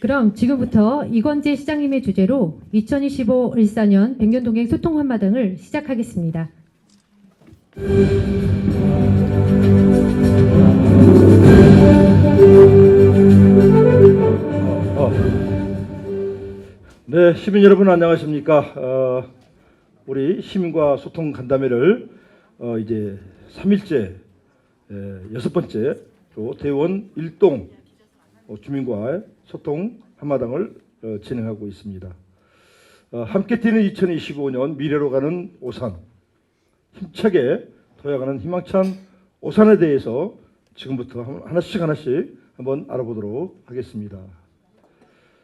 그럼 지금부터 이건재 시장님의 주제로 2025-14년 백년동행 소통 한마당을 시작하겠습니다. 네, 시민 여러분 안녕하십니까? 우리 시민과 소통 간담회를 이제 3일째 여섯 번째로 대원 일동 주민과의 소통 한마당을 진행하고 있습니다. 함께 뛰는 2025년 미래로 가는 오산, 힘차게 도약하는 희망찬 오산에 대해서 지금부터 하나씩 한번 알아보도록 하겠습니다.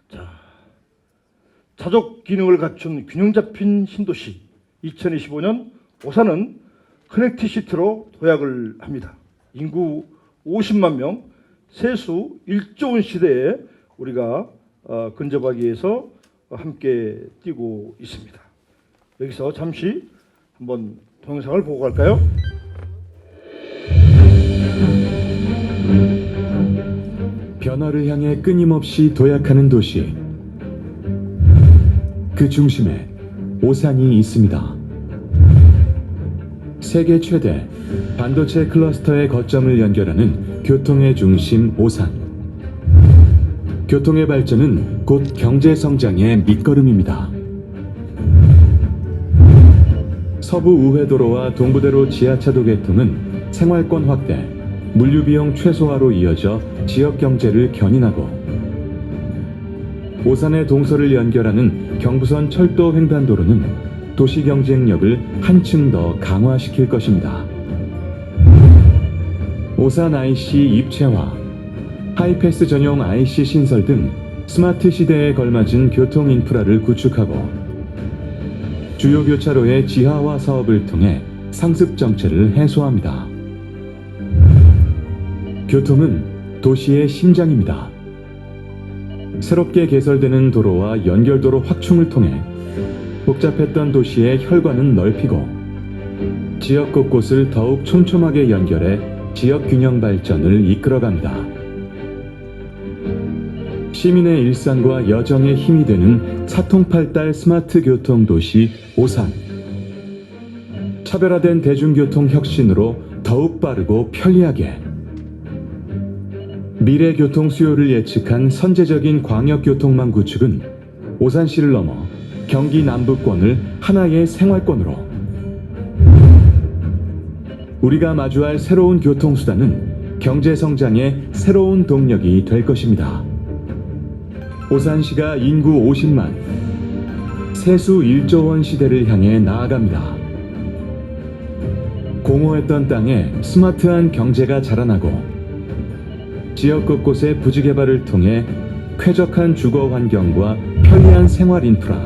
자, 자족 기능을 갖춘 균형 잡힌 신도시 2025년 오산은 커넥티시티로 도약을 합니다. 인구 50만 명, 세수 1조 원 시대에 우리가 근접하기 위해서 함께 뛰고 있습니다. 여기서 잠시 한번 동영상을 보고 갈까요? 변화를 향해 끊임없이 도약하는 도시. 그 중심에 오산이 있습니다. 세계 최대 반도체 클러스터의 거점을 연결하는 교통의 중심 오산. 교통의 발전은 곧 경제 성장의 밑거름입니다. 서부 우회도로와 동부대로 지하차도 개통은 생활권 확대, 물류비용 최소화로 이어져 지역 경제를 견인하고, 오산의 동서를 연결하는 경부선 철도 횡단도로는 도시 경쟁력을 한층 더 강화시킬 것입니다. 오산 IC 입체화, 하이패스 전용 IC 신설 등 스마트 시대에 걸맞은 교통 인프라를 구축하고, 주요 교차로의 지하화 사업을 통해 상습 정체를 해소합니다. 교통은 도시의 심장입니다. 새롭게 개설되는 도로와 연결도로 확충을 통해 복잡했던 도시의 혈관은 넓히고, 지역 곳곳을 더욱 촘촘하게 연결해 지역 균형 발전을 이끌어갑니다. 시민의 일상과 여정의 힘이 되는 사통팔달 스마트 교통 도시 오산. 차별화된 대중교통 혁신으로 더욱 빠르고 편리하게, 미래 교통 수요를 예측한 선제적인 광역교통망 구축은 오산시를 넘어 경기 남부권을 하나의 생활권으로, 우리가 마주할 새로운 교통수단은 경제성장의 새로운 동력이 될 것입니다. 오산시가 인구 50만, 세수 1조 원 시대를 향해 나아갑니다. 공허했던 땅에 스마트한 경제가 자라나고, 지역 곳곳의 부지개발을 통해 쾌적한 주거 환경과 편리한 생활 인프라,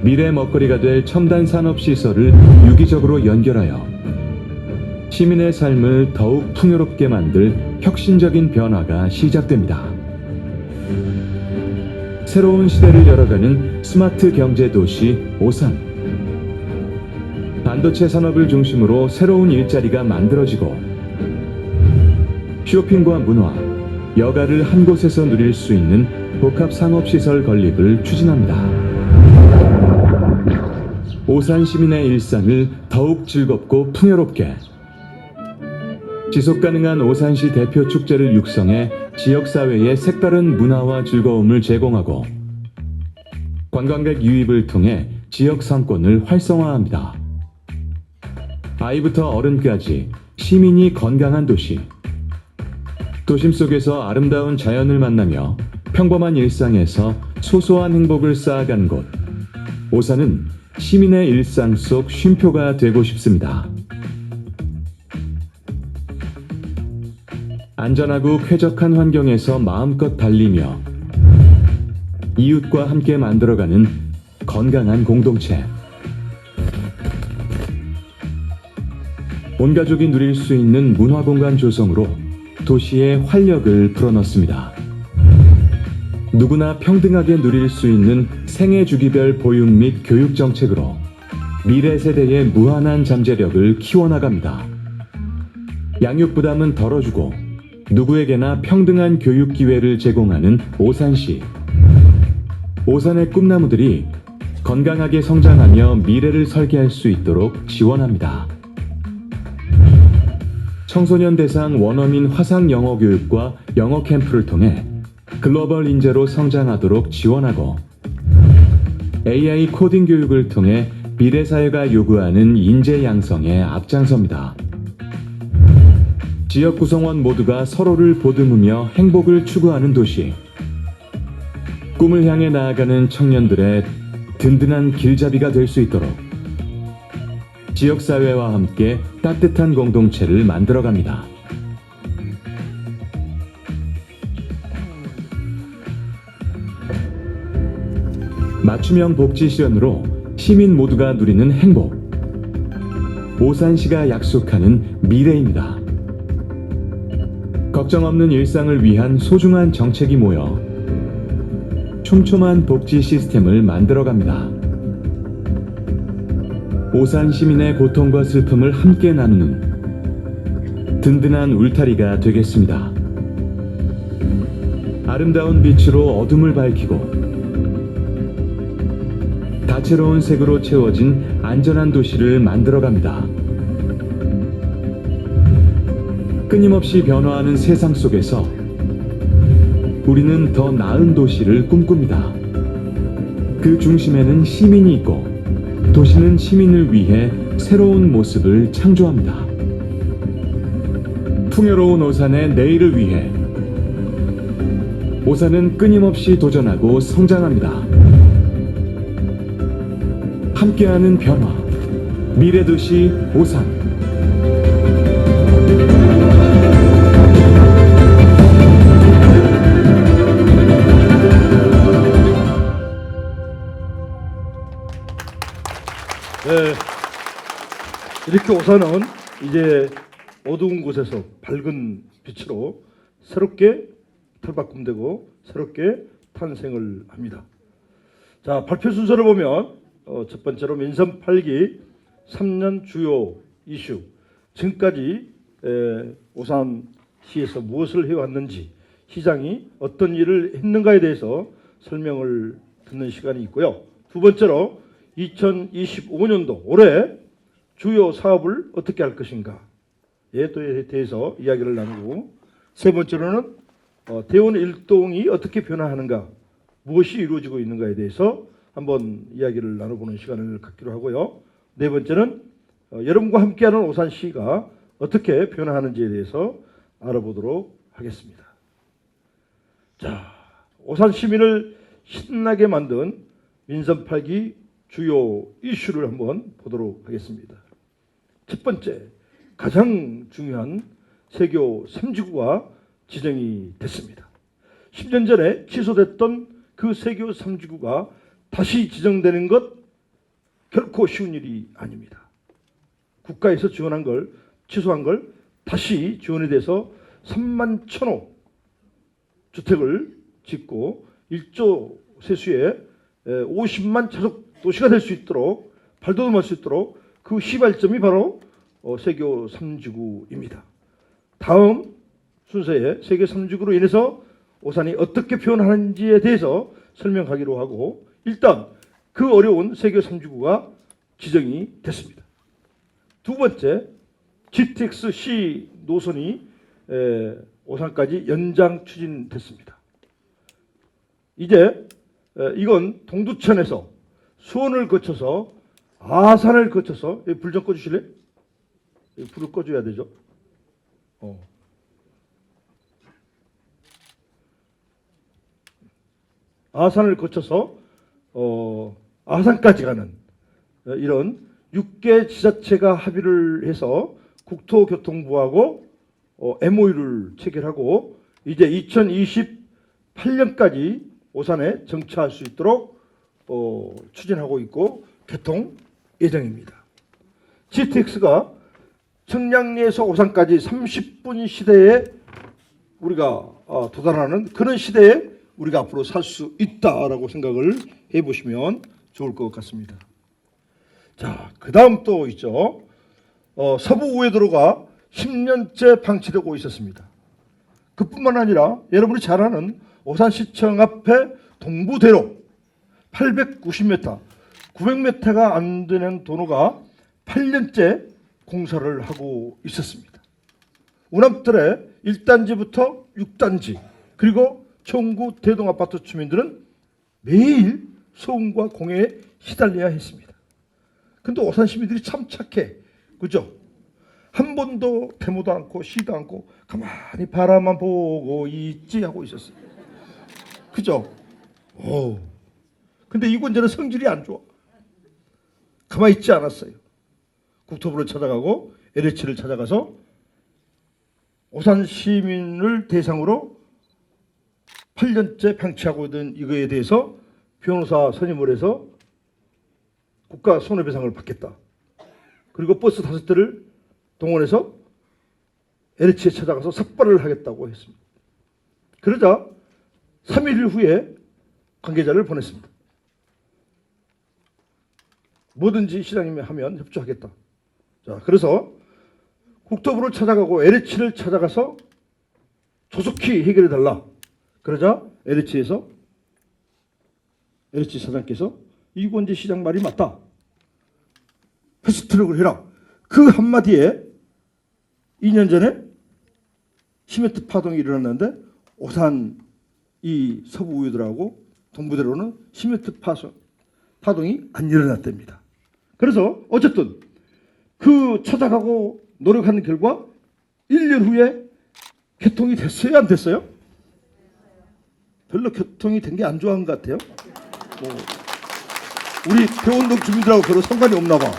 미래 먹거리가 될 첨단 산업 시설을 유기적으로 연결하여 시민의 삶을 더욱 풍요롭게 만들 혁신적인 변화가 시작됩니다. 새로운 시대를 열어가는 스마트 경제 도시 오산. 반도체 산업을 중심으로 새로운 일자리가 만들어지고, 쇼핑과 문화, 여가를 한 곳에서 누릴 수 있는 복합 상업시설 건립을 추진합니다. 오산 시민의 일상을 더욱 즐겁고 풍요롭게, 지속가능한 오산시 대표 축제를 육성해 지역사회에 색다른 문화와 즐거움을 제공하고, 관광객 유입을 통해 지역 상권을 활성화합니다. 아이부터 어른까지 시민이 건강한 도시. 도심 속에서 아름다운 자연을 만나며 평범한 일상에서 소소한 행복을 쌓아가는 곳. 오산은 시민의 일상 속 쉼표가 되고 싶습니다. 안전하고 쾌적한 환경에서 마음껏 달리며 이웃과 함께 만들어가는 건강한 공동체. 온 가족이 누릴 수 있는 문화공간 조성으로 도시에 활력을 불어넣습니다. 누구나 평등하게 누릴 수 있는 생애 주기별 보육 및 교육 정책으로 미래 세대의 무한한 잠재력을 키워나갑니다. 양육 부담은 덜어주고 누구에게나 평등한 교육 기회를 제공하는 오산시. 오산의 꿈나무들이 건강하게 성장하며 미래를 설계할 수 있도록 지원합니다. 청소년 대상 원어민 화상 영어 교육과 영어 캠프를 통해 글로벌 인재로 성장하도록 지원하고, AI 코딩 교육을 통해 미래 사회가 요구하는 인재 양성에 앞장섭니다. 지역 구성원 모두가 서로를 보듬으며 행복을 추구하는 도시. 꿈을 향해 나아가는 청년들의 든든한 길잡이가 될 수 있도록 지역사회와 함께 따뜻한 공동체를 만들어갑니다. 맞춤형 복지 실현으로 시민 모두가 누리는 행복. 오산시가 약속하는 미래입니다. 걱정 없는 일상을 위한 소중한 정책이 모여 촘촘한 복지 시스템을 만들어갑니다. 오산 시민의 고통과 슬픔을 함께 나누는 든든한 울타리가 되겠습니다. 아름다운 빛으로 어둠을 밝히고 다채로운 색으로 채워진 안전한 도시를 만들어갑니다. 끊임없이 변화하는 세상 속에서 우리는 더 나은 도시를 꿈꿉니다. 그 중심에는 시민이 있고 도시는 시민을 위해 새로운 모습을 창조합니다. 풍요로운 오산의 내일을 위해 오산은 끊임없이 도전하고 성장합니다. 함께하는 변화, 미래도시 오산. 네, 이렇게 오산은 이제 어두운 곳에서 밝은 빛으로 새롭게 탈바꿈되고 새롭게 탄생을 합니다. 자, 발표 순서를 보면 첫 번째로 민선 8기 3년 주요 이슈, 지금까지 오산시에서 무엇을 해왔는지, 시장이 어떤 일을 했는가에 대해서 설명을 듣는 시간이 있고요. 두 번째로 2025년도 올해 주요 사업을 어떻게 할 것인가에 대해서 이야기를 나누고, 세 번째로는 대원 일동이 어떻게 변화하는가, 무엇이 이루어지고 있는가에 대해서 한번 이야기를 나눠보는 시간을 갖기로 하고요. 네 번째는 여러분과 함께하는 오산시가 어떻게 변화하는지에 대해서 알아보도록 하겠습니다. 자, 오산 시민을 신나게 만든 민선 8기 주요 이슈를 한번 보도록 하겠습니다. 첫 번째, 가장 중요한 세교 3지구가 지정이 됐습니다. 10년 전에 취소됐던 그 세교 3지구가 다시 지정되는 것 결코 쉬운 일이 아닙니다. 국가에서 지원한 걸, 취소한 걸 다시 지원이 돼서 3만 1,000호 주택을 짓고 1조 세수에 50만 차속 도시가 될 수 있도록, 발돋움할 수 있도록 그 시발점이 바로 세교 3지구입니다. 다음 순서에 세교 3지구로 인해서 오산이 어떻게 표현하는지에 대해서 설명하기로 하고, 일단 그 어려운 세교 3지구가 지정이 됐습니다. 두 번째, GTX C 노선이 오산까지 연장 추진됐습니다. 이제 이건 동두천에서 수원을 거쳐서 아산을 거쳐서, 불 좀 꺼주실래요? 불을 꺼줘야 되죠. 아산을 거쳐서 아산까지 가는 이런 6개 지자체가 합의를 해서 국토교통부하고 MOU를 체결하고 이제 2028년까지 오산에 정차할 수 있도록 추진하고 있고 개통 예정입니다. GTX가 청량리에서 오산까지 30분 시대에 우리가 도달하는 그런 시대에 우리가 앞으로 살 수 있다라고 생각을 해보시면 좋을 것 같습니다. 자, 그 다음 또 있죠. 서부 우회도로가 10년째 방치되고 있었습니다. 그뿐만 아니라 여러분이 잘 아는 오산시청 앞에 동부대로 890m, 900m가 안 되는 도로가 8년째 공사를 하고 있었습니다. 운암뜰에 1단지부터 6단지 그리고 청구 대동아파트 주민들은 매일 소음과 공해에 시달려야 했습니다. 근데 오산 시민들이 참 착해. 그죠? 한 번도 데모도 않고 쉬도 않고 가만히 바라만 보고 있지 하고 있었어요. 그죠? 오. 근데 이군제는 성질이 안 좋아. 가만히 있지 않았어요. 국토부를 찾아가고 LH를 찾아가서 오산 시민을 대상으로 8년째 방치하고 있는 이거에 대해서 변호사 선임을 해서 국가 손해배상을 받겠다. 그리고 버스 5대를 동원해서 LH에 찾아가서 삭발을 하겠다고 했습니다. 그러자 3일 후에 관계자를 보냈습니다. 뭐든지 시장님이 하면 협조하겠다. 자, 그래서 국토부를 찾아가고 LH를 찾아가서 조속히 해결해달라. 그러자 LH 사장께서 이권재 시장 말이 맞다. 패스트트랙을 해라. 그 한마디에 2년 전에 시멘트 파동이 일어났는데 오산 이 서부 우유들하고 동부대로는 시멘트 파동이 안 일어났답니다. 그래서 어쨌든 그 찾아가고 노력하는 결과 1년 후에 개통이 됐어요? 안 됐어요? 별로 개통이 된 게 안 좋아한 것 같아요. 뭐 우리 대원동 주민들하고 별로 상관이 없나 봐.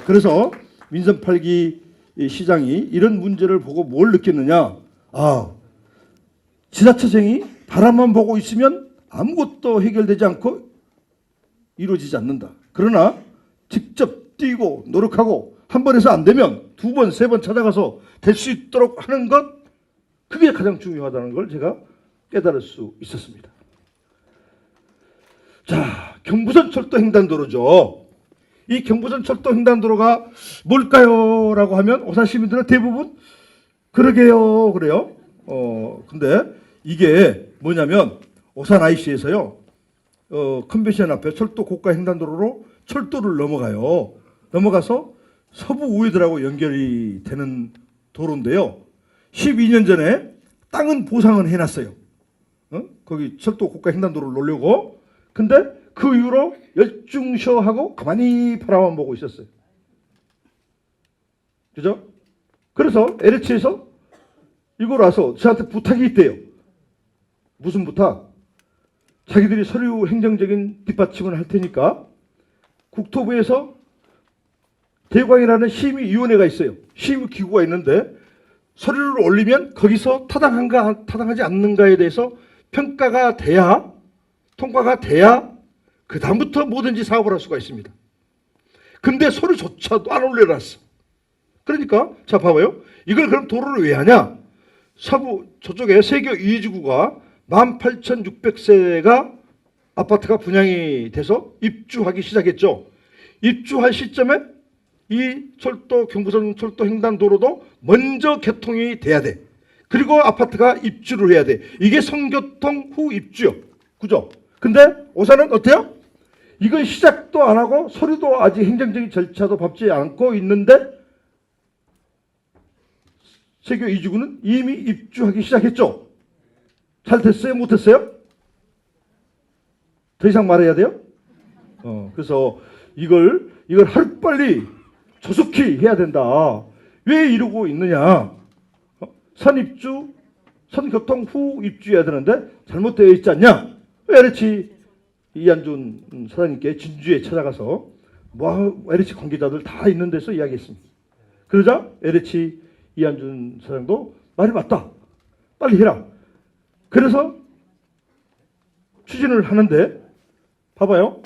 그래서 민선 8기 시장이 이런 문제를 보고 뭘 느꼈느냐. 지자체장이 바라만 보고 있으면 아무것도 해결되지 않고 이루어지지 않는다. 그러나 직접 뛰고 노력하고 한 번 해서 안 되면 2번, 3번 찾아가서 될 수 있도록 하는 것, 그게 가장 중요하다는 걸 제가 깨달을 수 있었습니다. 자, 경부선 철도 횡단도로죠. 이 경부선 철도 횡단도로가 뭘까요? 라고 하면 오산 시민들은 대부분 그러게요. 그래요. 근데 이게 뭐냐면 오산 IC에서요. 컨벤션 앞에 철도 고가 횡단도로로 철도를 넘어가요. 넘어가서 서부 우회들하고 연결이 되는 도로인데요. 12년 전에 땅은 보상은 해놨어요. 거기 철도 고가 횡단도로를 놓으려고. 근데 그 이후로 열중셔하고 가만히 바라만 보고 있었어요. 그죠? 그래서 LH에서 이걸 와서 저한테 부탁이 있대요. 무슨 부탁? 자기들이 서류 행정적인 뒷받침을 할 테니까 국토부에서 대광이라는 심의위원회가 있어요. 심의기구가 있는데 서류를 올리면 거기서 타당한가 타당하지 않는가에 대해서 평가가 돼야, 통과가 돼야 그 다음부터 뭐든지 사업을 할 수가 있습니다. 근데 서류조차도 안 올려놨어. 그러니까 자 봐봐요. 이걸 그럼 도로를 왜 하냐? 서부 저쪽에 세교 이지구가 18,600세가 아파트가 분양이 돼서 입주하기 시작했죠. 입주할 시점에 이 철도 경부선 철도 횡단도로도 먼저 개통이 돼야 돼. 그리고 아파트가 입주를 해야 돼. 이게 성교통 후 입주요. 그죠? 근데 오산은 어때요? 이건 시작도 안 하고 서류도 아직 행정적인 절차도 밟지 않고 있는데 세교 이지구는 이미 입주하기 시작했죠. 잘 됐어요? 못했어요? 더 이상 말해야 돼요? 그래서 이걸 하루빨리 조속히 해야 된다. 왜 이러고 있느냐? 선입주, 선교통 후 입주해야 되는데 잘못되어 있지 않냐? LH 이한준 사장님께 진주에 찾아가서 LH 관계자들 다 있는 데서 이야기했습니다. 그러자 LH 이한준 사장도 말이 맞다. 빨리 해라. 그래서 추진을 하는데 봐봐요.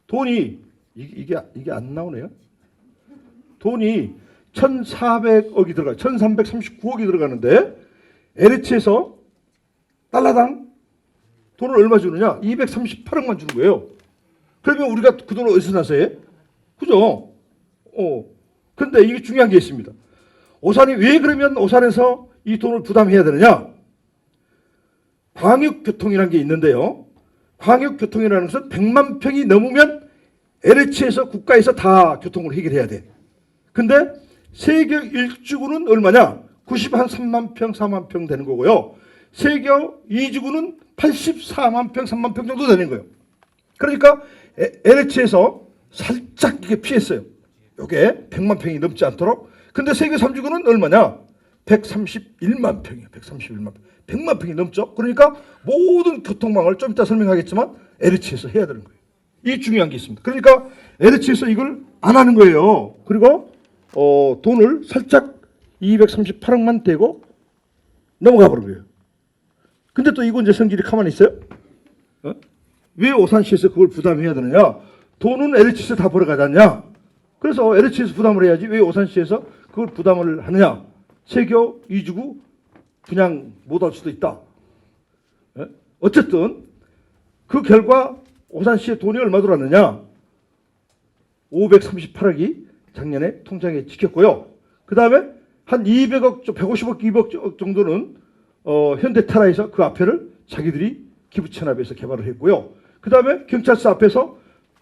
돈이 이게 안 나오네요. 돈이 1,400억이 들어가, 1,339억이 들어가는데 LH에서 달러당 돈을 얼마 주느냐? 238억만 주는 거예요. 그러면 우리가 그 돈을 어디서 나서 해? 그죠? 근데 이게 중요한 게 있습니다. 오산이 왜 그러면 오산에서 이 돈을 부담해야 되느냐? 광역교통이라는 게 있는데요. 광역교통이라는 것은 100만 평이 넘으면 LH에서 국가에서 다 교통을 해결해야 돼. 근데 세계 1주구는 얼마냐? 93만 평, 4만 평 되는 거고요. 세계 2주구는 84만 평, 3만 평 정도 되는 거예요. 그러니까 LH에서 살짝 이게 피했어요. 이게 100만 평이 넘지 않도록. 근데 세계 3주구는 얼마냐? 131만 평이에요. 131만 평. 100만 평이 넘죠. 그러니까 모든 교통망을 좀 이따 설명하겠지만 LH에서 해야 되는 거예요. 이 중요한 게 있습니다. 그러니까 LH에서 이걸 안 하는 거예요. 그리고 돈을 살짝 238억만 대고 넘어가 버린 거예요. 근데 또 이건 이제 성질이 가만히 있어요? 왜 오산시에서 그걸 부담해야 되느냐? 돈은 LH에서 다 벌어가지 않냐? 그래서 LH에서 부담을 해야지 왜 오산시에서 그걸 부담을 하느냐? 세교 2주구 그냥 못 할 수도 있다. 어쨌든 그 결과 오산시의 돈이 얼마 들어왔느냐? 538억이 작년에 통장에 찍혔고요. 그 다음에 한 200억, 150억, 200억 정도는 현대타라에서 그 앞에를 자기들이 기부천합에서 개발을 했고요. 그 다음에 경찰서 앞에서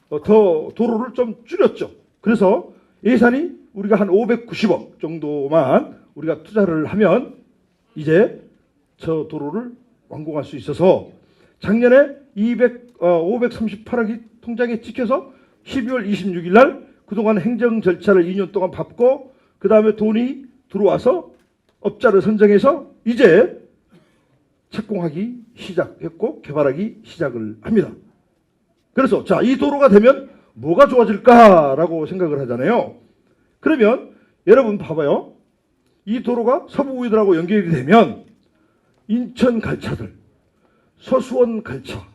더 도로를 좀 줄였죠. 그래서 예산이 우리가 한 590억 정도만 우리가 투자를 하면 이제 저 도로를 완공할 수 있어서 작년에 538억이 통장에 찍혀서 12월 26일 날 그동안 행정 절차를 2년 동안 밟고 그 다음에 돈이 들어와서 업자를 선정해서 이제 착공하기 시작했고 개발하기 시작을 합니다. 그래서 자, 이 도로가 되면 뭐가 좋아질까라고 생각을 하잖아요. 그러면 여러분 봐봐요. 이 도로가 서부우이들하고 연결이 되면 인천 갈차들, 서수원 갈차,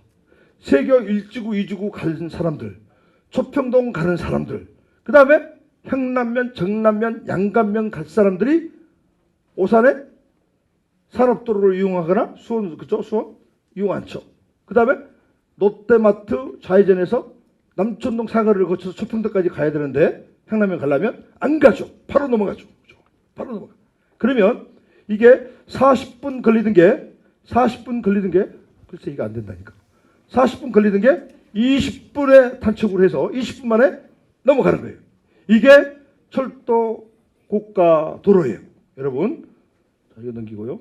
세교 1지구, 2지구 가는 사람들, 초평동 가는 사람들, 그 다음에 향남면, 정남면, 양감면 갈 사람들이 오산에 산업도로를 이용하거나 수원, 그죠? 수원 이용 않죠. 그 다음에 롯데마트 좌회전에서 남천동 사거리를 거쳐서 초평동까지 가야 되는데 향남면 가려면 안 가죠. 바로 넘어가죠. 그죠? 바로 넘어가. 그러면 이게 40분 걸리던 게 글쎄 이게 안 된다니까. 40분 걸리던 게 20분에 단축을 해서 20분 만에 넘어가는 거예요. 이게 철도 고가 도로예요. 여러분. 자, 이거 넘기고요.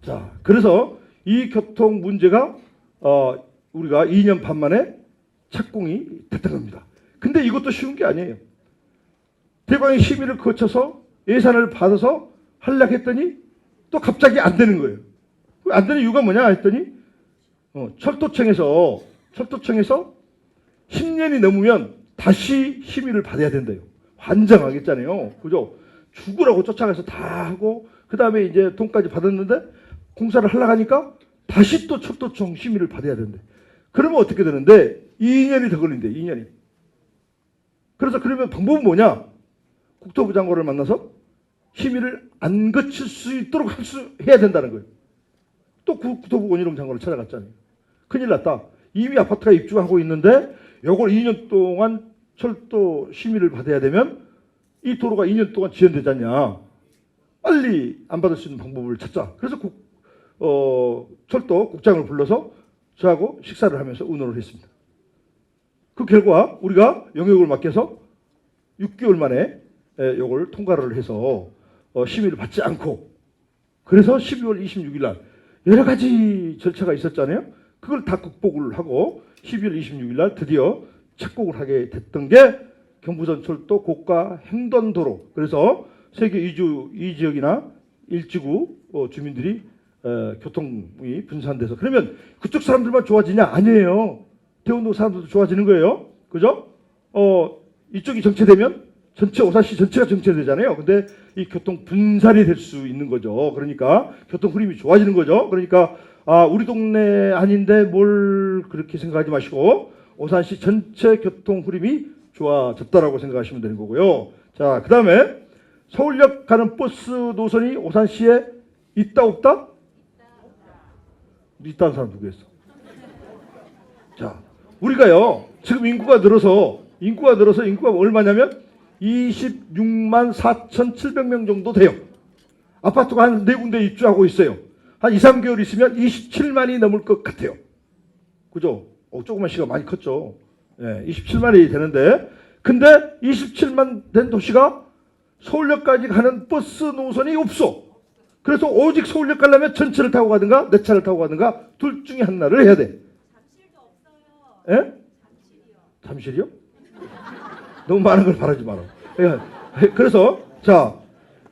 자, 그래서 이 교통 문제가 우리가 2년 반 만에 착공이 됐던 겁니다. 근데 이것도 쉬운 게 아니에요. 대방의 심의를 거쳐서 예산을 받아서 하려고 했더니 또 갑자기 안 되는 거예요. 안 되는 이유가 뭐냐 했더니 철도청에서 10년이 넘으면 다시 심의를 받아야 된대요. 환장하겠잖아요. 그죠? 죽으라고 쫓아가서 다 하고 그 다음에 이제 돈까지 받았는데 공사를 하려고 하니까 다시 또 철도청 심의를 받아야 된대. 그러면 어떻게 되는데 2년이 더 걸린대. 2년이. 그래서 그러면 방법은 뭐냐? 국토부 장관을 만나서 심의를 안 거칠 수 있도록 해야 된다는 거예요. 또 국토부 원희룡 장관을 찾아갔잖아요. 큰일 났다. 이미 아파트가 입주하고 있는데 요걸 2년 동안 철도 심의를 받아야 되면 이 도로가 2년 동안 지연되지 않냐. 빨리 안 받을 수 있는 방법을 찾자. 그래서 철도 국장을 불러서 저하고 식사를 하면서 의논을 했습니다. 그 결과 우리가 영역을 맡겨서 6개월 만에 요걸 통과를 해서 심의를 받지 않고 그래서 12월 26일 날 여러 가지 절차가 있었잖아요. 그걸 다 극복을 하고 12월 26일 날 드디어 착공을 하게 됐던 게 경부선철도 고가 행던도로. 그래서 세계 2지역이나 1지구 주민들이 교통이 분산돼서 그러면 그쪽 사람들만 좋아지냐? 아니에요. 대운동 사람들도 좋아지는 거예요. 그죠? 이쪽이 정체되면 전체 오산시 전체가 정체되잖아요. 근데 이 교통 분산이 될 수 있는 거죠. 그러니까 교통 흐름이 좋아지는 거죠. 그러니까 우리 동네 아닌데 뭘 그렇게 생각하지 마시고 오산시 전체 교통 흐름이 좋아졌다라고 생각하시면 되는 거고요. 자, 그 다음에 서울역 가는 버스 노선이 오산시에 있다 없다? 있다는 사람 누구였어? 자, 우리가요 지금 인구가 늘어서 인구가 얼마냐면 26만 4,700명 정도 돼요. 아파트가 한 4군데 입주하고 있어요. 한 2, 3개월 있으면 27만이 넘을 것 같아요. 그죠? 조그만 시가 많이 컸죠. 예, 27만이 되는데, 근데 27만 된 도시가 서울역까지 가는 버스 노선이 없어. 그래서 오직 서울역 가려면 전철을 타고 가든가 내 차를 타고 가든가 둘 중에 하나를 해야 돼. 잠실도 없어요. 예? 잠실이요? 너무 많은 걸 바라지 마라.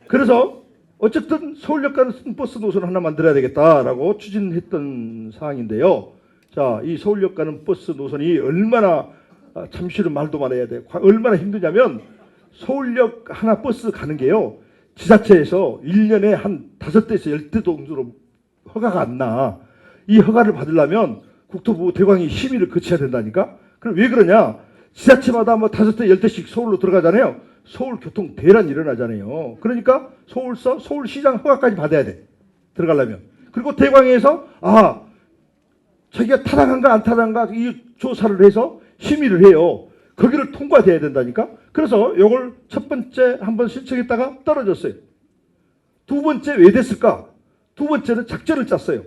그래서 어쨌든 서울역 가는 버스 노선을 하나 만들어야 되겠다라고 추진했던 사항인데요. 자, 이 서울역 가는 버스 노선이 얼마나 잠실은 말도 말아야 돼. 얼마나 힘드냐면 서울역 하나 버스 가는 게요. 지자체에서 1년에 한 5대에서 10대 정도로 허가가 안 나. 이 허가를 받으려면 국토부 대광이 심의를 거쳐야 된다니까. 그럼 왜 그러냐? 지자체마다 뭐 5대, 10대씩 서울로 들어가잖아요. 서울 교통 대란이 일어나잖아요. 그러니까 서울시장 허가까지 받아야 돼. 들어가려면. 그리고 대광에서 자기가 타당한가 안 타당한가 이 조사를 해서 심의를 해요. 거기를 통과돼야 된다니까. 그래서 요걸 첫 번째 한번 신청했다가 떨어졌어요. 두 번째 왜 됐을까? 두 번째는 작전을 짰어요.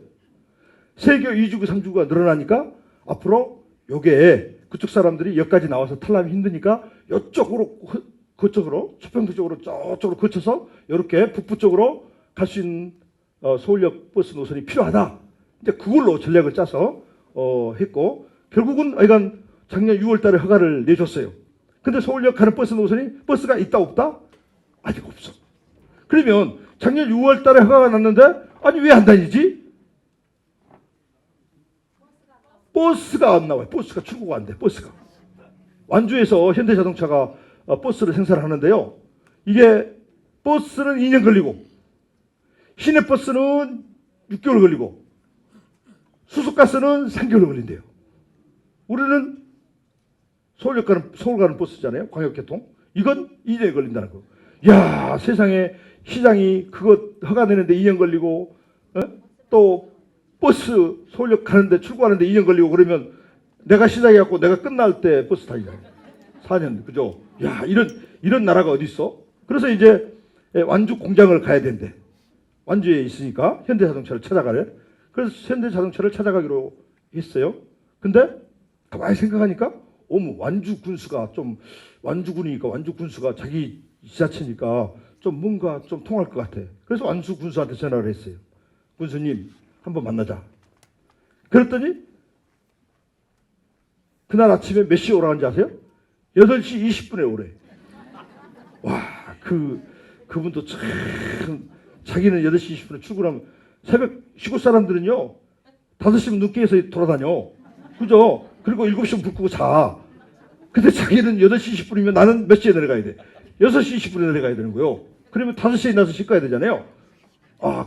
세교 2주구 3주구가 늘어나니까 앞으로 요게 그쪽 사람들이 여기까지 나와서 탈라면 힘드니까 그쪽으로 초평도 쪽으로 저쪽으로 거쳐서 이렇게 북부 쪽으로 갈 수 있는 서울역 버스 노선이 필요하다. 이제 그걸로 전략을 짜서 했고 결국은 하여간 작년 6월 달에 허가를 내줬어요. 근데 서울역 가는 버스 노선이 버스가 있다 없다? 아직 없어. 그러면 작년 6월 달에 허가가 났는데 아니 왜 안 다니지? 버스가 안 나와요. 버스가 출고가 안 돼. 버스가. 완주에서 현대자동차가 버스를 생산을 하는데요. 이게 버스는 2년 걸리고 시내버스는 6개월 걸리고 수소가스는 3개월 걸린대요. 우리는 서울 가는 버스잖아요. 광역교통. 이건 2년이 걸린다는 거. 야, 세상에 시장이 그거 허가 내는데 2년 걸리고 또 버스 서울역 가는데 출고하는데 2년 걸리고 그러면 내가 시작해갖고 내가 끝날 때 버스 타잖아요. 4년. 그죠? 야, 이런 나라가 어디 있어? 그래서 이제 완주 공장을 가야 된대. 완주에 있으니까 현대자동차를 찾아가래. 그래서 현대자동차를 찾아가기로 했어요. 근데 가만히 생각하니까 완주 군수니까 완주 군수가 자기 지자체니까 좀 뭔가 좀 통할 것 같아. 그래서 완주 군수한테 전화를 했어요. 군수님 한번 만나자. 그랬더니 그날 아침에 몇 시에 오라는지 아세요? 8시 20분에 오래. 와, 그분도 참 자기는 8시 20분에 출근하면 새벽 시골 사람들은요 5시면 눈 깨서 돌아다녀. 그죠? 그리고 7시면 불 끄고 자. 근데 자기는 8시 20분이면 나는 몇 시에 내려가야 돼? 6시 20분에 내려가야 되는 거예요. 그러면 5시에 나서 씻고 가야 되잖아요.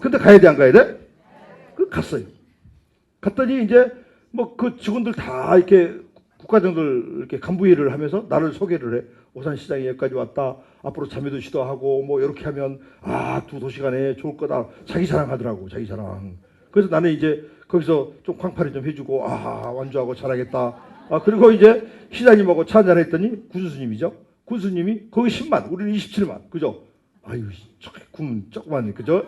근데 가야 돼, 안 가야 돼? 갔어요. 갔더니 이제 뭐 그 직원들 다 이렇게 국가장들 이렇게 간부회의를 하면서 나를 소개를 해. 오산시장에 여기까지 왔다. 앞으로 자매도 시도하고 뭐 이렇게 하면 2도시 간에 좋을 거다. 자기 자랑하더라고. 자기 자랑. 그래서 나는 이제 거기서 좀 광팔이 좀 해주고 완주하고 잘하겠다. 그리고 이제 시장님하고 차 한잔 했더니 군수님이죠. 군수님이 거기 10만 우리는 27만. 그죠? 아유 조그만 그죠?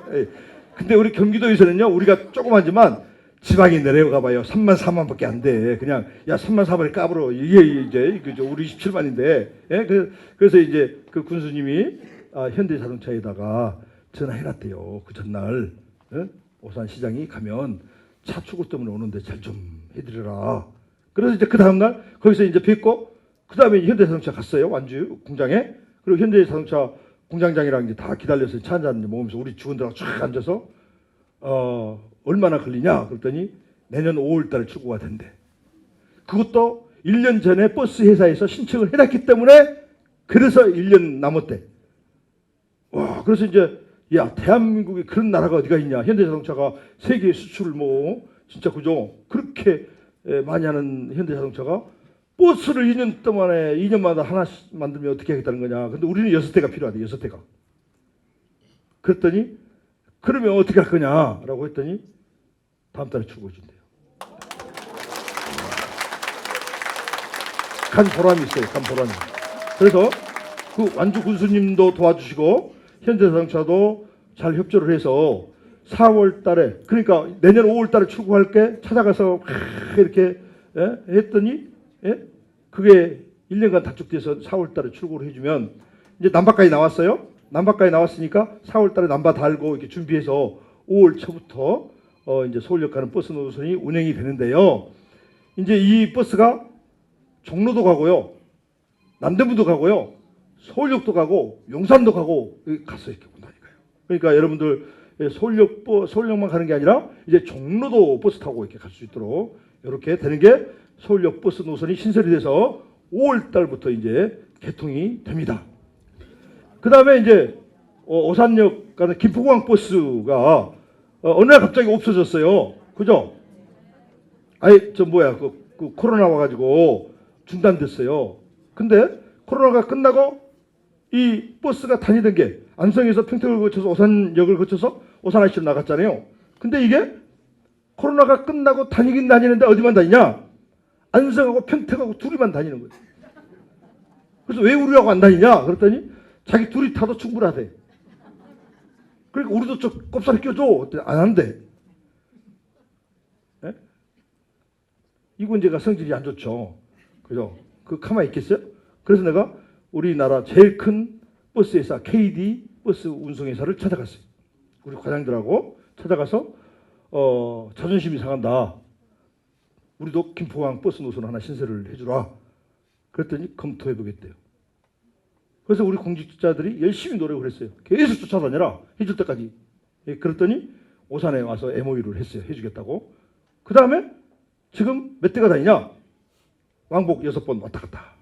근데 우리 경기도에서는요 우리가 조그만지만 지방에 내려가 봐요. 3만 4만밖에 안 돼. 그냥 3만 4만에 까불어. 이게 이제 그죠? 우리 27만인데. 그래서 이제 그 군수님이 현대자동차에다가 전화해놨대요. 그 전날 오산시장이 가면 차 출고 때문에 오는데 잘 좀 해드려라. 그래서 이제 그 다음날 거기서 이제 뵙고 그 다음에 현대자동차 갔어요. 완주 공장에. 그리고 현대자동차 공장장이랑 이제 다 기다려서 차 한잔 먹으면서 우리 직원들하고 쫙 앉아서 얼마나 걸리냐 그랬더니 내년 5월 달에 출고가 된대. 그것도 1년 전에 버스 회사에서 신청을 해놨기 때문에 그래서 1년 남았대. 와, 그래서 이제 대한민국에 그런 나라가 어디가 있냐. 현대자동차가 세계 수출을 뭐 진짜 그죠. 그렇게 많이 하는 현대자동차가 버스를 2년 동안에 2년마다 하나씩 만들면 어떻게 하겠다는 거냐. 근데 우리는 6대가 필요하대. 6대가. 그랬더니 그러면 어떻게 할 거냐라고 했더니 다음 달에 출고해 준대요. 간 보람이 있어요. 간 보람이. 그래서 그 완주 군수님도 도와주시고 현대자동차도 잘 협조를 해서 4월 달에, 그러니까 내년 5월 달에 출고할게 찾아가서 이렇게 했더니 그게 1년간 단축돼서 4월 달에 출고를 해주면 이제 남바까지 나왔어요. 남바까지 나왔으니까 4월 달에 남바 달고 이렇게 준비해서 5월 초부터 이제 서울역 가는 버스 노선이 운행이 되는데요. 이제 이 버스가 종로도 가고요, 남대문도 가고요, 서울역도 가고 용산도 가고 가서 이렇게 온다니까요. 그러니까 여러분들 서울역만 가는 게 아니라 이제 종로도 버스 타고 이렇게 갈 수 있도록 이렇게 되는 게 서울역 버스 노선이 신설이 돼서 5월 달부터 이제 개통이 됩니다. 그 다음에 이제 오산역 가는 김포공항 버스가 어느 날 갑자기 없어졌어요. 그죠? 아예 그 코로나 와가지고 중단됐어요. 근데 코로나가 끝나고 이 버스가 다니던 게 안성에서 평택을 거쳐서 오산역을 거쳐서 오산 IC로 나갔잖아요. 근데 이게 코로나가 끝나고 다니긴 다니는데 어디만 다니냐? 안성하고 평택하고 둘이만 다니는 거예요. 그래서 왜 우리하고 안 다니냐? 그랬더니 자기 둘이 타도 충분하대. 그러니까 우리도 좀 꼽사리 껴줘. 그랬더니 안 한대. 네? 이군제가 성질이 안 좋죠. 그죠? 그 가만히 있겠어요? 그래서 내가 우리나라 제일 큰 버스 회사 KD 버스 운송회사를 찾아갔어요. 우리 과장들하고 찾아가서 자존심이 상한다. 우리도 김포공항 버스 노선 하나 신설을 해주라. 그랬더니 검토해보겠대요. 그래서 우리 공직자들이 열심히 노력을 했어요. 계속 쫓아다녀라. 해줄 때까지. 그랬더니 오산에 와서 MOU를 했어요. 해주겠다고. 그 다음에 지금 몇 대가 다니냐? 왕복 6번 왔다 갔다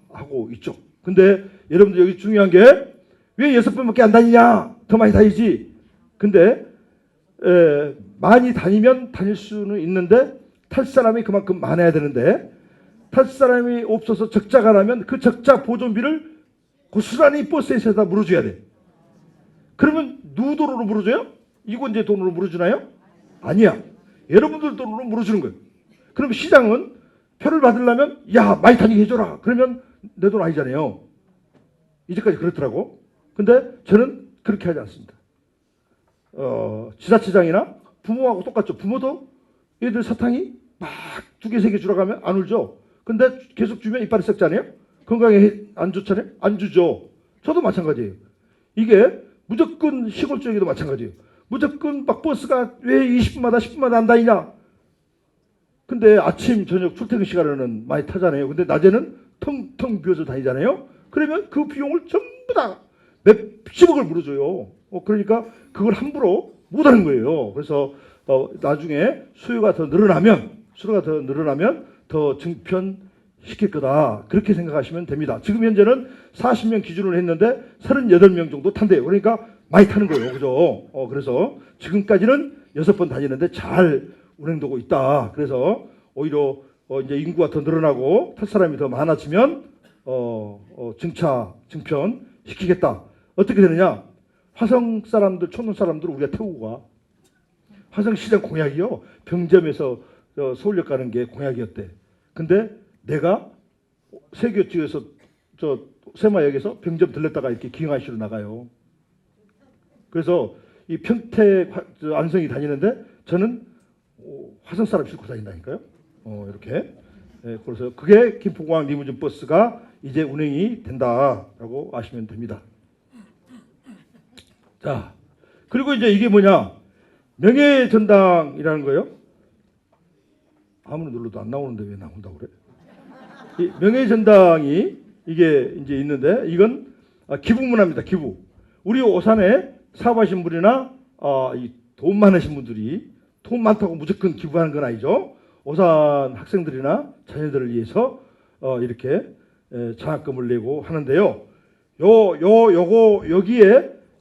하고 있죠. 근데 여러분들 여기 중요한 게 왜 6번밖에 안 다니냐? 더 많이 다니지. 근데 많이 다니면 다닐 수는 있는데 탈 사람이 그만큼 많아야 되는데 탈 사람이 없어서 적자가 나면 그 적자 보존비를 고스란히 버스에서 물어줘야 돼. 그러면 누구 돈으로 물어줘요? 이건제 돈으로 물어주나요? 아니야. 여러분들 돈으로 물어주는 거예요. 그럼 시장은 표를 받으려면 야 많이 다니게 해줘라. 그러면 내 돈 아니잖아요. 이제까지 그렇더라고. 근데 저는 그렇게 하지 않습니다. 지자체장이나 부모하고 똑같죠. 부모도 애들 사탕이 막 2개, 3개 주러 가면 안 울죠. 근데 계속 주면 이빨이 썩잖아요. 건강에 안 좋잖아요. 안 주죠. 저도 마찬가지예요. 이게 무조건 시골 쪽에도 마찬가지예요. 무조건 막 버스가 왜 20분마다 10분마다 안 다니냐. 근데 아침 저녁 출퇴근 시간에는 많이 타잖아요. 근데 낮에는 텅텅 비어서 다니잖아요. 그러면 그 비용을 전부 다 몇십억을 물어줘요. 그러니까 그걸 함부로 못하는 거예요. 그래서 나중에 수요가 더 늘어나면 더 증편시킬 거다. 그렇게 생각하시면 됩니다. 지금 현재는 40명 기준으로 했는데 38명 정도 탄대요. 그러니까 많이 타는 거예요. 그죠? 그래서 지금까지는 6번 다니는데 잘 운행되고 있다. 그래서 오히려 이제 인구가 더 늘어나고 탈 사람이 더 많아지면 증편 시키겠다. 어떻게 되느냐? 화성 사람들, 촌놈 사람들 우리가 태우고 가. 화성시장 공약이요. 병점에서 서울역 가는 게 공약이었대. 근데 내가 세교쪽에서 세마역에서 병점 들렸다가 이렇게 기흥아시로 나가요. 그래서 이 평택 안성이 다니는데 저는 화성 사람 싣고 다닌다니까요. 이렇게. 그래서 그게 김포공항 리무진 버스가 이제 운행이 된다라고 아시면 됩니다. 자, 그리고 이제 이게 뭐냐? 명예전당이라는 거예요. 아무리 눌러도 안 나오는데 왜 나온다고 그래? 이 명예전당이 이게 이제 있는데 이건 기부 문화입니다. 기부. 우리 오산에 사업하신 분이나 돈 많으신 분들이 돈 많다고 무조건 기부하는 건 아니죠. 오산 학생들이나 자녀들을 위해서 이렇게 장학금을 내고 하는데요.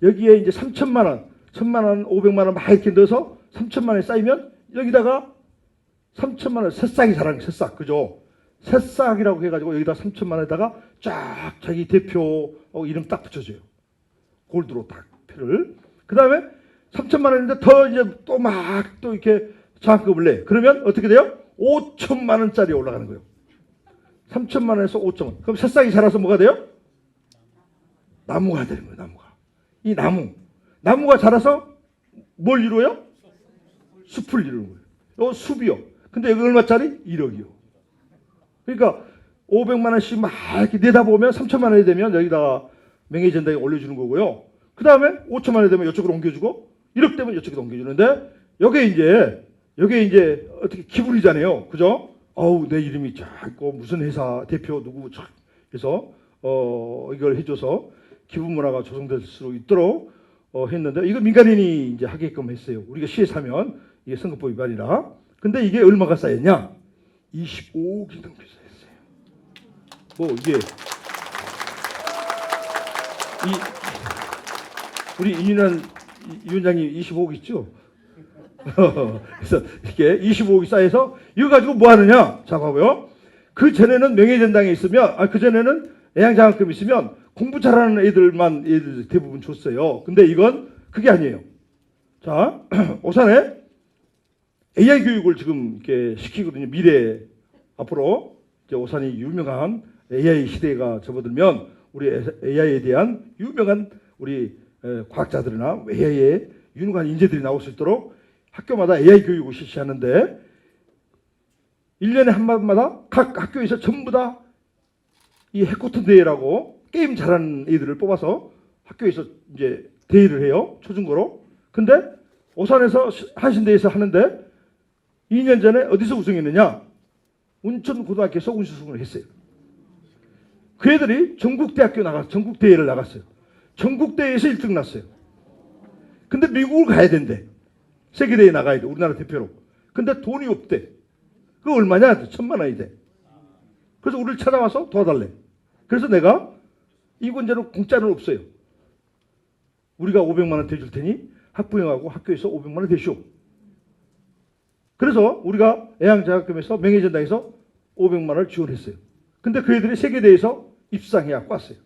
여기에 이제 3천만 원, 1,000만 원, 500만 원 막 이렇게 넣어서 3천만 원이 쌓이면 여기다가 3천만 원 새싹이 자라는 새싹, 그죠? 새싹이라고 해가지고 여기다 3천만 원에다가 쫙 자기 대표 이름 딱 붙여줘요. 골드로 딱 표를. 그 다음에 3천만 원인데 더 이제 또 막 또 이렇게 장학금을 내. 그러면 어떻게 돼요? 5천만 원짜리 올라가는 거예요. 3천만 원에서 5천만. 그럼 새싹이 자라서 뭐가 돼요? 나무가 되는 거예요. 나무가. 이 나무. 나무가 자라서 뭘 이루어요? 숲을 이루는 거예요. 숲이요. 근데 여기 얼마짜리? 1억이요. 그러니까 500만 원씩 막 이렇게 내다보면 3천만 원이 되면 여기다가 명예전당에 올려주는 거고요. 그 다음에 5천만 원이 되면 이쪽으로 옮겨주고 1억 되면 이쪽으로 옮겨주는데 여기에 이제 어떻게 기분이잖아요. 그죠? 어우, 내 이름이 쫙 있고 무슨 회사 대표 누구 쫙 해서 이걸 해줘서 기부 문화가 조성될 수 있도록 했는데 이거 민간인이 이제 하게끔 했어요. 우리가 시에서 하면 이게 선거법 위반이라. 근데 이게 얼마가 쌓였냐? 25억이 넘게 쌓였어요. 뭐 이게 우리 이윤환 위원장님 25억 있죠? 그래서 이렇게 25억이 쌓여서 이거 가지고 뭐 하느냐? 자, 봐봐요. 그 전에는 명예전당에 있으면, 그 전에는 애양장학금 있으면 공부 잘하는 애들 대부분 줬어요. 근데 이건 그게 아니에요. 자, 오산에 AI 교육을 지금 이렇게 시키거든요. 미래 앞으로 이제 오산이 유명한 AI 시대가 접어들면 우리 AI에 대한 유명한 우리 과학자들이나 AI에 유능한 인재들이 나올 수 있도록 학교마다 AI 교육을 실시하는데 1년에 한 번마다 각 학교에서 전부 다 이 해코톤 대회라고 게임 잘하는 애들을 뽑아서 학교에서 이제 대회를 해요. 초중고로. 근데 오산에서 한신대에서 하는데 2년 전에 어디서 우승했느냐? 운천고등학교에서 우승을 했어요. 그 애들이 전국대회를 나갔어요. 전국대회에서 1등 났어요. 근데 미국을 가야 된대. 세계대회에 나가야 돼. 우리나라 대표로. 근데 돈이 없대. 그거 얼마냐? 1,000만 원이 돼. 그래서 우리를 찾아와서 도와달래. 그래서 내가 이 문제는 공짜는 없어요. 우리가 500만 원 대줄 테니 학부형하고 학교에서 500만 원 대시오. 그래서 우리가 애양장학금에서 명예전당에서 500만 원을 지원했어요. 근데 그 애들이 세계대회에서 입상해갖고 왔어요.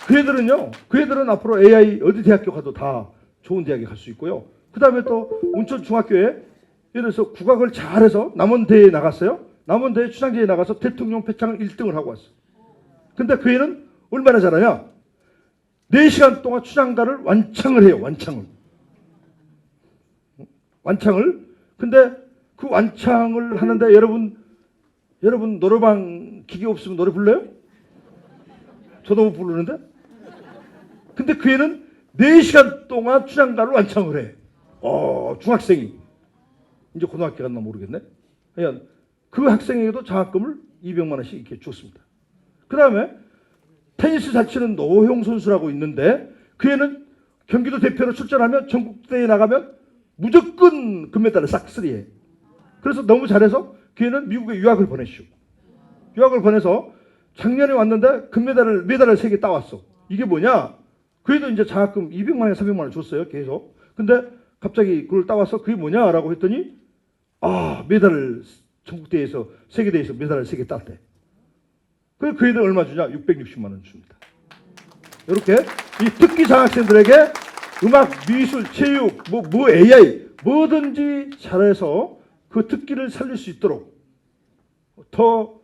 그 애들은 앞으로 AI 어디 대학교 가도 다 좋은 대학에 갈 수 있고요. 그 다음에 또 운천중학교에 예를 들어서 국악을 잘해서 남원대회에 나갔어요. 남원대회 추상제에 나가서 대통령 표창을 1등을 하고 왔어요. 근데 그 애는 얼마나 잘하냐? 4시간 동안 추장가를 완창을 해요. 완창을. 근데 그 완창을 하는데 여러분 노래방 기계 없으면 노래 불러요? 저도 못 부르는데? 근데 그 애는 4시간 동안 추장가를 완창을 해. 중학생이. 이제 고등학교 갔나 모르겠네. 그냥 그 학생에게도 장학금을 200만 원씩 이렇게 줬습니다. 그 다음에 테니스 잘 치는 노효영 선수라고 있는데 그 애는 경기도 대표로 출전하면 전국대회에 나가면 무조건 금메달을 싹쓸이해. 그래서 너무 잘해서 그 애는 미국에 유학을 보냈슈. 유학을 보내서 작년에 왔는데 메달을 3개 따왔어. 이게 뭐냐? 그래도 이제 장학금 200만 원, 300만 원 줬어요. 계속. 근데 갑자기 그걸 따와서 그게 뭐냐라고 했더니 메달을 전국대회에서 세계대회에서 메달을 3개 땄대. 그 애들 얼마 주냐? 660만 원 줍니다. 이렇게 이 특기 장학생들에게 음악, 미술, 체육, 뭐 AI 뭐든지 잘해서 그 특기를 살릴 수 있도록 더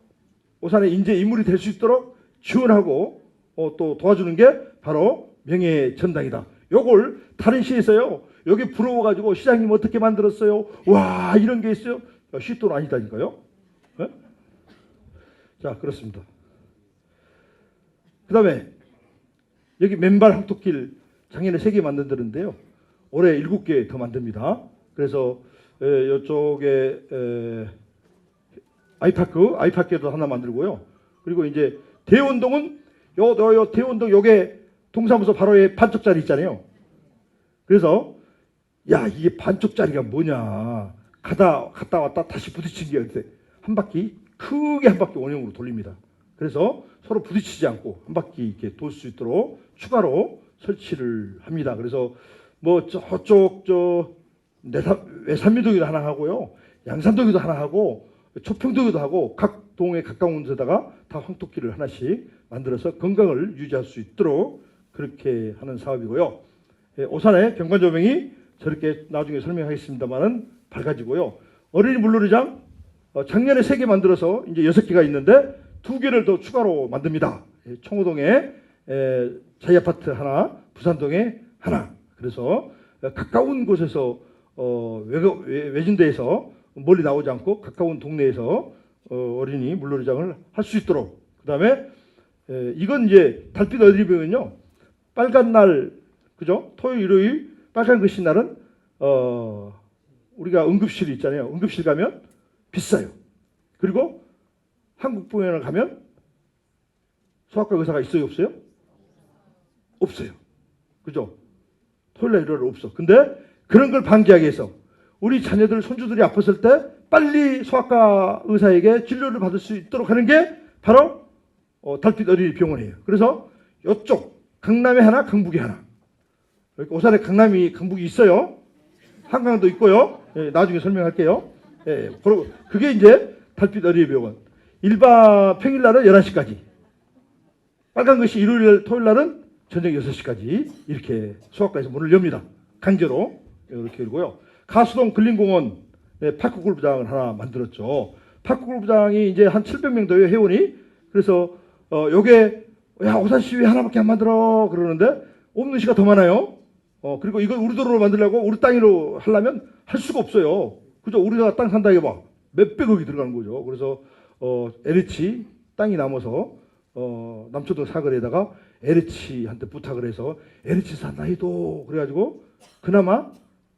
오산의 인재 인물이 될 수 있도록 지원하고 또 도와주는 게 바로 명예전당이다. 요걸 다른 시에서요. 여기 부러워가지고 시장님 어떻게 만들었어요? 와 이런 게 있어요? 시돈 아니다니까요. 네? 자 그렇습니다. 그 다음에 여기 맨발 항토길 작년에 3개 만들었는데요. 올해 7개 더 만듭니다. 그래서 이쪽에 아이파크도 하나 만들고요. 그리고 이제 대원동은 요 대원동 요게 동사무소 바로에 반쪽짜리 있잖아요. 그래서 야 이게 반쪽짜리가 뭐냐 갔다 왔다 다시 부딪힌 게 한 바퀴 크게 한 바퀴 원형으로 돌립니다. 그래서 서로 부딪히지 않고 한 바퀴 이렇게 돌 수 있도록 추가로 설치를 합니다. 그래서 뭐 저쪽 외산미동에도 하나 하고요, 양산동에도 하나 하고 초평동에도 하고 각 동에 가까운 데다가 다 황토길을 하나씩 만들어서 건강을 유지할 수 있도록 그렇게 하는 사업이고요. 오산의 경관조명이 저렇게 나중에 설명하겠습니다만은 밝아지고요. 어린이 물놀이장 작년에 3개 만들어서 이제 6개가 있는데 2개를 더 추가로 만듭니다. 청호동에 자이 아파트 하나, 부산동에 하나. 그래서 가까운 곳에서 외진데에서 멀리 나오지 않고 가까운 동네에서 어린이 물놀이장을 할 수 있도록. 그다음에 이건 이제 달빛 어린이병은요. 빨간 날, 그죠? 토요일, 일요일 빨간 글씨 날은 우리가 응급실이 있잖아요. 응급실 가면 비싸요. 그리고 한국병원을 가면 소아과 의사가 있어요, 없어요? 없어요. 그죠? 토요일 날 일요일 없어. 근데 그런 걸 방지하기 위해서 우리 자녀들, 손주들이 아팠을 때 빨리 소아과 의사에게 진료를 받을 수 있도록 하는 게 바로 달빛 어린이 병원이에요. 그래서 이쪽 강남에 하나, 강북에 하나. 여기 오산에 강북이 있어요. 한강도 있고요. 나중에 설명할게요. 그리고 그게 이제 달빛 어린이 병원. 일반 평일날은 11시까지. 빨간 것이 일요일, 토요일 날은 저녁 6시까지 이렇게 소아과에서 문을 엽니다. 강제로 이렇게 열고요. 가수동 근린공원 파크 골프장을 하나 만들었죠. 파크 골프장이 이제 한 700명 더요, 회원이. 그래서 요게 야, 오산시 왜 하나밖에 안 만들어 그러는데 없는 시가 더 많아요. 그리고 이걸 우리 도로로 만들려고 우리 땅으로 하려면 할 수가 없어요. 그죠? 우리가 땅 산다 해봐. 몇백억이 들어가는 거죠. 그래서 LH 땅이 남아서 남초동 사거리에다가 LH한테 부탁을 해서 LH 산 나이도 그래가지고 그나마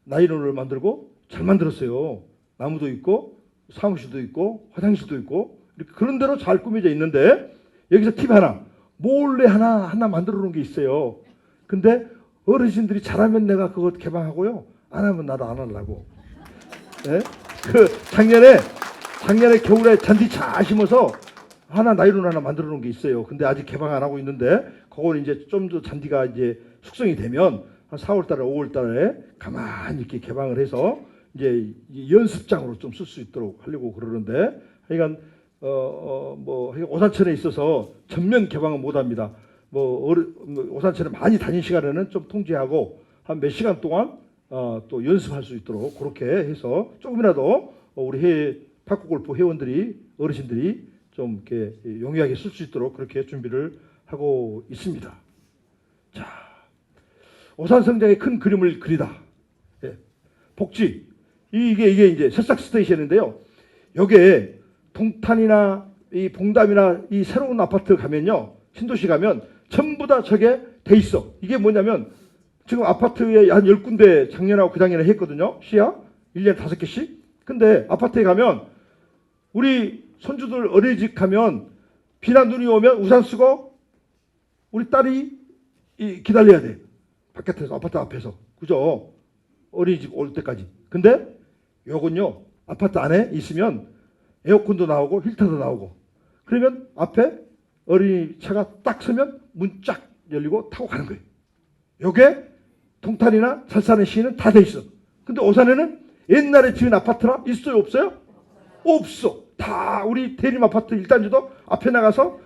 나이론을 만들고 잘 만들었어요. 나무도 있고 사무실도 있고 화장실도 있고 이렇게 그런 대로 잘 꾸며져 있는데 여기서 팁 하나 몰래 하나 만들어 놓은 게 있어요. 근데 어르신들이 잘하면 내가 그거 개방하고요. 안 하면 나도 안 하려고. 네? 그 작년에 겨울에 잔디 잘 심어서 나이론 하나 만들어 놓은 게 있어요. 근데 아직 개방 안 하고 있는데 그걸 이제 좀 더 잔디가 이제 숙성이 되면 한 4월 달에 5월 달에 가만히 이렇게 개방을 해서 이제 연습장으로 좀 쓸 수 있도록 하려고 그러는데 하여간 오산천에 있어서 전면 개방은 못 합니다. 오산천에 많이 다닌 시간에는 좀 통제하고 한 몇 시간 동안 또 연습할 수 있도록 그렇게 해서 조금이라도 우리 파크골프 회원들이 어르신들이 좀 이렇게 용이하게 쓸 수 있도록 그렇게 준비를 하고 있습니다. 자, 오산성장의 큰 그림을 그리다. 복지 이게 이제 새싹 스테이션인데요. 여기에 동탄이나 이 봉담이나 이 새로운 아파트 가면요, 신도시 가면 전부 다 저게 돼 있어. 이게 뭐냐면 지금 아파트에 한 10군데 작년하고 그 작년에 했거든요. 시야 1년에 5개씩. 근데 아파트에 가면 우리 손주들 어린이집 가면 비나 눈이 오면 우산 쓰고 우리 딸이 기다려야 돼. 바깥에서 아파트 앞에서. 그죠? 어린이집 올 때까지. 근데 요건요. 아파트 안에 있으면 에어컨도 나오고 힐터도 나오고. 그러면 앞에 어린이 차가 딱 서면 문 쫙 열리고 타고 가는 거예요. 요게 동탄이나 살사는 시는 다 돼 있어. 근데 오산에는 옛날에 지은 아파트라 있어요, 없어요? 없어. 다 우리 대림 아파트 1단지도 앞에 나가서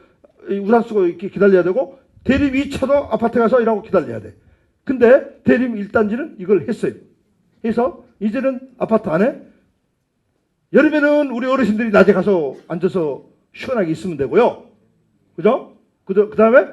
우산 쓰고 이렇게 기다려야 되고 대림 2차도 아파트 가서 일하고 기다려야 돼. 근데 대림 1단지는 이걸 했어요. 그래서 이제는 아파트 안에 여름에는 우리 어르신들이 낮에 가서 앉아서 시원하게 있으면 되고요. 그죠? 그 다음에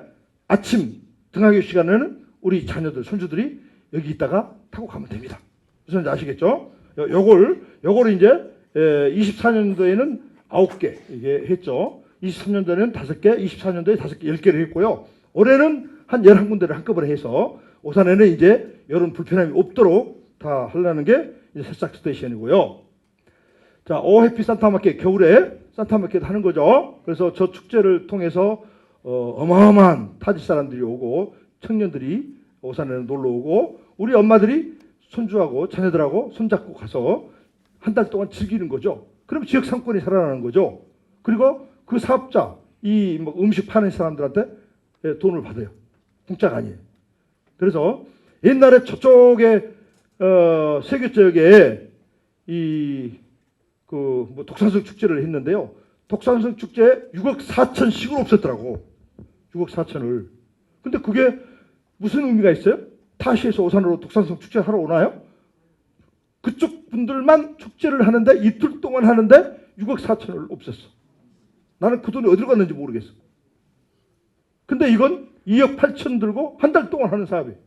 아침 등하교 시간에는 우리 자녀들, 손주들이 여기 있다가 타고 가면 됩니다. 무슨 아시겠죠? 요걸 이제 24년도에는 9개 이게 했죠. 23년도에는 5개, 24년도에 5개, 10개를 했고요. 올해는 한 11군데를 한꺼번에 해서 오산에는 이제 이런 불편함이 없도록 다 하려는 게 이제 새싹 스테이션이고요. 자, 오해피 산타마켓 겨울에 산타마켓 하는 거죠. 그래서 저 축제를 통해서 어마어마한 타지 사람들이 오고 청년들이 오산에는 놀러 오고 우리 엄마들이 손주하고 자녀들하고 손잡고 가서 한 달 동안 즐기는 거죠. 그럼 지역 상권이 살아나는 거죠. 그리고 그 사업자, 이 음식 파는 사람들한테 돈을 받아요. 공짜가 아니에요. 그래서 옛날에 저쪽에 세계 지역에 독산성 축제를 했는데요. 독산성 축제 6억 4천씩을 없앴더라고. 6억 4천을. 근데 그게 무슨 의미가 있어요? 타시에서 오산으로 독산성 축제 하러 오나요? 그쪽 분들만 축제를 하는데 이틀 동안 하는데 6억 4천을 없앴어. 나는 그 돈이 어디로 갔는지 모르겠어. 근데 이건 2억 8천 들고 한 달 동안 하는 사업이에요.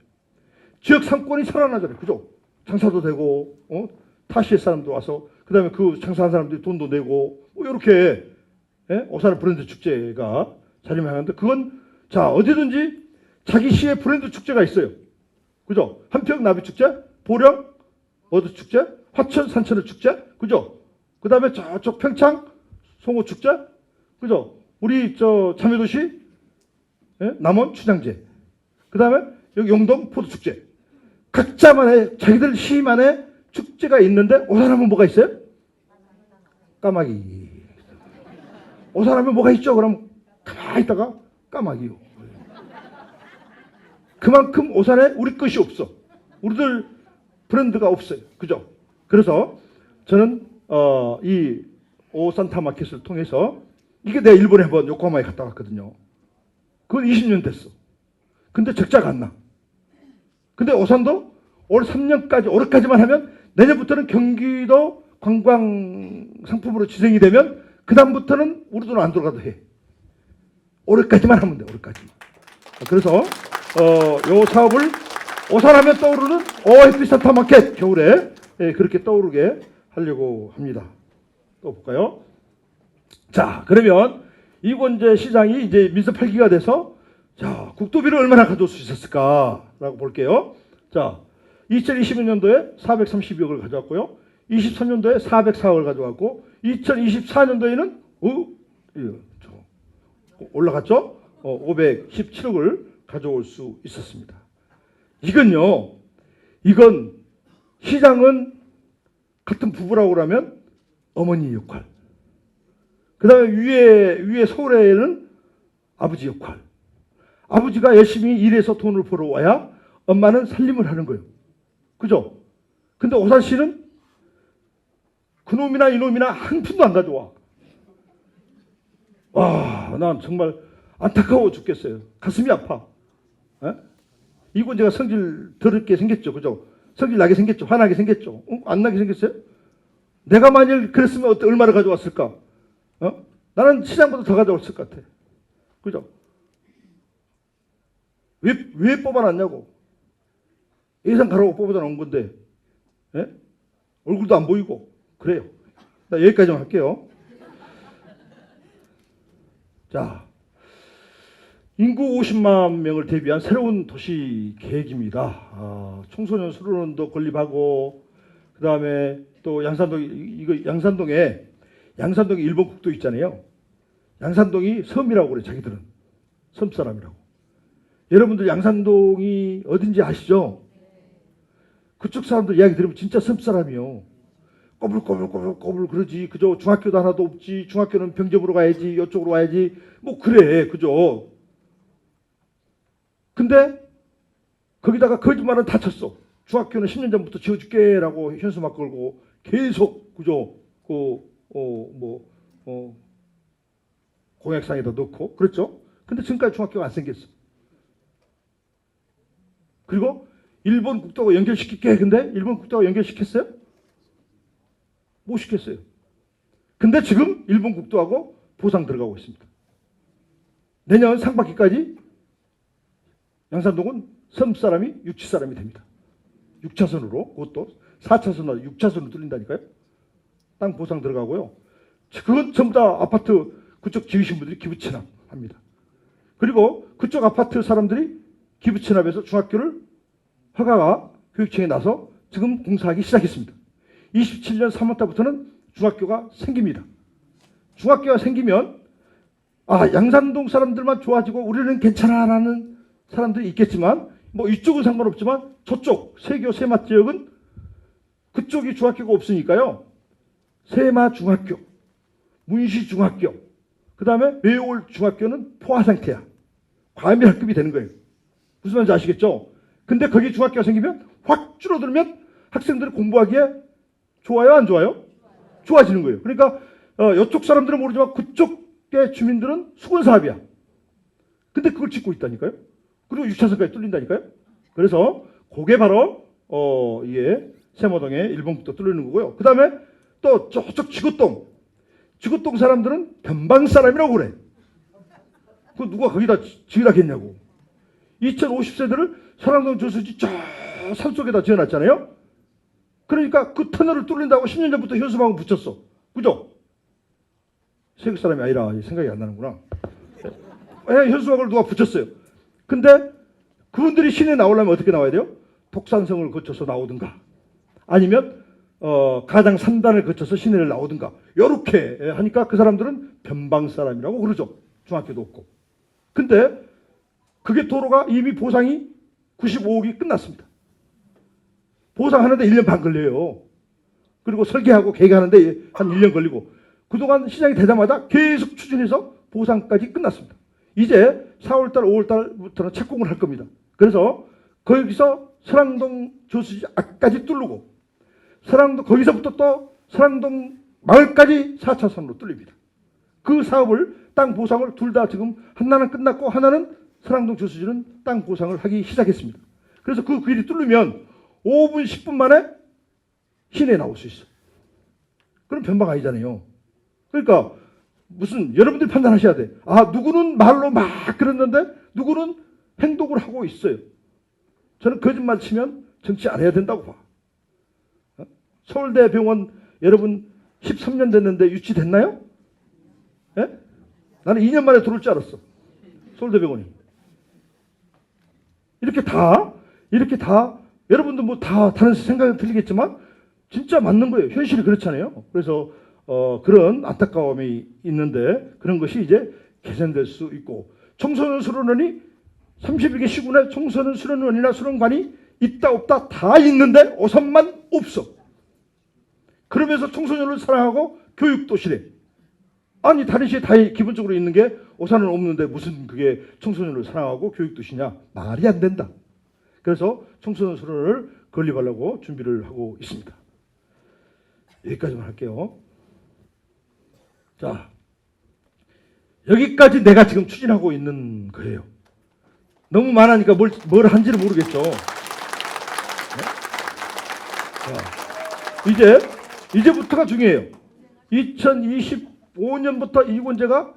지역 상권이 살아나잖아요. 그죠? 장사도 되고, 타시의 사람도 와서, 그 다음에 그 장사한 사람들이 돈도 내고, 이렇게, 오산의 브랜드 축제가 자리매김하는데, 그건, 자, 어디든지 자기 시의 브랜드 축제가 있어요. 그죠? 한평 나비축제, 보령 어도축제, 화천 산천의 축제, 그죠? 그 다음에 저쪽 평창 송어축제, 그죠? 우리 자매도시 남원 춘향제, 그 다음에 여기 용동 포도축제. 각자만의 자기들 시만의 축제가 있는데 오산하면 뭐가 있어요? 까마귀. 오산하면 뭐가 있죠? 그럼 가만히 있다가 까마귀요. 그만큼 오산에 우리 것이 없어. 우리들 브랜드가 없어요. 그죠? 그래서 저는 이 오산타 마켓을 통해서 이게 내가 일본에 한번 요코하마에 갔다 왔거든요. 그건 20년 됐어. 근데 적자가 안 나. 근데 오산도 올 3년까지, 올해까지만 하면 내년부터는 경기도 관광 상품으로 지정이 되면 그다음부터는 우리 돈은 안 들어가도 해. 올해까지만 하면 돼. 올해까지만. 그래서 요 사업을 오산하면 떠오르는 햇빛산타 마켓 겨울에 그렇게 떠오르게 하려고 합니다. 또 볼까요? 자, 그러면 이권재 시장이 이제 민서 8기가 돼서 자, 국도비를 얼마나 가져올 수 있었을까라고 볼게요. 자, 2022년도에 432억을 가져왔고요. 23년도에 404억을 가져왔고 2024년도에는 올라갔죠? 517억을 가져올 수 있었습니다. 이건 시장은 같은 부부라고 그러면 어머니 역할. 그 다음에 위에 서울에는 아버지 역할. 아버지가 열심히 일해서 돈을 벌어와야 엄마는 살림을 하는 거예요. 그죠? 근데 오산시는 그놈이나 이놈이나 한 푼도 안 가져와. 와, 난 정말 안타까워 죽겠어요. 가슴이 아파. 이권재가 성질 더럽게 생겼죠. 그죠? 성질 나게 생겼죠. 화나게 생겼죠. 안 나게 생겼어요? 내가 만일 그랬으면 얼마를 가져왔을까? 나는 시장보다 더 가져왔을 것 같아. 그죠? 왜 뽑아놨냐고. 예상 가라고 뽑아다 놓은 건데, 얼굴도 안 보이고, 그래요. 나 여기까지만 할게요. 자, 인구 50만 명을 대비한 새로운 도시 계획입니다. 청소년 수련원도 건립하고, 그 다음에 또 양산동에 일본 국도 있잖아요. 양산동이 섬이라고 그래, 자기들은. 섬 사람이라고. 여러분들 양산동이 어딘지 아시죠? 그쪽 사람들 이야기 들으면 진짜 섬 사람이요. 꼬불꼬불 그러지. 그죠? 중학교도 하나도 없지. 중학교는 병접으로 가야지. 이쪽으로 와야지. 뭐 그래. 그죠? 근데 거기다가 거짓말은 다 쳤어. 중학교는 10년 전부터 지어줄게 라고 현수막 걸고 계속 그죠? 공약상에다 넣고 그랬죠? 근데 지금까지 중학교가 안 생겼어. 그리고 일본 국도하고 연결시킬게. 근데 일본 국도하고 연결시켰어요? 못 시켰어요. 근데 지금 일본 국도하고 보상 들어가고 있습니다. 내년 상반기까지 양산동은 섬 사람이 6차선이 됩니다. 6차선으로 그것도 4차선으로 6차선으로 뚫린다니까요. 땅 보상 들어가고요. 그건 전부 다 아파트 그쪽 지으신 분들이 기부 체납합니다. 그리고 그쪽 아파트 사람들이 기부 체납해서 중학교를 허가가 교육청에 나서 지금 공사하기 시작했습니다. 27년 3월달부터는 중학교가 생깁니다. 중학교가 생기면 양산동 사람들만 좋아지고 우리는 괜찮아라는 사람들이 있겠지만 뭐 이쪽은 상관없지만 저쪽 세교 세마 지역은 그쪽이 중학교가 없으니까요. 세마 중학교, 문시 중학교, 그 다음에 외올 중학교는 포화 상태야. 과밀학급이 되는 거예요. 무슨 말인지 아시겠죠? 근데 거기 중학교가 생기면 확 줄어들면 학생들이 공부하기에 좋아요, 안 좋아요? 좋아지는 거예요. 그러니까 이쪽 사람들은 모르지만 그쪽의 주민들은 수건사업이야. 근데 그걸 짓고 있다니까요. 그리고 6차선까지 뚫린다니까요. 그래서 그게 바로 이게 세모동에 일본국도 뚫리는 거고요. 그 다음에 또 저쪽 지구동 사람들은 변방 사람이라고 그래. 그 누가 거기다 지으라겠냐고. 2050세대를 설왕동 저수지 저 산속에다 지어놨잖아요. 그러니까 그 터널을 뚫린다고 10년 전부터 현수막을 붙였어. 그죠? 세계 사람이 아니라 생각이 안 나는구나. 현수막을 누가 붙였어요. 근데 그분들이 시내에 나오려면 어떻게 나와야 돼요? 독산성을 거쳐서 나오든가 아니면 가장 3단을 거쳐서 시내를 나오든가 이렇게 하니까 그 사람들은 변방 사람이라고 그러죠. 중학교도 없고. 근데 그게 도로가 이미 보상이 95억이 끝났습니다. 보상하는데 1년 반 걸려요. 그리고 설계하고 계획하는데 한 1년 걸리고 그동안 시장이 되자마자 계속 추진해서 보상까지 끝났습니다. 이제 4월달, 5월달부터는 착공을 할 겁니다. 그래서 거기서 설왕동 저수지 앞까지 뚫고 설왕동 거기서부터 또 설왕동 마을까지 4차선으로 뚫립니다. 그 사업을 땅 보상을 둘 다 지금 하나는 끝났고 하나는 설왕동 저수지는 땅 보상을 하기 시작했습니다. 그래서 그 길이 뚫리면 5분 10분 만에 시내에 나올 수 있어요. 그럼 변방 아니잖아요. 그러니까 무슨 여러분들이 판단하셔야 돼. 아 누구는 말로 막 그랬는데 누구는 행동을 하고 있어요. 저는 거짓말 치면 정치 안 해야 된다고 봐. 서울대 병원 여러분 13년 됐는데 유치됐나요? 예? 나는 2년 만에 들어올 줄 알았어. 서울대 병원이. 이렇게 다 여러분도 뭐 다 다른 생각이 들리겠지만 진짜 맞는 거예요. 현실이 그렇잖아요. 그래서 그런 안타까움이 있는데 그런 것이 이제 개선될 수 있고 청소년 수련원이 31개 시군에 청소년 수련원이나 수련관이 있다 없다 다 있는데 오산만 없어. 그러면서 청소년을 사랑하고 교육도시래. 아니 다른 시에 다 기본적으로 있는 게 오산은 없는데 무슨 그게 청소년을 사랑하고 교육도시냐. 말이 안 된다. 그래서 청소년 수련원을 건립하려고 준비를 하고 있습니다. 여기까지만 할게요. 자, 여기까지 내가 지금 추진하고 있는 거예요. 너무 많으니까 뭘 한지를 모르겠죠. 네? 자, 이제부터가 중요해요. 2025년부터 이권제가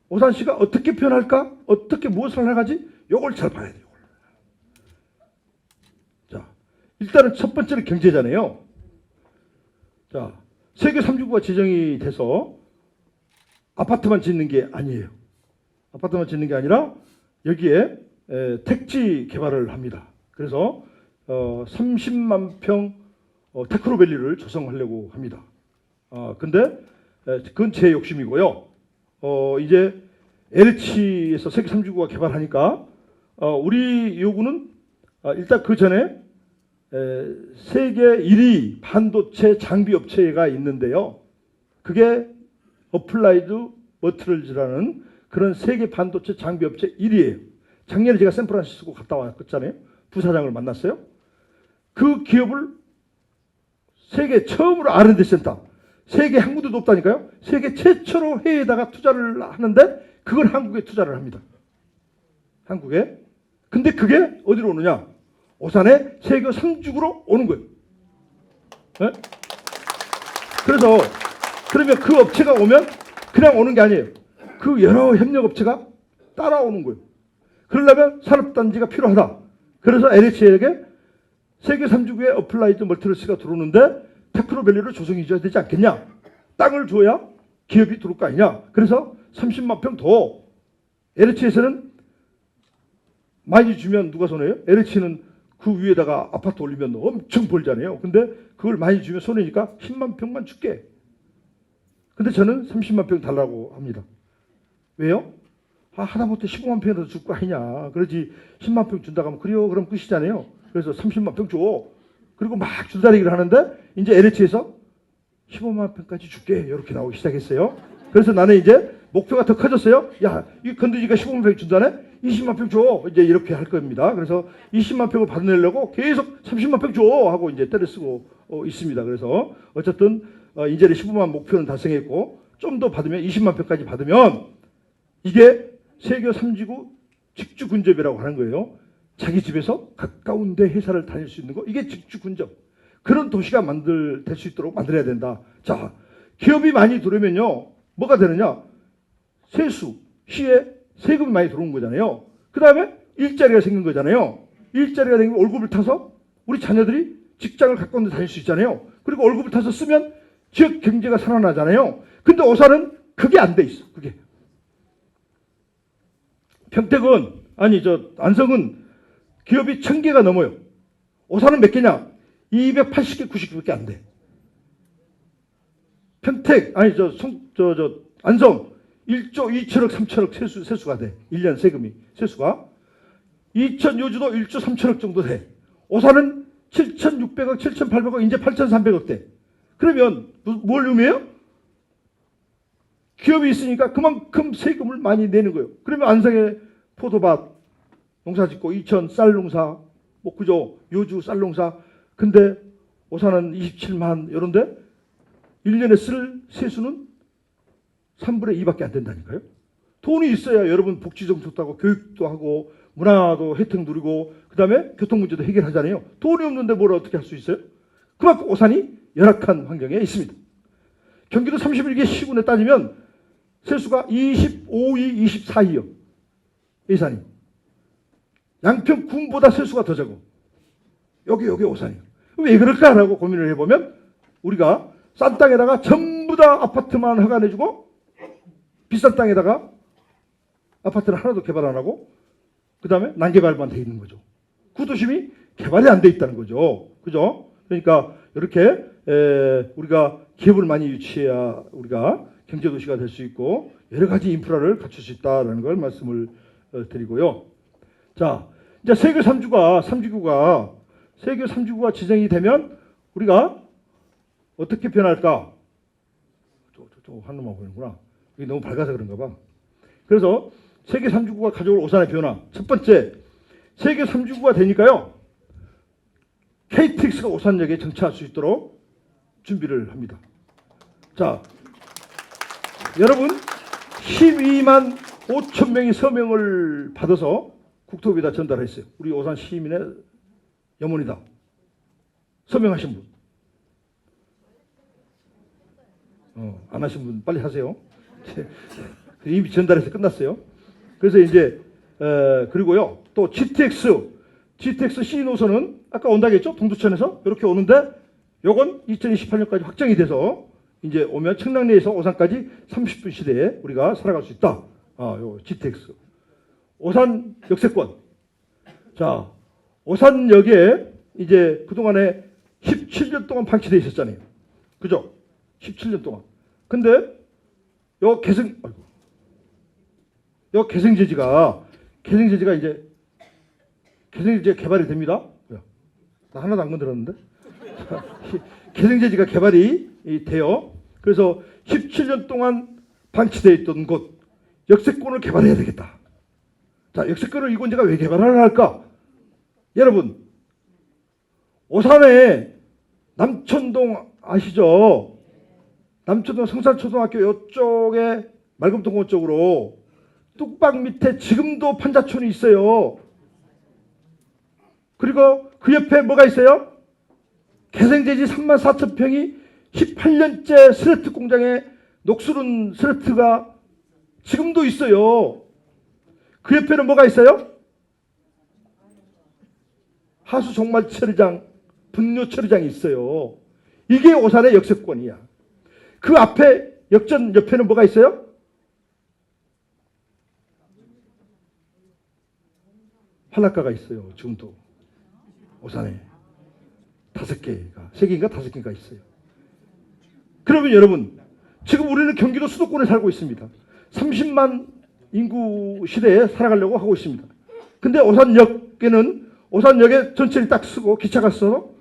오산시가 어떻게 변할까? 어떻게 무엇을 나가지? 요걸 잘 봐야 돼요. 자, 일단은 첫 번째는 경제잖아요. 자, 세계 3주구가 지정이 돼서 아파트만 짓는 게 아니에요. 아파트만 짓는 게 아니라 여기에 택지 개발을 합니다. 그래서 30만 평 테크노밸리를 조성하려고 합니다. 근데 그건 제 욕심이고요. 이제 LH에서 세계 3주구가 개발하니까 우리 요구는 일단 그 전에 세계 1위 반도체 장비 업체가 있는데요. 그게 어플라이드 머티리얼즈라는 그런 세계 반도체 장비 업체 1위예요. 작년에 제가 샌프란시스코 갔다 왔잖아요. 부사장을 만났어요. 그 기업을 세계 처음으로 R&D 센터, 세계 한 군데도 없다니까요. 세계 최초로 해외에다가 투자를 하는데 그걸 한국에 투자를 합니다. 한국에. 근데 그게 어디로 오느냐? 오산에 세계 3주구로 오는 거예요. 네? 그래서 그러면 그 업체가 오면 그냥 오는 게 아니에요. 그 여러 협력업체가 따라오는 거예요. 그러려면 산업단지가 필요하다. 그래서 LH에게 세계 3주구의 어플라이드 멀티리얼스가 들어오는데 테크노밸리를 조성해 줘야 되지 않겠냐. 땅을 줘야 기업이 들어올 거 아니냐. 그래서 30만 평 더. LH에서는 많이 주면 누가 손해요? LH는 그 위에다가 아파트 올리면 엄청 벌잖아요. 근데 그걸 많이 주면 손해니까 10만 평만 줄게. 근데 저는 30만 평 달라고 합니다. 왜요? 하다못해 15만 평이라도 줄 거 아니냐. 그러지 10만 평 준다고 하면 그래요. 그럼 끝이잖아요. 그래서 30만 평 줘. 그리고 막 줄다리기를 하는데 이제 LH에서 15만 평까지 줄게. 이렇게 나오기 시작했어요. 그래서 나는 이제 목표가 더 커졌어요. 야, 이 건드리니까 15만 평 준다네? 20만 평 줘. 이제 이렇게 할 겁니다. 그래서 20만 평을 받아내려고 계속 30만 평 줘. 하고 이제 때려 쓰고 있습니다. 그래서 어쨌든 이제 15만 목표는 달성했고 좀 더 받으면 20만 평까지 받으면 이게 세계 3지구 직주 근접이라고 하는 거예요. 자기 집에서 가까운 데 회사를 다닐 수 있는 거. 이게 직주 근접. 그런 도시가 될 수 있도록 만들어야 된다. 자, 기업이 많이 들어오면요. 뭐가 되느냐? 세수, 시의 세금이 많이 들어온 거잖아요. 그 다음에 일자리가 생긴 거잖아요. 일자리가 생기면 월급을 타서 우리 자녀들이 직장을 갖고 있는 데 다닐 수 있잖아요. 그리고 월급을 타서 쓰면 지역 경제가 살아나잖아요. 근데 오산은 그게 안 돼 있어. 그게. 평택은 안성은 기업이 1000개가 넘어요. 오산은 몇 개냐? 280개, 90개밖에 안 돼. 평택, 안성 1조 2천억, 3천억 세수가 돼. 1년 세수가. 요주도 1조 3천억 정도 돼. 오산은 7,600억, 7,800억, 이제 8,300억 돼. 그러면 뭘 의미해요? 기업이 있으니까 그만큼 세금을 많이 내는 거예요. 그러면 안성에 포도밭 농사 짓고 이천 쌀 농사, 그죠? 요주 쌀 농사. 근데 오산은 27만 이런데 1년에 쓸 세수는 3분의 2밖에 안 된다니까요. 돈이 있어야 여러분 복지 정책도 하고 교육도 하고 문화도 혜택 누리고 그다음에 교통 문제도 해결하잖아요. 돈이 없는데 뭘 어떻게 할 수 있어요? 그만큼 오산이 열악한 환경에 있습니다. 경기도 31개 시군에 따지면 세수가 25위, 24위요. 예산이. 양평군보다 세수가 더 적어. 여기 오산이요. 왜 그럴까라고 고민을 해보면 우리가 싼 땅에다가 전부 다 아파트만 허가내주고 비싼 땅에다가 아파트를 하나도 개발 안 하고 그 다음에 난개발만 돼 있는 거죠. 구도심이 개발이 안 돼 있다는 거죠. 그죠? 그러니까 이렇게 우리가 기업을 많이 유치해야 우리가 경제도시가 될 수 있고 여러 가지 인프라를 갖출 수 있다는 걸 말씀을 드리고요. 자, 이제 세계 3지구가 지정이 되면 우리가 어떻게 변할까? 저 하늘만 보이는구나. 이게 너무 밝아서 그런가 봐. 그래서 세계 3지구가 가져올 오산의 변화. 첫 번째, 세계 3지구가 되니까요. KTX가 오산역에 정차할 수 있도록 준비를 합니다. 자, 여러분 12만 5천 명이 서명을 받아서 국토부에다 전달했어요. 우리 오산 시민의 염원이다. 서명하신 분. 안 하신 분 빨리 하세요. 이미 전달해서 끝났어요. 그래서 이제 그리고요 또 GTX C 노선은 아까 온다고 했죠. 동두천에서 이렇게 오는데 요건 2028년까지 확정이 돼서 이제 오면 청량리에서 오산까지 30분 시대에 우리가 살아갈 수 있다. 요 GTX. 오산 역세권. 자, 오산역에 이제 그동안에 17년 동안 방치되어 있었잖아요. 그죠? 17년 동안. 근데 요 개성제지가 이제 개성제지가 개발이 됩니다. 나 하나도 안 건드렸는데. 개성제지가 개발이 돼요. 그래서 17년 동안 방치되어 있던 곳 역세권을 개발해야 되겠다. 자, 역세권을 이건제가 왜 개발을 할까? 여러분 오산에 남천동 아시죠? 남천동 성산초등학교 이쪽에 말금통원 쪽으로 뚝방 밑에 지금도 판자촌이 있어요. 그리고 그 옆에 뭐가 있어요? 개성제지 34,000평이 18년째 스레트 공장에 녹슬은 스레트가 지금도 있어요. 그 옆에는 뭐가 있어요? 하수 종말 처리장, 분뇨 처리장이 있어요. 이게 오산의 역세권이야. 그 앞에 역전 옆에는 뭐가 있어요? 한라가가 있어요. 지금도 오산에 5개가 3개인가 5개가 있어요. 그러면 여러분 지금 우리는 경기도 수도권에 살고 있습니다. 30만 인구 시대에 살아가려고 하고 있습니다. 근데 오산역에 전철이 딱 쓰고 기차가 써서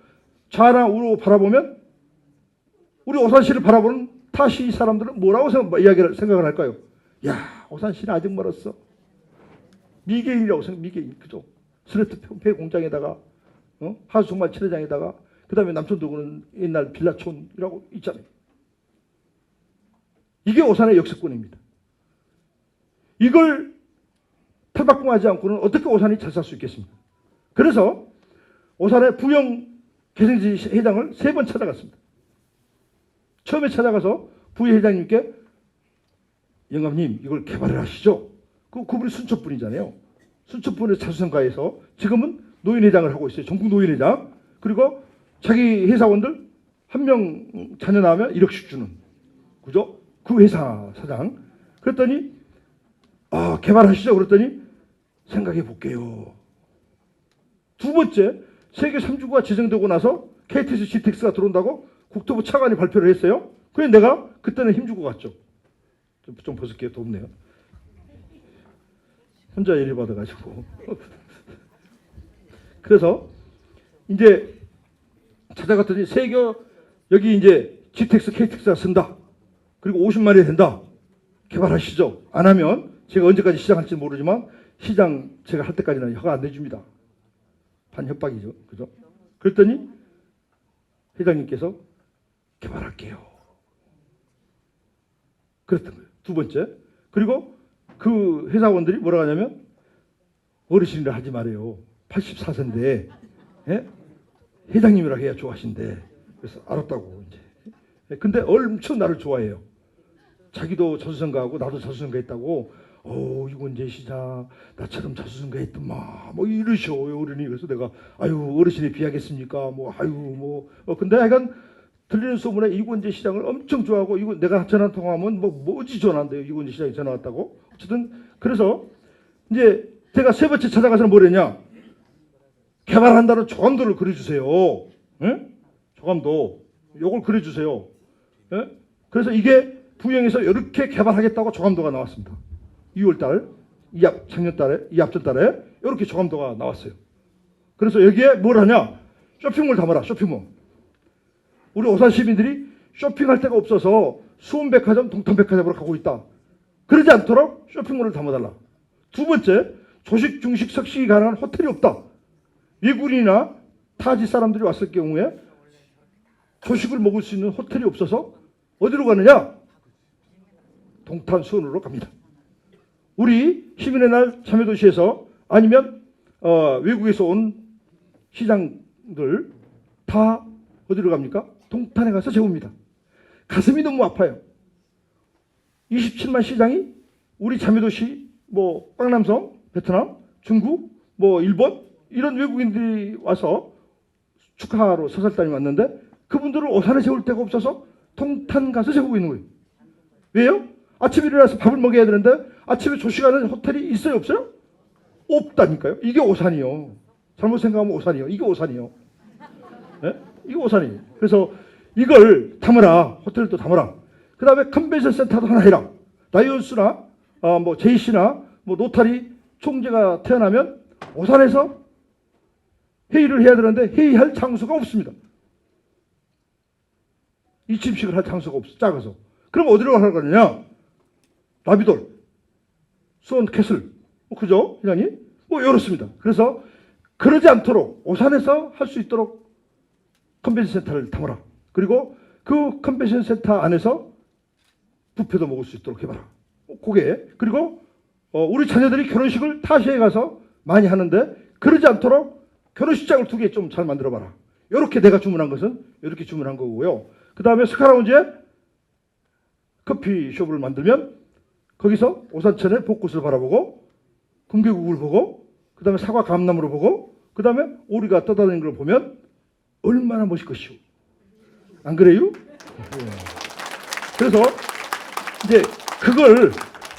좌랑 우로 바라보면 우리 오산시를 바라보는 타시 사람들은 뭐라고 생각을 할까요? 야, 오산시는 아직 멀었어. 미개인이라고 생각, 미개인. 그죠? 스레트 폐 공장에다가, 하수 종말 처리장에다가, 그 다음에 남천도구는 옛날 빌라촌이라고 있잖아요. 이게 오산의 역세권입니다. 이걸 탈바꿈하지 않고는 어떻게 오산이 잘 살 수 있겠습니까? 그래서 오산의 부영 개성지 회장을 3번 찾아갔습니다. 처음에 찾아가서 부회 회장님께 영감님 이걸 개발을 하시죠. 그분이 순천분이잖아요. 순천분에서 자수성가해서 지금은 노인회장을 하고 있어요. 전국 노인회장. 그리고 자기 회사원들 한 명 자녀 낳으면 1억씩 주는. 그죠? 그 회사 사장. 그랬더니 개발하시죠. 그랬더니 생각해 볼게요. 두 번째, 세계 3주가 지정되고 나서 KTX, GTX가 들어온다고 국토부 차관이 발표를 했어요. 그래서 내가 그때는 힘주고 갔죠. 좀 벗을게요. 덥네요. 혼자 예를 받아가지고. 그래서 이제 찾아갔더니 여기 이제 GTX, KTX가 쓴다. 그리고 50마리 된다. 개발하시죠. 안 하면 제가 언제까지 시장할지 모르지만 시장 제가 할 때까지는 허가 안 내줍니다. 반협박이죠. 그죠? 그랬더니 회장님께서 개발할게요. 그랬던 거예요. 두 번째. 그리고 그 회사원들이 뭐라고 하냐면 어르신이라 하지 말아요. 84세인데 회장님이라 해야 좋아하신대. 그래서 알았다고 이제. 근데 엄청 나를 좋아해요. 자기도 자수성가하고 나도 자수성가했다고. 이건재 시장 나처럼 자수성가했더만 뭐 이러셔요 어른이. 그래서 내가 아유 어르신에 비하겠습니까? 근데 하여간 들리는 소문에 이건재 시장을 엄청 좋아하고 이거 내가 전화 통화하면 뭐지 전화한대요. 이건재 시장이 전화 왔다고. 어쨌든 그래서 이제 제가 세 번째 찾아가서는 뭐랬냐? 개발한다는 조감도를 그려주세요. 예? 조감도 요걸 그려주세요. 예? 그래서 이게 부영에서 이렇게 개발하겠다고 조감도가 나왔습니다. 2월달, 작년달에, 이 앞전달에 이렇게 조감도가 나왔어요. 그래서 여기에 뭘 하냐? 쇼핑몰 담아라. 쇼핑몰. 우리 오산 시민들이 쇼핑할 데가 없어서 수원백화점, 동탄백화점으로 가고 있다. 그러지 않도록 쇼핑몰을 담아달라. 두 번째, 조식, 중식, 석식이 가능한 호텔이 없다. 외국인이나 타지 사람들이 왔을 경우에 조식을 먹을 수 있는 호텔이 없어서 어디로 가느냐? 동탄, 수원으로 갑니다. 우리 시민의 날 참여도시에서 아니면 외국에서 온 시장들 다 어디로 갑니까? 동탄에 가서 재웁니다. 가슴이 너무 아파요. 27만 시장이 우리 참여도시 빵남성, 베트남, 중국, 일본 이런 외국인들이 와서 축하하러 사설단이 왔는데 그분들을 오산에 재울 데가 없어서 동탄 가서 재우고 있는 거예요. 왜요? 아침에 일어나서 밥을 먹여야 되는데 아침에 조식하는 호텔이 있어요? 없어요? 없다니까요. 이게 오산이요. 잘못 생각하면 오산이요. 이게 오산이요. 네? 이게 오산이에요. 그래서 이걸 담으라. 호텔도 담으라. 그 다음에 컨벤션 센터도 하나 해라. 라이온스나 제이씨나 노타리 총재가 태어나면 오산에서 회의를 해야 되는데 회의할 장소가 없습니다. 이침식을 할 장소가 없어. 작아서. 그럼 어디로 갈 거냐? 라비돌, 수원 캐슬, 그죠? 회장님? 이렇습니다. 그래서 그러지 않도록 오산에서 할 수 있도록 컨벤션 센터를 담아라. 그리고 그 컨벤션 센터 안에서 뷔페도 먹을 수 있도록 해봐라. 그게. 그리고 우리 자녀들이 결혼식을 타시에 가서 많이 하는데 그러지 않도록 결혼식장을 2개 좀 잘 만들어봐라. 이렇게 내가 주문한 것은 이렇게 주문한 거고요. 그 다음에 스카라운지에 커피숍을 만들면 거기서 오산천의 벚꽃을 바라보고 금계국을 보고 그 다음에 사과 감나무를 보고 그 다음에 오리가 떠다니는 걸 보면 얼마나 멋있 것이오. 안 그래요? 그래서 이제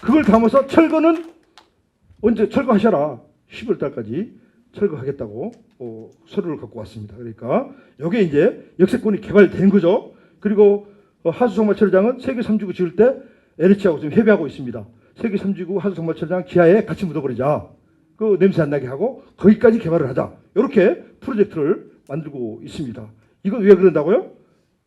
그걸 담아서 철거는 언제 철거하셔라. 12월 달까지 철거하겠다고 서류를 갖고 왔습니다. 그러니까 이게 이제 역세권이 개발된 거죠. 그리고 하수성마철장은 세계 3지구 지을 때 LH하고 지금 협의하고 있습니다. 세계 3지구 하수성마철장 지하에 같이 묻어버리자. 그 냄새 안 나게 하고 거기까지 개발을 하자. 이렇게 프로젝트를 만들고 있습니다. 이건 왜 그런다고요?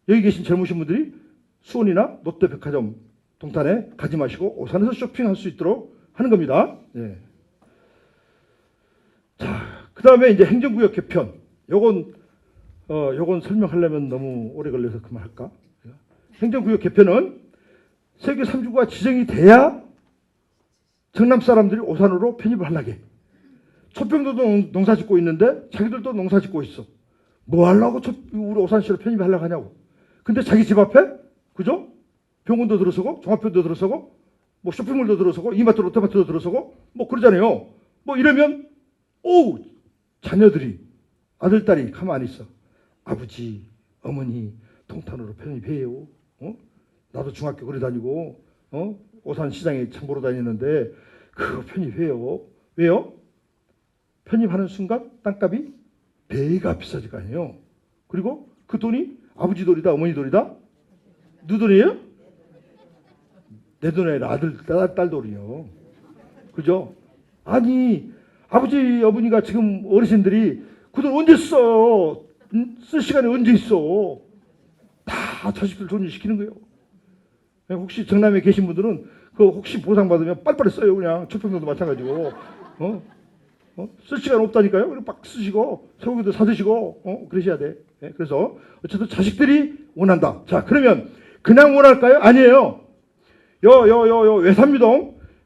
여기 계신 젊으신 분들이 수원이나 롯데백화점 동탄에 가지 마시고 오산에서 쇼핑할 수 있도록 하는 겁니다. 네. 자, 그 다음에 이제 행정구역 개편. 요건 설명하려면 너무 오래 걸려서 그만할까? 행정구역 개편은 세계 3주가 지정이 돼야 전남 사람들이 오산으로 편입을 하려게. 초평도도 농사 짓고 있는데 자기들도 농사 짓고 있어. 뭐 하려고 우리 오산시로 편입하려고 하냐고. 근데 자기 집 앞에, 그죠? 병원도 들어서고 종합병도 들어서고 뭐 쇼핑몰도 들어서고 이마트 롯데마트도 들어서고 뭐 그러잖아요. 뭐 이러면 오 자녀들이 아들 딸이 가만히 있어. 아버지 어머니 통탄으로 편입해요. 나도 중학교 그래 다니고 오산 시장에 장 보러 다니는데 그거 편입해요. 왜요? 편입하는 순간 땅값이 배가 비싸질 거 아니에요. 그리고 그 돈이 아버지 돈이다 어머니 돈이다? 누 돈이에요? 내 돈이 아니라 아들 딸 돈이요. 그죠? 아니 아버지 어머니가 지금 어르신들이 그 돈 언제 써? 쓸 시간이 언제 있어? 다 자식들 돈을 시키는 거예요. 혹시 정남에 계신 분들은 그 혹시 보상받으면 빨리빨리 써요. 그냥 초평동도 마찬가지고 쓸 시간 없다니까요. 그럼 막 쓰시고 소고기도 사드시고 그러셔야 돼. 그래서 어쨌든 자식들이 원한다. 자 그러면 그냥 원할까요? 아니에요.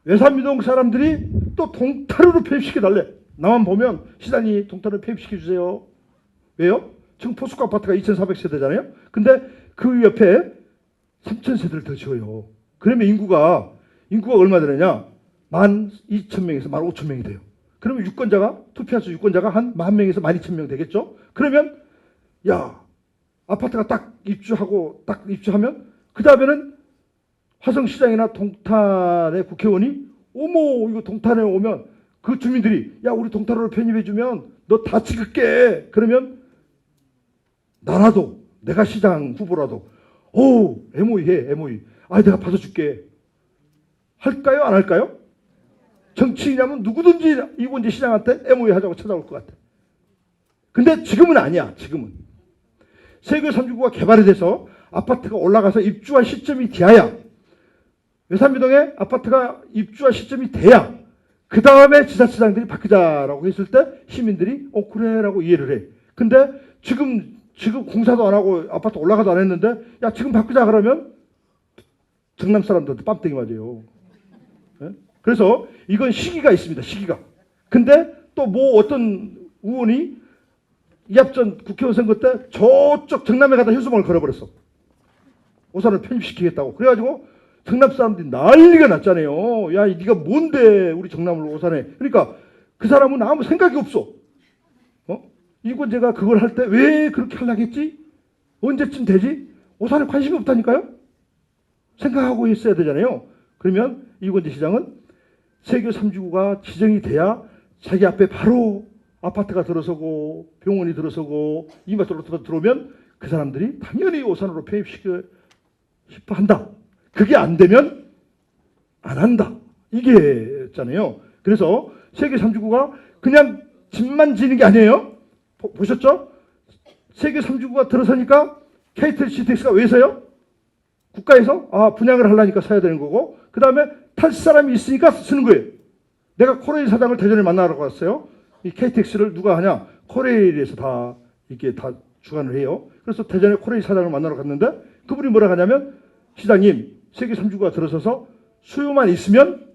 외삼미동 사람들이 또 동탄으로 폐입시켜달래. 나만 보면 시장이 동탄으로 폐입시켜주세요. 왜요? 지금 포스코 아파트가 2,400세대잖아요. 근데 그 옆에 3,000세대를 더 지어요. 그러면 인구가 얼마 되느냐? 12,000명에서 15,000명이 돼요. 그러면 투표할 수 유권자가 한 10,000명에서 12,000명 되겠죠? 그러면 야 아파트가 딱 입주하면 그 다음에는 화성시장이나 동탄의 국회의원이 어머 이거 동탄에 오면 그 주민들이 야 우리 동탄으로 편입해주면 너 다 찍을게. 그러면 나라도 내가 시장 후보라도 MOE 해 MOE. 내가 받아줄게. 할까요? 안 할까요? 정치인이라면 누구든지 이번지 시장한테 MOE 하자고 찾아올 것 같아. 근데 지금은 아니야. 지금은 세계 3주구가 개발이 돼서 아파트가 올라가서 입주할 시점이 돼야 외삼미동에 아파트가 입주할 시점이 돼야 그 다음에 지자체장들이 바뀌자라고 했을 때 시민들이 그래라고 이해를 해. 근데 지금 공사도 안 하고 아파트 올라가도 안 했는데 야 지금 바꾸자 그러면 정남 사람들한테 뺨때기 맞아요. 그래서 이건 시기가 있습니다. 시기가. 근데 또 뭐 어떤 의원이 이합전 국회의원 선거 때 저쪽 정남에 가다 현수막을 걸어버렸어. 오산을 편입시키겠다고. 그래가지고 정남 사람들이 난리가 났잖아요. 야 네가 뭔데 우리 정남을 오산에. 그러니까 그 사람은 아무 생각이 없어. 이권재가 그걸 할 때 왜 그렇게 하려겠지? 언제쯤 되지? 오산에 관심이 없다니까요. 생각하고 있어야 되잖아요. 그러면 이권재 시장은 세계 3주구가 지정이 돼야 자기 앞에 바로 아파트가 들어서고 병원이 들어서고 이마트 롯데마트 들어오면 그 사람들이 당연히 오산으로 편입시켜 싶어 한다. 그게 안 되면 안 한다. 이게 있잖아요. 그래서 세계 3주구가 그냥 집만 지는 게 아니에요. 보셨죠? 세계 3주구가 들어서니까 KTX, GTX가 왜 서요? 국가에서 분양을 하려니까 사야 되는 거고 그 다음에 탈 사람이 있으니까 쓰는 거예요. 내가 코레일 사장을 대전에 만나러 갔어요. 이 KTX를 누가 하냐? 코레일에서 다 이렇게 다 주관을 해요. 그래서 대전에 코레일 사장을 만나러 갔는데 그분이 뭐라 하냐면 시장님 세계 3주구가 들어서서 수요만 있으면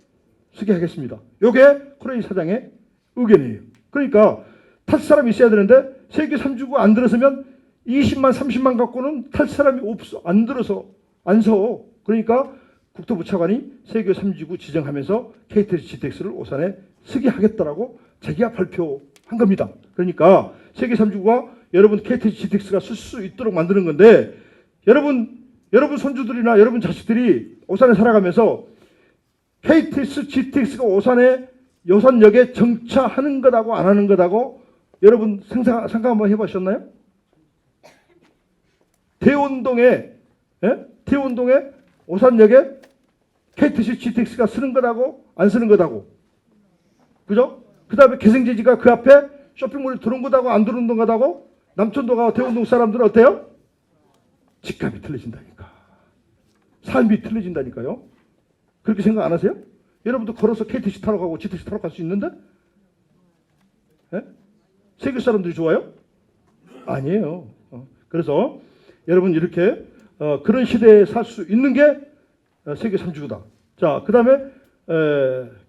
쓰게 하겠습니다. 요게 코레일 사장의 의견이에요. 그러니까 탈 사람이 있어야 되는데 세계 3주구 안 들어서면 20만 30만 갖고는 탈 사람이 없어. 안 들어서 안 서. 그러니까 국토부 차관이 세계 3주구 지정하면서 KTX, GTX를 오산에 쓰게 하겠다라고 자기가 발표한 겁니다. 그러니까 세계 3주구가 여러분 KTX, GTX가 쓸 수 있도록 만드는 건데 여러분 손주들이나 여러분 자식들이 오산에 살아가면서 KTX, GTX가 오산에 요산역에 정차하는 것하고 안 하는 것하고 여러분 생각 한번 해보셨나요? 대원동에 오산역에 KTX, GTX가 쓰는 것하고 안 쓰는 것하고 그죠? 그 다음에 개성제지가 그 앞에 쇼핑몰에 들어온 것하고 안 들어온 것하고 남천도가 대원동 사람들은 어때요? 집값이 틀려진다니까. 삶이 틀려진다니까요. 그렇게 생각 안 하세요? 여러분도 걸어서 KTX 타러 가고 GTX 타러 갈 수 있는데? 세계 사람들이 좋아요? 아니에요. 그래서 여러분 이렇게 그런 시대에 살 수 있는 게 세계 3주구다. 자, 그 다음에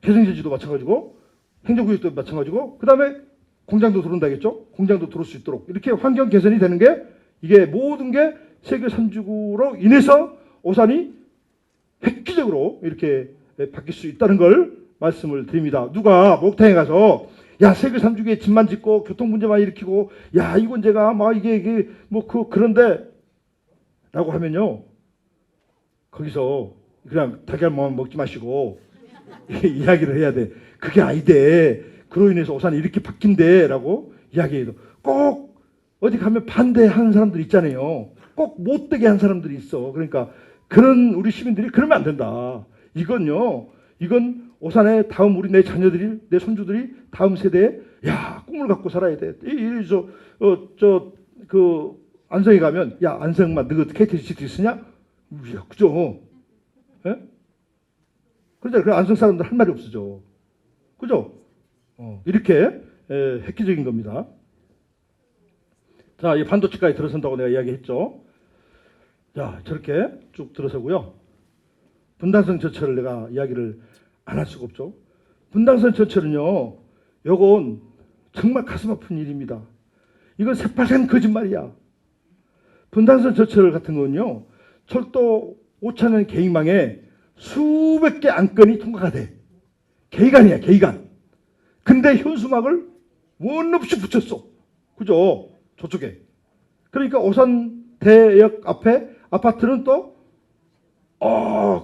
개성제지도 마찬가지고 행정구역도 마찬가지고 그 다음에 공장도 들어온다겠죠? 공장도 들어올 수 있도록 이렇게 환경 개선이 되는 게 이게 모든 게 세계 3주구로 인해서 오산이 획기적으로 이렇게 바뀔 수 있다는 걸 말씀을 드립니다. 누가 목욕탕에 가서 야 세계 3주기에 집만 짓고 교통 문제만 일으키고 야 이건 제가 막 이게 뭐 그런데 라고 하면요 거기서 그냥 달걀만 먹지 마시고 이야기를 해야 돼. 그게 아니대. 그로 인해서 오산이 이렇게 바뀐대 라고 이야기해도 꼭 어디 가면 반대하는 사람들 있잖아요. 꼭 못되게 한 사람들이 있어. 그러니까 그런 우리 시민들이 그러면 안 된다. 이건 오산의 다음 우리 내 자녀들이 내 손주들이 다음 세대에 야 꿈을 갖고 살아야 돼. 그 안성에 가면 야 안성만 너가 KTX 쓰냐? 야, 그죠? 예? 그러자 그 안성 사람들 할 말이 없어져. 그죠? 이렇게 획기적인 겁니다. 자, 이 반도체까지 들어선다고 내가 이야기했죠. 자, 저렇게 쭉 들어서고요. 분당선 전철을 내가 이야기를 안 할 수가 없죠. 분당선 전철은요, 요건 정말 가슴 아픈 일입니다. 이건 새빨간 거짓말이야. 분당선 전철 같은 건요, 철도 5,000년 계획망에 수백 개 안건이 통과가 돼. 계기관이야, 계기관. 근데 현수막을 원 없이 붙였어. 그죠? 저쪽에. 그러니까 오산대역 앞에 아파트는 또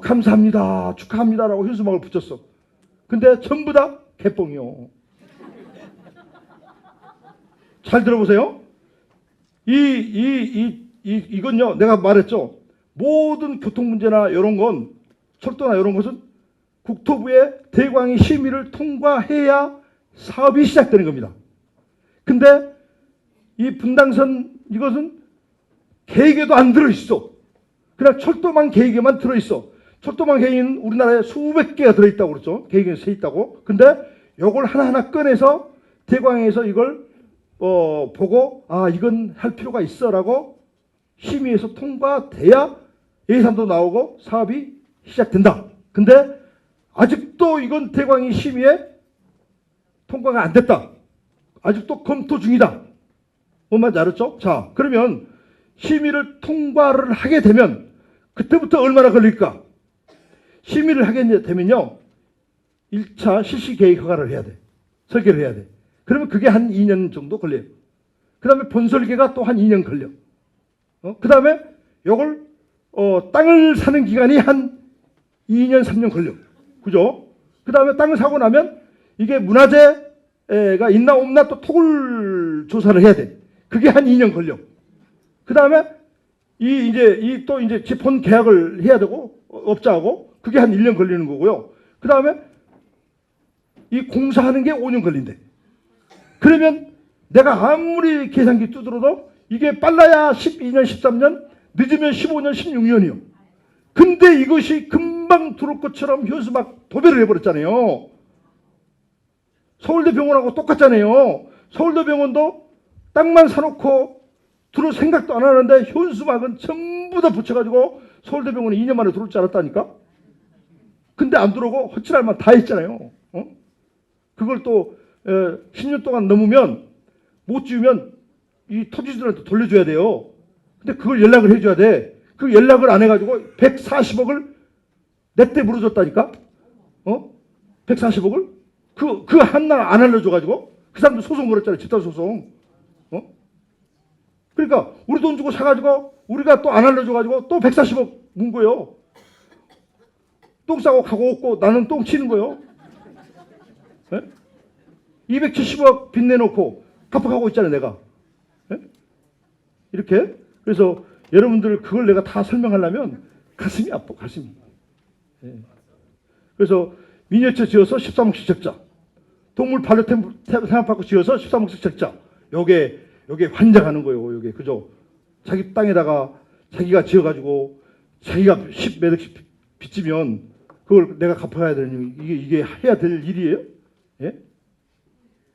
감사합니다, 축하합니다라고 현수막을 붙였어. 근데 전부 다 개뻥이요. 잘 들어보세요. 이건요, 내가 말했죠. 모든 교통 문제나 이런 건, 철도나 이런 것은 국토부의 대광이 심의를 통과해야 사업이 시작되는 겁니다. 근데 이 분당선 이것은 계획에도 안 들어있어. 그냥 철도망 계획에만 들어있어. 철도망 계획은 우리나라에 수백 개가 들어있다고 그랬죠. 계획에 세 있다고. 근데 요걸 하나하나 꺼내서 대광에서 이걸 보고 이건 할 필요가 있어라고 심의해서 통과돼야 예산도 나오고 사업이 시작된다. 근데 아직도 이건 대광이 심의에 통과가 안 됐다. 아직도 검토 중이다. 뭔 말인지 알았죠? 자, 그러면 심의를 통과를 하게 되면 그때부터 얼마나 걸릴까? 심의를 하게 되면요, 1차 실시계획 허가를 해야 돼. 설계를 해야 돼. 그러면 그게 한 2년 정도 걸려요. 그 다음에 본설계가 또 한 2년 걸려. 그 다음에 요걸 땅을 사는 기간이 한 2년, 3년 걸려. 그죠? 그 다음에 땅을 사고 나면 이게 문화재가 있나 없나 또 토굴 조사를 해야 돼. 그게 한 2년 걸려. 그 다음에 이제 본 계약을 해야 되고 업자하고 그게 한 1년 걸리는 거고요. 그 다음에 이 공사하는 게 5년 걸린대. 그러면 내가 아무리 계산기 두드려도 이게 빨라야 12년, 13년, 늦으면 15년, 16년이요. 근데 이것이 금방 들어올 것처럼 현수막 도배를 해버렸잖아요. 서울대병원하고 똑같잖아요. 서울대병원도 땅만 사놓고 들어올 생각도 안 하는데 현수막은 전부 다 붙여가지고 서울대병원이 2년 만에 들어올 줄 알았다니까. 근데 안 들어오고 헛질할 만 다 했잖아요. 그걸 또 10년 동안 넘으면 못 지으면 이 토지들한테 돌려줘야 돼요. 근데 그걸 연락을 해줘야 돼. 그 연락을 안 해가지고 140억을 내 때 물어줬다니까. 140억을 그 하나 안 알려줘가지고 그 사람들 소송 걸었잖아요. 집단 소송. 그러니까 우리 돈 주고 사가지고 우리가 또 안 알려줘가지고 또 140억 문 거예요. 똥 싸고 가고 없고 나는 똥 치는 거예요. 270억 빚 내놓고 갚아가고 있잖아요, 내가. 이렇게. 그래서 여러분들 그걸 내가 다 설명하려면 가슴이 아파, 가슴이. 그래서 미니어처 지어서 13억씩 적자. 동물 반려 생활파크 지어서 13억씩 적자. 요게 환장하는 거예요, 요게. 그죠? 자기 땅에다가 자기가 지어가지고 자기가 10몇 억씩 빚지면 그걸 내가 갚아야 되는, 이게 해야 될 일이에요? 예?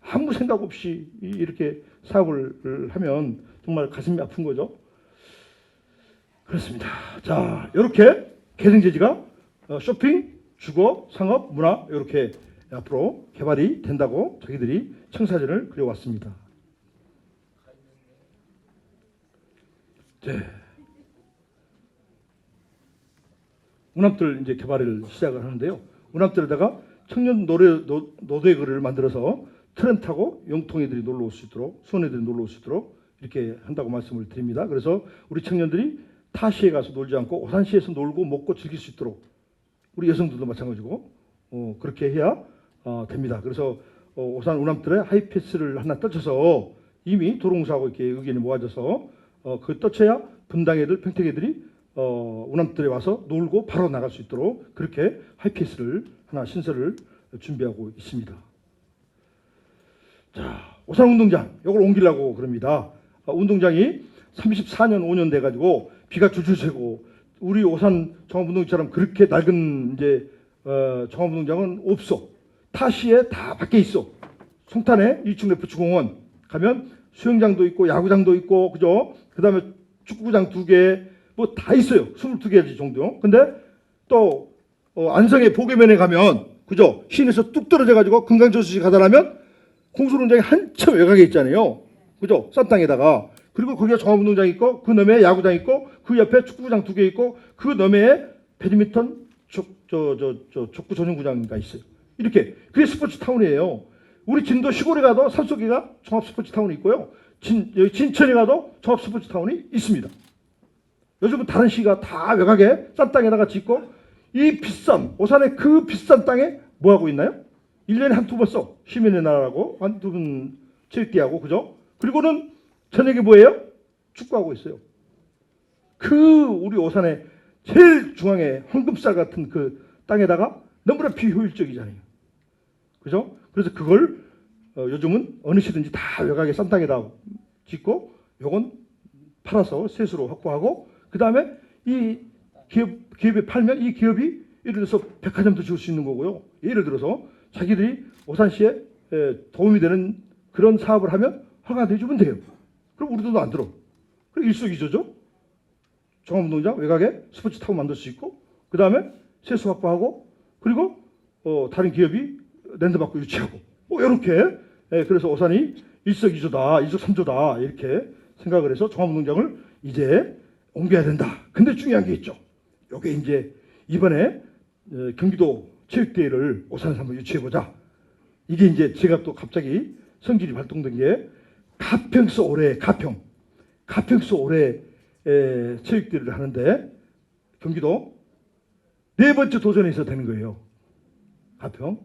아무 생각 없이 이렇게 사업을 하면 정말 가슴이 아픈 거죠. 그렇습니다. 자, 이렇게 개성제지가 쇼핑, 주거, 상업, 문화 이렇게 앞으로 개발이 된다고 자기들이 청사진을 그려왔습니다. 네. 운합들 이제 개발을 시작을 하는데요. 운암들에다가 청년 노대거리를 만들어서 트램 타고 영통애들이 놀러 올 수 있도록, 수원애들이 놀러 올 수 있도록 이렇게 한다고 말씀을 드립니다. 그래서 우리 청년들이 타시에 가서 놀지 않고 오산시에서 놀고 먹고 즐길 수 있도록, 우리 여성들도 마찬가지고 그렇게 해야 됩니다. 그래서 오산 운암들에 하이패스를 하나 떨쳐서 이미 도로공사하고 이렇게 의견이 모아져서 그 떨쳐야 분당애들, 평택애들이 운암들에 와서 놀고 바로 나갈 수 있도록 그렇게 하이패스를 하나 신설을 준비하고 있습니다. 자, 오산운동장 이걸 옮기려고 그럽니다. 운동장이 34년 5년 돼가지고 비가 줄줄 새고 우리 오산 종합운동장처럼 그렇게 낡은 이제 종합운동장은 없어. 타시에 다 밖에 있어. 송탄에 1층 레프트공원 가면 수영장도 있고 야구장도 있고 그죠? 그다음에 축구장 2개 뭐 다 있어요. 22개 정도. 근데 또 안성의 보계면에 가면 그죠? 시내에서 뚝 떨어져 가지고 금강저수지 가다 라면 공설운동장이 한참 외곽에 있잖아요. 그죠? 싼 땅에다가. 그리고 거기가 종합운동장 있고 그 너머에 야구장 있고 그 옆에 축구장 2개 있고 그 너머에 배드민턴 족구 전용구장가 있어요. 이렇게 그게 스포츠 타운이에요. 우리 진도 시골에 가도 산속에가 종합 스포츠 타운이 있고요. 여기 진천에 가도 종합 스포츠 타운이 있습니다. 요즘은 다른 시가 다 외곽에 싼 땅에다가 짓고 이 비싼 오산의 그 비싼 땅에 뭐 하고 있나요? 1년에 한두 번 써. 시민의 나라라고 한두 번 체육대회하고 그죠? 그리고는 저녁에 뭐예요? 축구하고 있어요. 그 우리 오산의 제일 중앙에 황금살 같은 그 땅에다가 너무나 비효율적이잖아요. 그죠? 그래서 그걸 요즘은 어느 시든지 다 외곽에 싼 땅에다 짓고 요건 팔아서 세수로 확보하고 그 다음에 이 기업에 팔면 이 기업이 예를 들어서 백화점도 지을 수 있는 거고요. 예를 들어서 자기들이 오산시에 도움이 되는 그런 사업을 하면 허가 내주면 돼요. 그럼 우리 돈도 안 들어. 그리고 일석이조죠. 종합운동장 외곽에 스포츠 타운 만들 수 있고 그 다음에 세수 확보하고 그리고 다른 기업이 랜드 받고 유치하고 이렇게 그래서 오산이 일석이조다, 일석삼조다 이렇게 생각을 해서 종합운동장을 이제 옮겨야 된다. 근데 중요한 게 있죠. 요게 이제 이번에 경기도 체육대회를 오산에서 한번 유치해보자. 이게 이제 제가 또 갑자기 성질이 발동된 게 가평서 올해 가평서 올해 체육대회를 하는데 경기도 4번째 도전에 있어야 되는 거예요. 가평.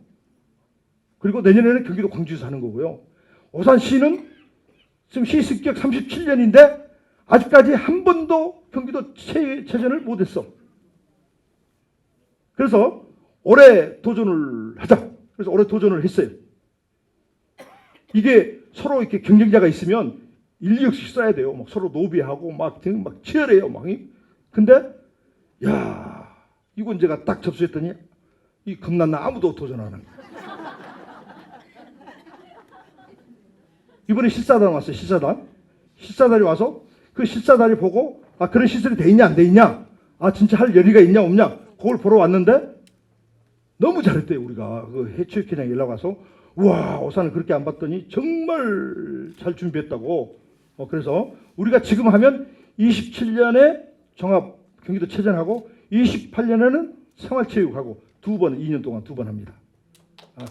그리고 내년에는 경기도 광주에서 하는 거고요. 오산시는 지금 시습격 37년인데 아직까지 한 번도 경기도 체전을 못했어. 그래서 올해 도전을 하자. 그래서 올해 도전을 했어요. 이게 서로 이렇게 경쟁자가 있으면 인력씩 써야 돼요. 막 서로 노비하고 막 치열해요. 막. 근데 야 이건 제가 딱 접수했더니 이 겁났나 아무도 도전 안 합니다. 이번에 실사단 왔어요. 실사단이 와서 그 실사단이 보고 그런 시설이 돼 있냐 안 돼 있냐 진짜 할 열의가 있냐 없냐 그걸 보러 왔는데 너무 잘했대요. 우리가 그 해체육회장 연락 와서 우와 오산을 그렇게 안 봤더니 정말 잘 준비했다고. 그래서 우리가 지금 하면 27년에 종합 경기도 체전하고 28년에는 생활체육하고 2년 동안 2번 합니다.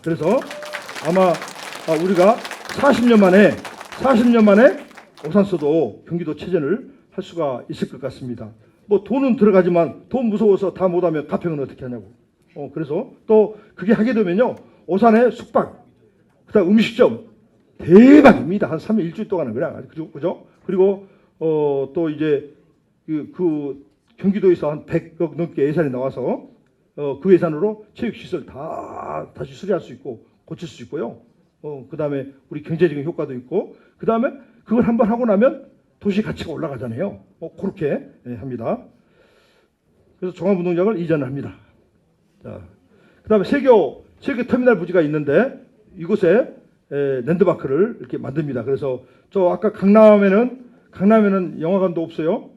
그래서 아마 우리가 40년 만에 오산서도 경기도 체전을 할 수가 있을 것 같습니다. 뭐 돈은 들어가지만 돈 무서워서 다 못하면 가평은 어떻게 하냐고. 그래서 또 그게 하게 되면요 오산의 숙박, 그다음 음식점 대박입니다. 한 3일 일주일 동안은 그냥 그죠? 그리고 또 이제 그 경기도에서 한 100억 넘게 예산이 나와서 그 예산으로 체육시설 다 다시 수리할 수 있고 고칠 수 있고요. 그 다음에 우리 경제적인 효과도 있고 그 다음에 그걸 한번 하고 나면 도시 가치가 올라가잖아요. 그렇게 합니다. 그래서 종합운동장을 이전을 합니다. 자, 그 다음에 세교 터미널 부지가 있는데 이곳에 랜드마크를 이렇게 만듭니다. 그래서 저 아까 강남에는 영화관도 없어요.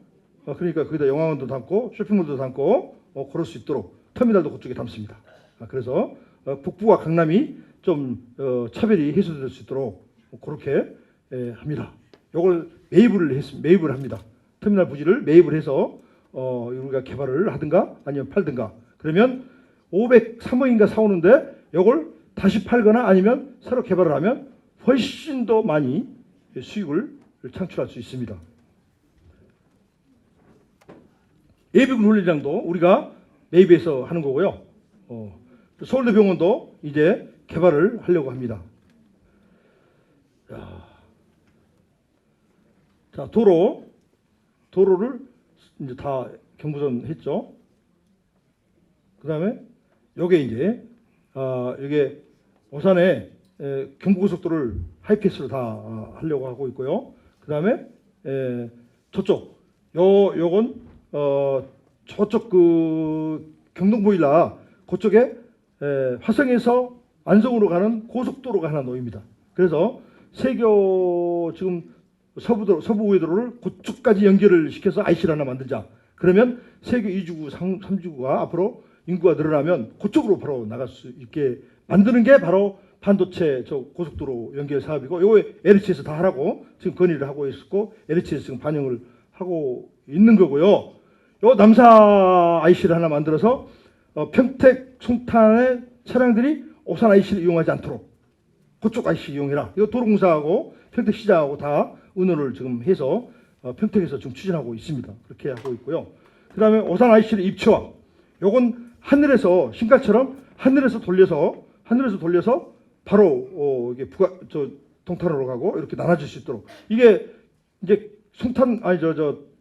그러니까 거기다 영화관도 담고 쇼핑몰도 담고 그럴 수 있도록 터미널도 그쪽에 담습니다. 그래서 북부와 강남이 좀 차별이 해소될 수 있도록 그렇게 합니다. 이걸 매입을 합니다. 터미널 부지를 매입을 해서 우리가 개발을 하든가 아니면 팔든가. 그러면 503억인가 사오는데 이걸 다시 팔거나 아니면 새로 개발을 하면 훨씬 더 많이 수익을 창출할 수 있습니다. 예비군 훈련장도 우리가 네이비에서 하는 거고요. 서울대병원도 이제 개발을 하려고 합니다. 자, 도로를 이제 다 경부선 했죠. 그 다음에 요게 이제 이게 오산에 경부고속도로를 하이패스로 다 하려고 하고 있고요. 그 다음에 저쪽 요건 저쪽 그 경동보일라 그쪽에 화성에서 안성으로 가는 고속도로가 하나 놓입니다. 그래서 세교 지금 서부우회도로를 그쪽까지 연결을 시켜서 IC를 하나 만들자. 그러면 세교 2주구, 3주구가 앞으로 인구가 늘어나면 그쪽으로 바로 나갈 수 있게 만드는 게 바로 반도체 저 고속도로 연결 사업이고, 요거 LH에서 다 하라고 지금 건의를 하고 있었고, LH에서 지금 반영을 하고 있는 거고요. 요 남사 IC를 하나 만들어서 평택 송탄의 차량들이 오산 IC를 이용하지 않도록 그쪽 IC 이용해라. 이거 도로공사하고 평택시장하고 다 의논을 지금 해서 평택에서 지금 추진하고 있습니다. 그렇게 하고 있고요. 그 다음에 오산 IC를 입체화. 요건 하늘에서 신갈처럼 하늘에서 돌려서 바로 이게 동탄으로 가고 이렇게 나눠질 수 있도록. 이게 이제 송탄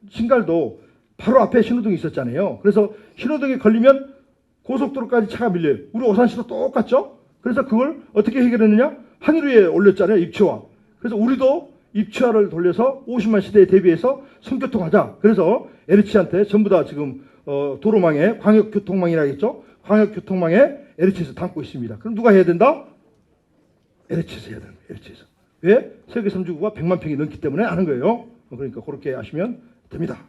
신갈도 바로 앞에 신호등이 있었잖아요. 그래서 신호등이 걸리면 고속도로까지 차가 밀려요. 우리 오산시도 똑같죠? 그래서 그걸 어떻게 해결했느냐? 하늘 위에 올렸잖아요. 입체화. 그래서 우리도 입체화를 돌려서 50만 시대에 대비해서 선교통하자. 그래서 LH한테 전부 다 지금 도로망에 광역교통망이라겠죠? 광역교통망에 LH에서 담고 있습니다. 그럼 누가 해야 된다? LH에서 해야 된다. LH에서. 왜? 세계 3주구가 100만 평이 넘기 때문에 하는 거예요. 그러니까 그렇게 하시면 됩니다.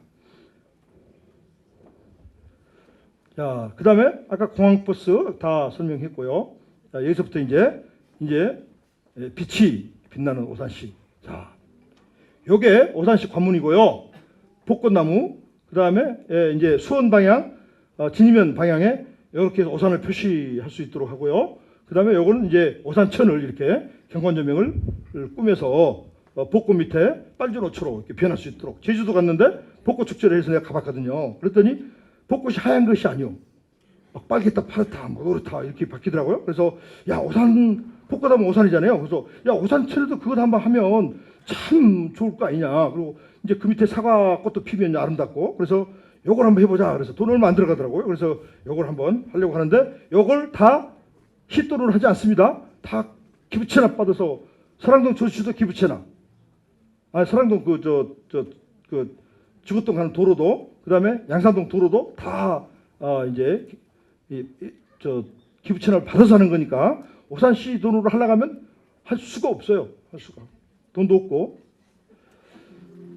자, 그 다음에 아까 공항버스 다 설명했고요. 자, 여기서부터 이제 빛이 빛나는 오산시. 자, 요게 오산시 관문이고요. 벚꽃나무, 그 다음에 이제 수원 방향, 진이면 방향에 이렇게 해서 오산을 표시할 수 있도록 하고요. 그 다음에 요거는 이제 오산천을 이렇게 경관조명을 꾸며서 벚꽃 밑에 빨주노초로 이렇게 변할 수 있도록. 제주도 갔는데 벚꽃 축제를 해서 내가 가봤거든요. 그랬더니 벚꽃이 하얀 것이 아니요. 막 빨갛다, 파랗다, 뭐 노랗다 이렇게 바뀌더라고요. 그래서 야, 오산 벚꽃하면 오산이잖아요. 그래서 야, 오산천에도 그것 한번 하면 참 좋을 거 아니냐. 그리고 이제 그 밑에 사과꽃도 피면 아름답고, 그래서 요걸 한번 해보자. 그래서 돈 얼마 안 들어가더라고요. 그래서 요걸 한번 하려고 하는데, 요걸 다 hit돈으로 하지 않습니다. 다 기부채납 받아서 서랑동 조수도 기부채납. 서랑동 주거동 가는 도로도, 그 다음에 양산동 도로도 다 이제 기부채납을 받아서 하는 거니까 오산시 돈으로 하려고 하면 할 수가 없어요. 할 수가. 돈도 없고.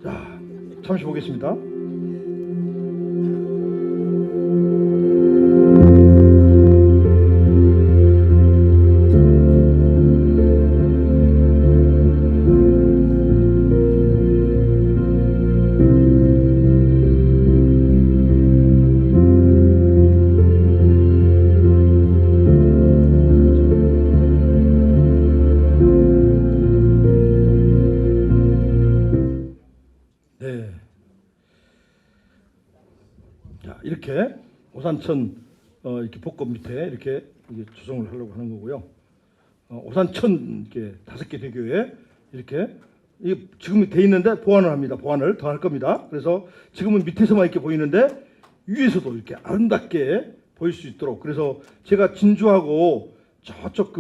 자, 잠시 보겠습니다. 네. 자, 이렇게 오산천 이렇게 벚꽃 밑에 이렇게 조성을 하려고 하는 거고요. 오산천 이렇게 5개 대교에 이렇게 지금 돼 있는데 보완을 합니다. 보완을 더 할 겁니다. 그래서 지금은 밑에서만 이렇게 보이는데 위에서도 이렇게 아름답게 보일 수 있도록. 그래서 제가 진주하고 저쪽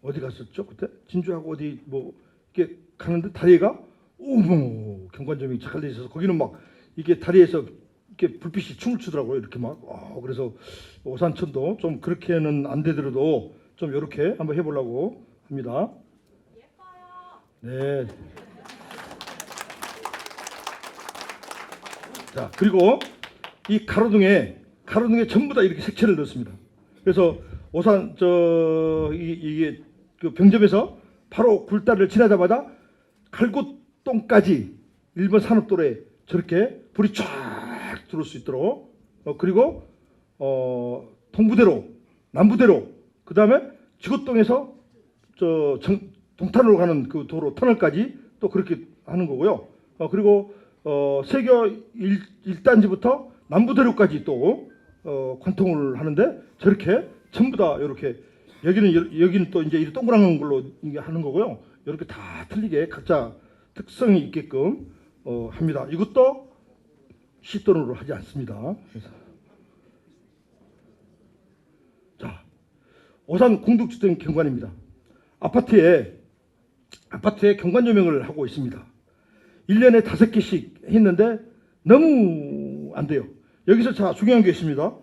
어디 갔었죠? 그때 진주하고 어디 뭐 이렇게 가는데 다리가 어머 경관점이 잘 돼 있어서 거기는 막 이게 다리에서 이렇게 불빛이 춤을 추더라고요. 이렇게 막. 그래서 오산천도 좀 그렇게는 안 되더라도 좀 이렇게 한번 해보려고 합니다. 네. 자, 그리고 이 가로등에 전부 다 이렇게 색채를 넣습니다. 그래서 오산 이게 그 병점에서 바로 굴다리를 지나자마자 갈곶동까지 1번 산업도로에 저렇게 불이 쫙 들어올 수 있도록. 그리고 동부대로, 남부대로, 그 다음에 지곡동에서 동탄으로 가는 그 도로 터널까지 또 그렇게 하는 거고요. 그리고 세교 1단지부터 남부대로까지 또 관통을 하는데 저렇게 전부 다 이렇게 여기는 또 이제 이 동그란 걸로 이게 하는 거고요. 이렇게 다 틀리게 각자 특성이 있게끔 합니다. 이것도 시돈으로 하지 않습니다. 그래서 자, 오산 공덕주택 경관입니다. 아파트에 경관 조명을 하고 있습니다. 1년에 5개씩 했는데 너무 안 돼요. 여기서 자, 중요한 게 있습니다.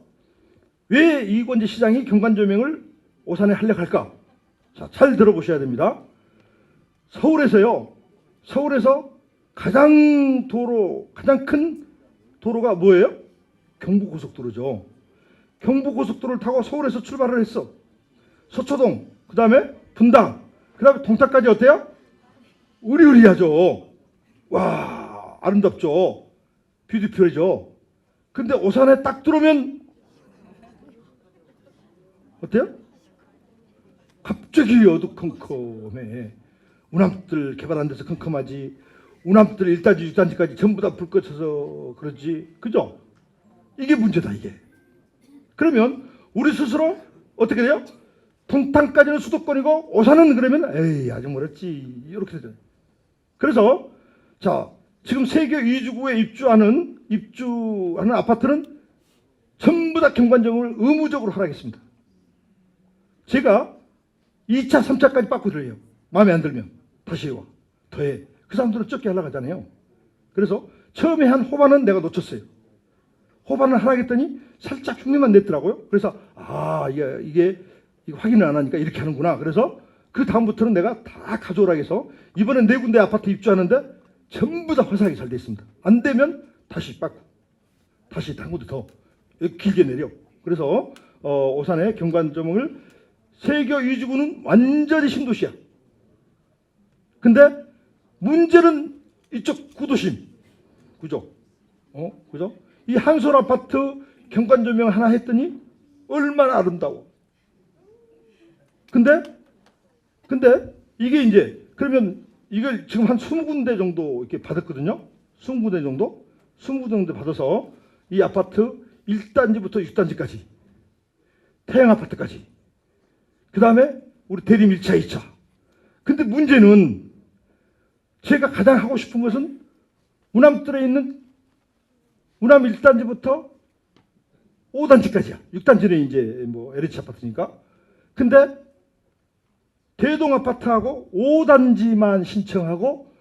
왜 이건재 시장이 경관 조명을 오산에 하려고 할까? 자, 잘 들어보셔야 됩니다. 서울에서 가장 큰 도로가 뭐예요? 경부고속도로죠. 경부고속도로를 타고 서울에서 출발을 했어. 서초동, 그 다음에 분당, 그 다음에 동탄까지 어때요? 으리으리하죠. 와, 아름답죠. 뷰티풀이죠. 근데 오산에 딱 들어오면 어때요? 갑자기 어두컴컴해. 운암들 개발 안 돼서 컴컴하지. 운암들 1단지, 6단지까지 전부 다 불 꺼져서 그러지. 그죠? 이게 문제다, 이게. 그러면 우리 스스로 어떻게 돼요? 동탄까지는 수도권이고 오산은 그러면 에이 아직 멀었지. 이렇게 되잖아요. 그래서 자, 지금 세계 이주구에 입주하는 아파트는 전부 다 경관정을 의무적으로 하라겠습니다. 제가 2차, 3차까지 받고 들어요. 마음에 안 들면 다시 와. 더해. 그 사람들은 적게 하려고 하잖아요. 그래서 처음에 한 호반은 내가 놓쳤어요. 호반을 하라고 했더니 살짝 흉내만 냈더라고요. 그래서 이게 확인을 안 하니까 이렇게 하는구나. 그래서 그 다음부터는 내가 다 가져오라고 해서 이번에 4군데 아파트 입주하는데 전부 다 화사하게 잘 돼 있습니다. 안 되면 다시 받고 다시 한 군데 더 길게 내려. 그래서 오산의 경관조명을 세교 이주구는 완전히 신도시야. 근데 문제는 이쪽 구도심 구조. 그죠? 이 한솔 아파트 경관조명 하나 했더니 얼마나 아름다워. 근데 이게 이제 그러면 이걸 지금 한 20군데 정도 이렇게 받았거든요. 20군데 정도 받아서 이 아파트 1단지부터 6단지까지 태양 아파트까지. 그 다음에 우리 대림 1차, 2차. 근데 문제는 제가 가장 하고 싶은 것은 운암들에 있는 운암 1단지부터 5단지까지야. 6단지는 이제 뭐 LH 아파트니까. 근데 대동 아파트하고 5단지만 신청하고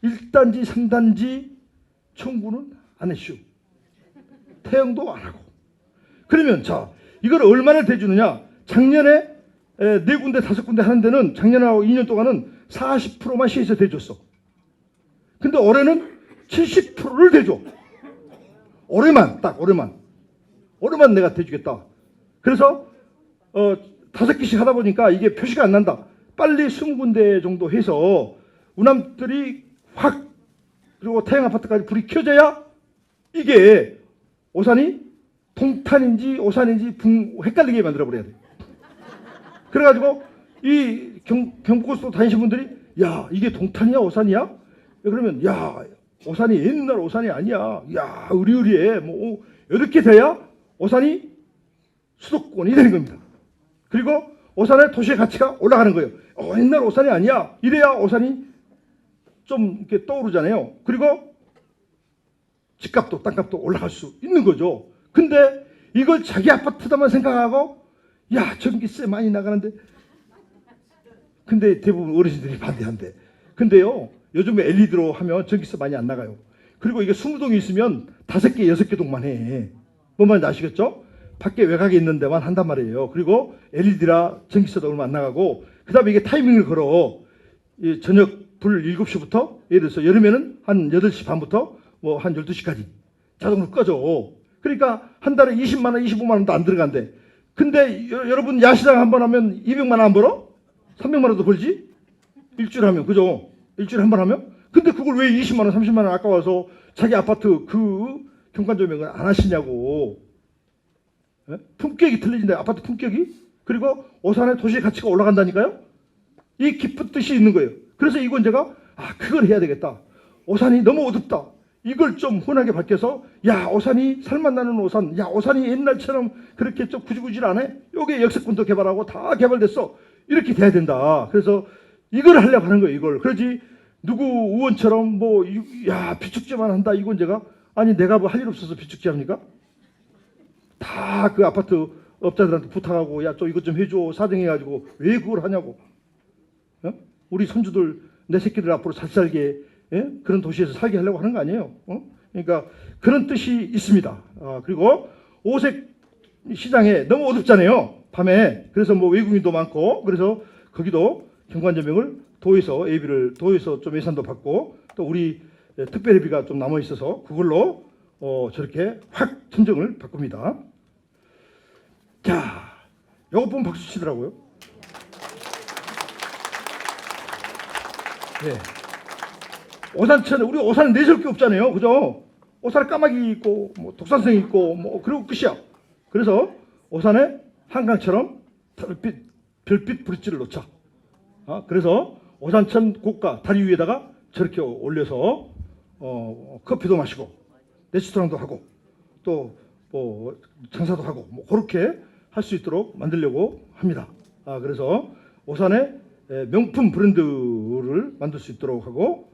1단지, 3단지 청구는 안 했슈. 태형도 안 하고. 그러면 자, 이걸 얼마나 대주느냐? 작년에 4군데, 5군데 하는 데는 작년하고 2년 동안은 40%만 시에서 대줬어. 근데 올해는 70%를 대줘. 올해만 내가 대주겠다. 그래서 5개씩 하다 보니까 이게 표시가 안 난다. 빨리 20군데 정도 해서 운암들이 확 그리고 태양 아파트까지 불이 켜져야 이게 오산이 동탄인지 오산인지 헷갈리게 만들어버려야 돼. 그래가지고 이 경부고속도로 다니신 분들이 야 이게 동탄이야 오산이야? 그러면 야 오산이 옛날 오산이 아니야. 야 으리으리해. 뭐 이렇게 돼야 오산이 수도권이 되는 겁니다. 그리고 오산의 도시의 가치가 올라가는 거예요. 옛날 오산이 아니야. 이래야 오산이 좀 이렇게 떠오르잖아요. 그리고 집값도 땅값도 올라갈 수 있는 거죠. 근데 이걸 자기 아파트다만 생각하고 야 전기세 많이 나가는데 근데 대부분 어르신들이 반대한대. 근데요 요즘에 LED로 하면 전기세 많이 안 나가요. 그리고 이게 20동이 있으면 5개 6개 동만 해. 뭔 말인지 아시겠죠? 밖에 외곽에 있는 데만 한단 말이에요. 그리고 LED라 전기세도 얼마 안 나가고 그 다음에 이게 타이밍을 걸어. 저녁 불 7시부터 예를 들어서 여름에는 한 8시 반부터 뭐 한 12시까지 자동으로 꺼져. 그러니까 한 달에 20만 원, 25만 원도 안 들어간대. 근데 여러분 야시장 한번 하면 200만 원 안 벌어? 300만 원도 벌지? 일주일에 하면. 그죠? 일주일에 한 번 하면? 근데 그걸 왜 20만 원, 30만 원 아까워서 자기 아파트 그 경관조명을 안 하시냐고. 예? 품격이 틀려진다. 아파트 품격이. 그리고 오산의 도시의 가치가 올라간다니까요. 이 깊은 뜻이 있는 거예요. 그래서 이건 제가 그걸 해야 되겠다. 오산이 너무 어둡다. 이걸 좀 훈하게 밝혀서 야 오산이 살맛나는 오산, 야 오산이 옛날처럼 그렇게 좀 구질구질 안 해. 요게 역세권도 개발하고 다 개발됐어. 이렇게 돼야 된다. 그래서 이걸 하려고 하는 거예요. 이걸. 그러지 누구 의원처럼 비축제만 한다. 이건 제가 아니 내가 뭐 할 일 없어서 비축제 합니까? 다 그 아파트 업자들한테 부탁하고 야 또 이것 좀 해줘 사정해가지고 왜 그걸 하냐고. 어? 우리 손주들 내 새끼들 앞으로 잘 살게 그런 도시에서 살게 하려고 하는 거 아니에요. 그러니까 그런 뜻이 있습니다. 그리고 오색 시장에 너무 어둡잖아요. 밤에. 그래서 뭐 외국인도 많고 그래서 거기도 경관조명을 도에서 예비를 도에서 좀 예산도 받고 또 우리 특별회비가 좀 남아 있어서 그걸로 저렇게 확 천정을 바꿉니다. 자, 요거 보면 박수 치더라고요. 네. 오산천 우리 오산은 내세울 게 없잖아요, 그죠? 오산에 까마귀 있고 뭐 독산성 있고 뭐 그리고 끝이야. 그래서 오산에 한강처럼 별빛 브릿지를 놓자. 그래서 오산천 고가 다리 위에다가 저렇게 올려서 커피도 마시고 레스토랑도 하고 또 뭐 장사도 하고 뭐 그렇게 할 수 있도록 만들려고 합니다. 그래서 오산에 명품 브랜드를 만들 수 있도록 하고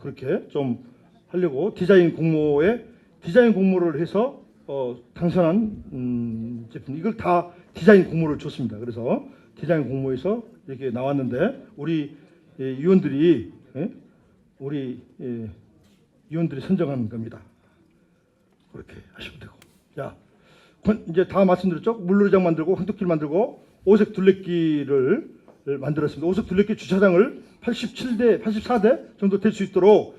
그렇게 좀 하려고 디자인 공모를 해서 당선한 제품 이걸 다 디자인 공모를 줬습니다. 그래서 디자인 공모에서 이렇게 나왔는데 우리 위원들이 위원들이 선정한 겁니다. 그렇게 하시면 되고. 자, 이제 다 말씀드렸죠. 물놀이장 만들고 황토길 만들고 오색 둘레길을 만들었습니다. 오색 둘레길 주차장을 84대 정도 될 수 있도록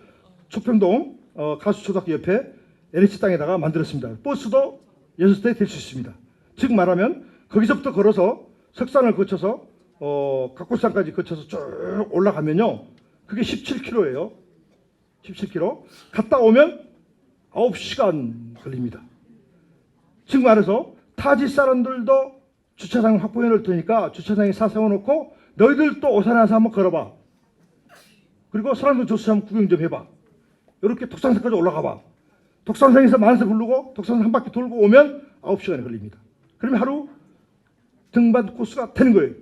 초평동 가수초등학교 옆에 NH 땅에다가 만들었습니다. 버스도 6대 될 수 있습니다. 즉 말하면 거기서부터 걸어서 석산을 거쳐서 각골산까지 거쳐서 쭉 올라가면요. 그게 17km예요. 17km. 갔다 오면 9시간 걸립니다. 즉 말해서 타지 사람들도 주차장을 확보해 놓을 테니까 주차장에 차 세워놓고 너희들 또 오산에 와서 한번 걸어봐. 그리고 사람들 조수 한번 구경 좀 해봐. 이렇게 독산산까지 올라가 봐. 독산산에서 만세 부르고 독산산 한 바퀴 돌고 오면 9시간이 걸립니다. 그러면 하루 등반 코스가 되는 거예요.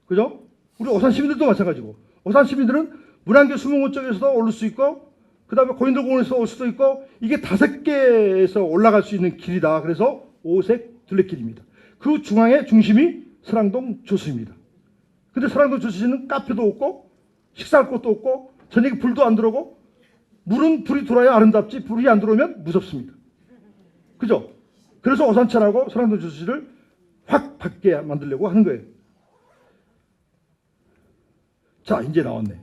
그죠? 우리 오산 시민들도 마찬가지고 오산 시민들은 문안교 수목원 쪽에서도 오를 수 있고 그 다음에 고인돌공원에서 올 수도 있고 이게 5개에서 올라갈 수 있는 길이다. 그래서 오색 둘레길입니다. 그 중심이 설왕동 조수입니다. 근데 설왕동 조수지는 카페도 없고 식사할 곳도 없고 저녁에 불도 안 들어오고 물은 불이 들어야 아름답지 불이 안 들어오면 무섭습니다. 그죠? 그래서 오산천하고 설왕동 조수지를 확 밝게 만들려고 하는 거예요. 자, 이제 나왔네.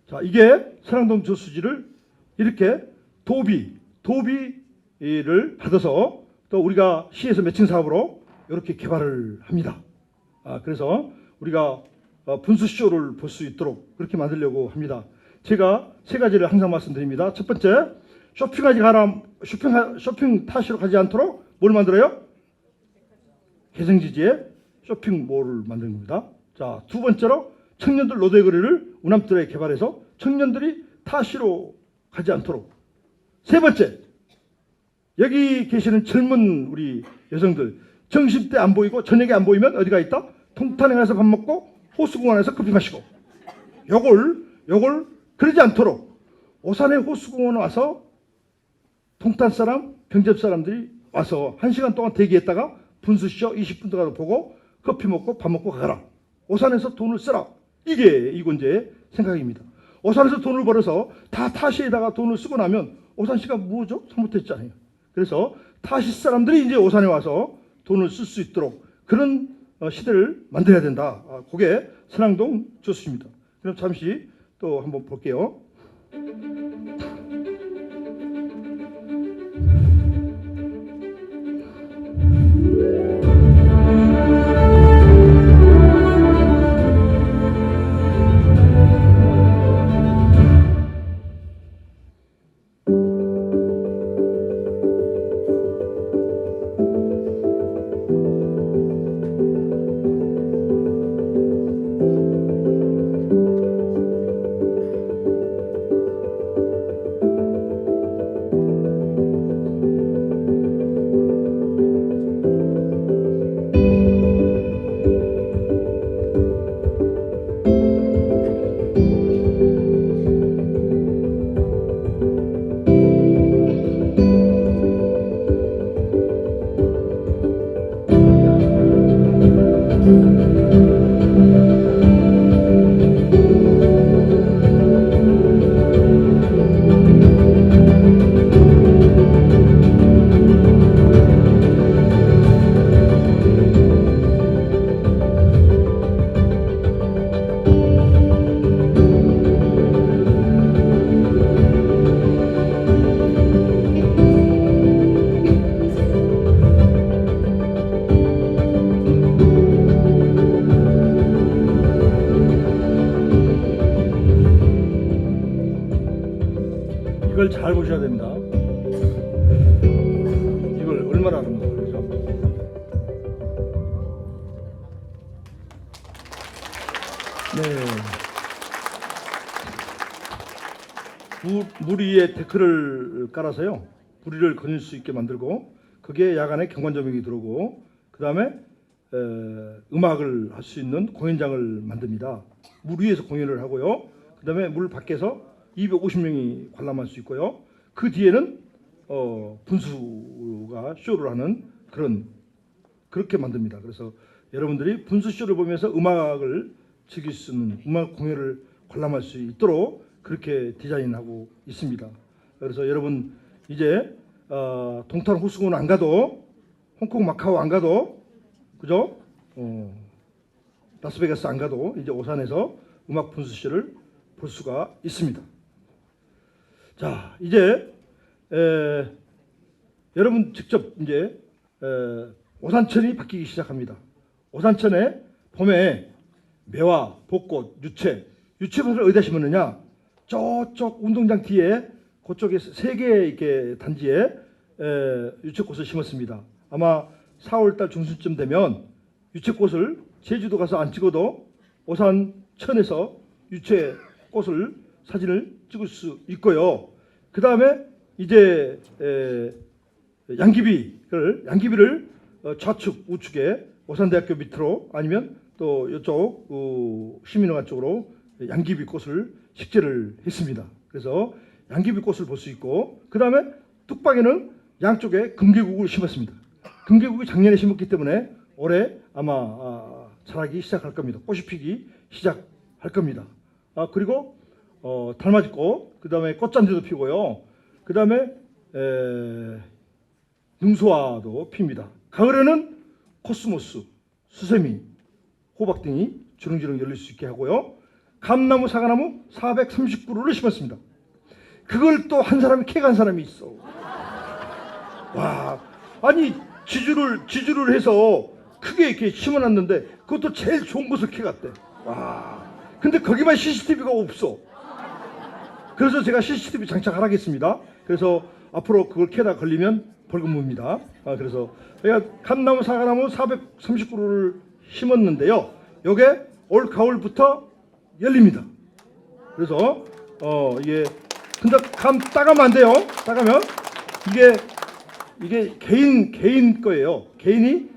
자, 이게 설왕동 조수지를 이렇게 도비를 받아서 또 우리가 시에서 매칭 사업으로 이렇게 개발을 합니다. 그래서 우리가 분수쇼를 볼 수 있도록 그렇게 만들려고 합니다. 제가 3가지를 항상 말씀드립니다. 첫 번째, 쇼핑 타시러 가지 않도록 뭘 만들어요? 개성지지에 쇼핑몰을 만드는 겁니다. 자, 두 번째로 청년들 노대거리를 우남뜰에 개발해서 청년들이 타시로 가지 않도록. 세 번째, 여기 계시는 젊은 우리 여성들 점심때 안 보이고 저녁에 안 보이면 어디가 있다? 통탄에 가서 밥 먹고 호수공원에서 커피 마시고. 요걸 그러지 않도록 오산의 호수공원에 와서 통탄 사람, 병접 사람들이 와서 1시간 동안 대기했다가 분수쇼 20분 동안 보고 커피 먹고 밥 먹고 가라. 오산에서 돈을 쓰라. 이게 이건재의 생각입니다. 오산에서 돈을 벌어서 다 타시에다가 돈을 쓰고 나면 오산시가 뭐죠? 잘못했잖아요. 그래서 타시 사람들이 이제 오산에 와서 돈을 쓸 수 있도록 그런 시대를 만들어야 된다. 그게 선왕동 조수입니다. 그럼 잠시 또 한번 볼게요. 이걸 잘 보셔야 됩니다. 이걸 얼마나 아름다워 그죠? 네. 물 위에 데크를 깔아서요. 부리를 거닐 수 있게 만들고 거기에 야간에 경관조명이 들어오고 그 다음에 음악을 할 수 있는 공연장을 만듭니다. 물 위에서 공연을 하고요. 그 다음에 물 밖에서 250명이 관람할 수 있고요. 그 뒤에는 분수가 쇼를 하는 그렇게 만듭니다. 그래서 여러분들이 분수 쇼를 보면서 음악을 즐길 수 있는 음악 공연을 관람할 수 있도록 그렇게 디자인하고 있습니다. 그래서 여러분 이제 동탄 호수군 안 가도 홍콩 마카오 안 가도 그죠? 라스베가스 안 가도 이제 오산에서 음악 분수쇼를 볼 수가 있습니다. 자 이제 여러분 직접 이제 오산천이 바뀌기 시작합니다. 오산천에 봄에 매화, 벚꽃, 유채밭을 어디다 심었느냐? 저쪽 운동장 뒤에 그쪽에 3개의 이렇게 단지에 유채꽃을 심었습니다. 아마 4월달 중순쯤 되면 유채꽃을 제주도 가서 안 찍어도 오산천에서 유채꽃을 사진을 찍을 수 있고요. 그 다음에 이제 양귀비를 좌측 우측에 오산대학교 밑으로 아니면 또 이쪽 시민회관 쪽으로 양귀비 꽃을 식재를 했습니다. 그래서 양귀비 꽃을 볼 수 있고 그 다음에 뚝방에는 양쪽에 금계국을 심었습니다. 금계국이 작년에 심었기 때문에 올해 아마 자라기 시작할 겁니다. 꽃이 피기 시작할 겁니다. 그리고 달맞이꽃, 그 다음에 꽃잔디도 피고요. 그 다음에 능소화도 핍니다. 가을에는 코스모스, 수세미, 호박 등이 주렁주렁 열릴 수 있게 하고요. 감나무, 사과나무 439그루를 심었습니다. 그걸 또 한 사람이 캐간 사람이 있어. 와, 아니 지주를 해서 크게 이렇게 심어놨는데 그것도 제일 좋은 것을 캐갔대. 와, 근데 거기만 CCTV가 없어. 그래서 제가 CCTV 장착하라겠습니다. 그래서 앞으로 그걸 캐다 걸리면 벌금 묻니다. 그래서 제가 감나무, 사과나무 439그루를 심었는데요. 요게 올 가을부터 열립니다. 그래서 이게 근데 감 따가면 안 돼요. 따가면 이게 개인 거예요. 개인이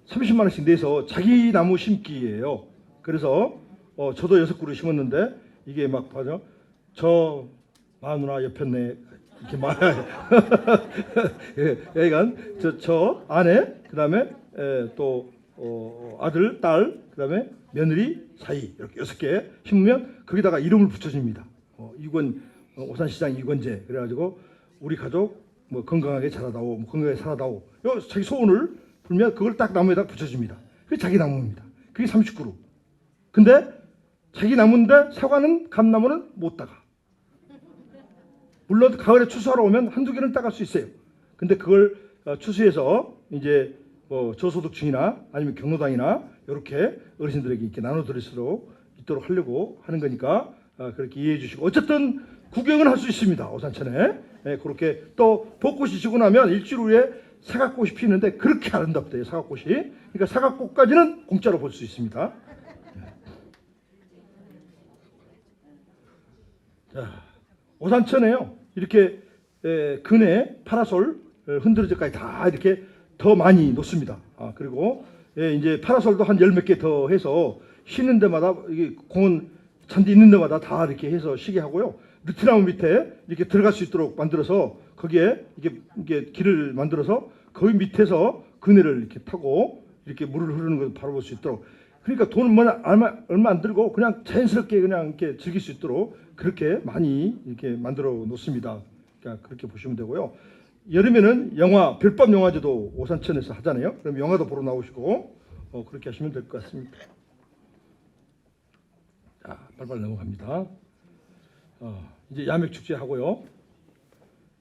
30만 원씩 내서 자기 나무 심기예요. 그래서 저도 6그루 심었는데 이게 막 봐죠. 저 마누라 옆에 내 이렇게 말해요. 여기가 저 아내 그다음에 또 아들, 딸, 그다음에 며느리 사이 이렇게 6개 심으면 거기다가 이름을 붙여줍니다. 오산시장 이건재 그래가지고 우리 가족 뭐 건강하게 자라다오, 뭐 건강하게 살아다오. 자기 소원을 불면 그걸 딱 나무에다 붙여줍니다. 그게 자기 나무입니다. 그게 30그루. 근데 자기 나무인데 사과는 감나무는 못 따가. 물론 가을에 추수하러 오면 한두 개는 따갈 수 있어요. 근데 그걸 추수해서 이제 뭐 저소득층이나 아니면 경로당이나 이렇게 어르신들에게 이렇게 나눠드릴 수 있도록 하려고 하는 거니까 그렇게 이해해 주시고 어쨌든 구경은 할 수 있습니다. 오산천에. 그렇게 또 벚꽃이 지고 나면 일주일 후에 사과꽃이 피는데 그렇게 아름답대요. 사과꽃이. 그러니까 사과꽃까지는 공짜로 볼 수 있습니다. 자, 오산천에요. 이렇게 근에 파라솔 흔들어져까지 다 이렇게 더 많이 놓습니다. 그리고 이제 파라솔도 한 10몇 개 더 해서 쉬는 데마다 이게 공원 잔디 있는 데마다 다 이렇게 해서 쉬게 하고요. 느티나무 밑에 이렇게 들어갈 수 있도록 만들어서 거기에 이게 길을 만들어서 거기 밑에서 그네를 이렇게 타고 이렇게 물을 흐르는 걸 바라볼 수 있도록 그러니까 돈은 얼마 안 들고 그냥 자연스럽게 그냥 이렇게 즐길 수 있도록 그렇게 많이 이렇게 만들어 놓습니다. 그러니까 그렇게 보시면 되고요. 여름에는 영화 별밤 영화제도 오산천에서 하잖아요. 그럼 영화도 보러 나오시고 그렇게 하시면 될 것 같습니다. 자, 빨리빨리 넘어갑니다. 이제 야맥 축제 하고요.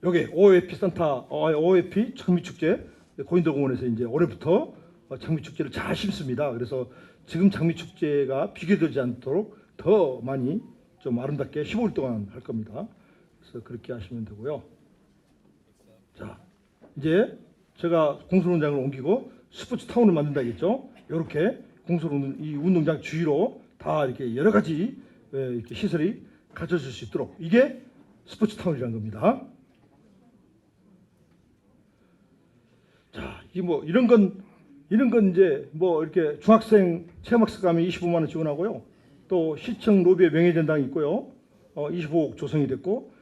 여기 OFP 산타 OFP 장미 축제 고인도공원에서 이제 올해부터 장미 축제를 잘 심습니다. 그래서 지금 장미 축제가 비교되지 않도록 더 많이 좀 아름답게 15일 동안 할 겁니다. 그래서 그렇게 하시면 되고요. 자, 이제 제가 공설운동장을 옮기고 스포츠 타운을 만든다 했죠. 이렇게 이 운동장 주위로 다 이렇게 여러 가지 이렇게 시설이 갖춰질 수 있도록 이게 스포츠 타운이라는 겁니다. 자, 이 뭐 이런 건 이제 뭐 이렇게 중학생 체험학습 가면 25만 원 지원하고요. 또 시청 로비에 명예전당이 있고요. 25억 조성이 됐고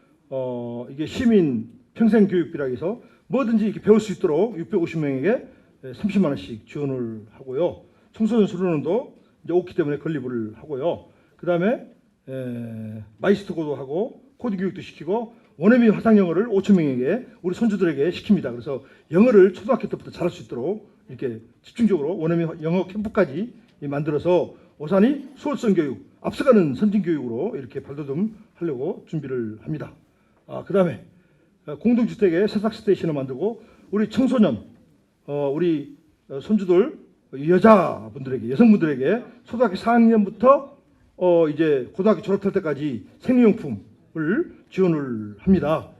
이게 시민 평생교육비라 해서 뭐든지 이렇게 배울 수 있도록 650명에게 30만 원씩 지원을 하고요. 청소년 수련원도 이제 없기 때문에 건립을 하고요. 그 다음에 마이스터고도 하고 코딩 교육도 시키고 원어민 화상 영어를 5천 명에게 우리 손주들에게 시킵니다. 그래서 영어를 초등학교 때부터 잘할 수 있도록 이렇게 집중적으로 원어민 영어 캠프까지 만들어서 오산이 수월성 교육, 앞서가는 선진 교육으로 이렇게 발돋움 하려고 준비를 합니다. 그 다음에 공동주택에 세탁 스테이션을 만들고 우리 청소년, 우리 손주들 여자분들에게, 여성분들에게 초등학교 4학년부터 이제 고등학교 졸업할 때까지 생리용품을 지원을 합니다.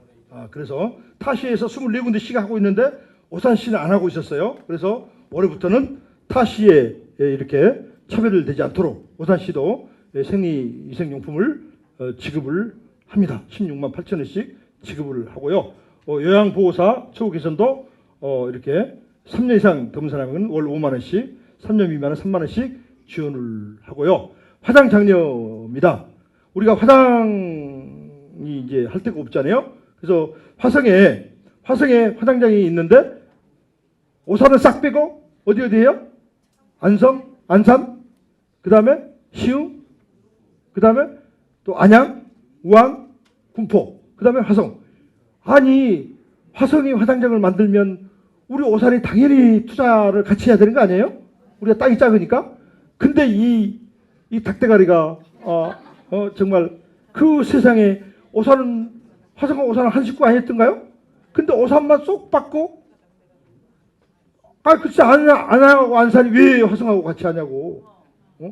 그래서 타시에서 24군데씩 하고 있는데 오산시는 안 하고 있었어요. 그래서 올해부터는 타시에 이렇게 차별되지 않도록 오산시도 생리위생용품을 지급을 합니다. 16만 8천 원씩 지급을 하고요. 요양보호사 처우 개선도 이렇게 3년 이상 덤은 사람은 월 5만 원씩, 3년 미만은 3만 원씩 지원을 하고요. 화장 장려입니다. 우리가 화장이 이제 할 데가 없잖아요. 그래서 화성에 화장장이 있는데 오산은 싹 빼고 어디에요? 안성, 안산, 그 다음에 시흥, 그 다음에 또 안양, 우왕, 군포, 그 다음에 화성. 아니 화성이 화장장을 만들면 우리 오산이 당연히 투자를 같이 해야 되는 거 아니에요? 우리가 땅이 작으니까. 근데 이 닭대가리가 정말 그 세상에 화성과 오산은 한 식구 아니었던가요? 근데 오산만 쏙 받고 글쎄 안하고 안산이 왜 화성하고 같이 하냐고.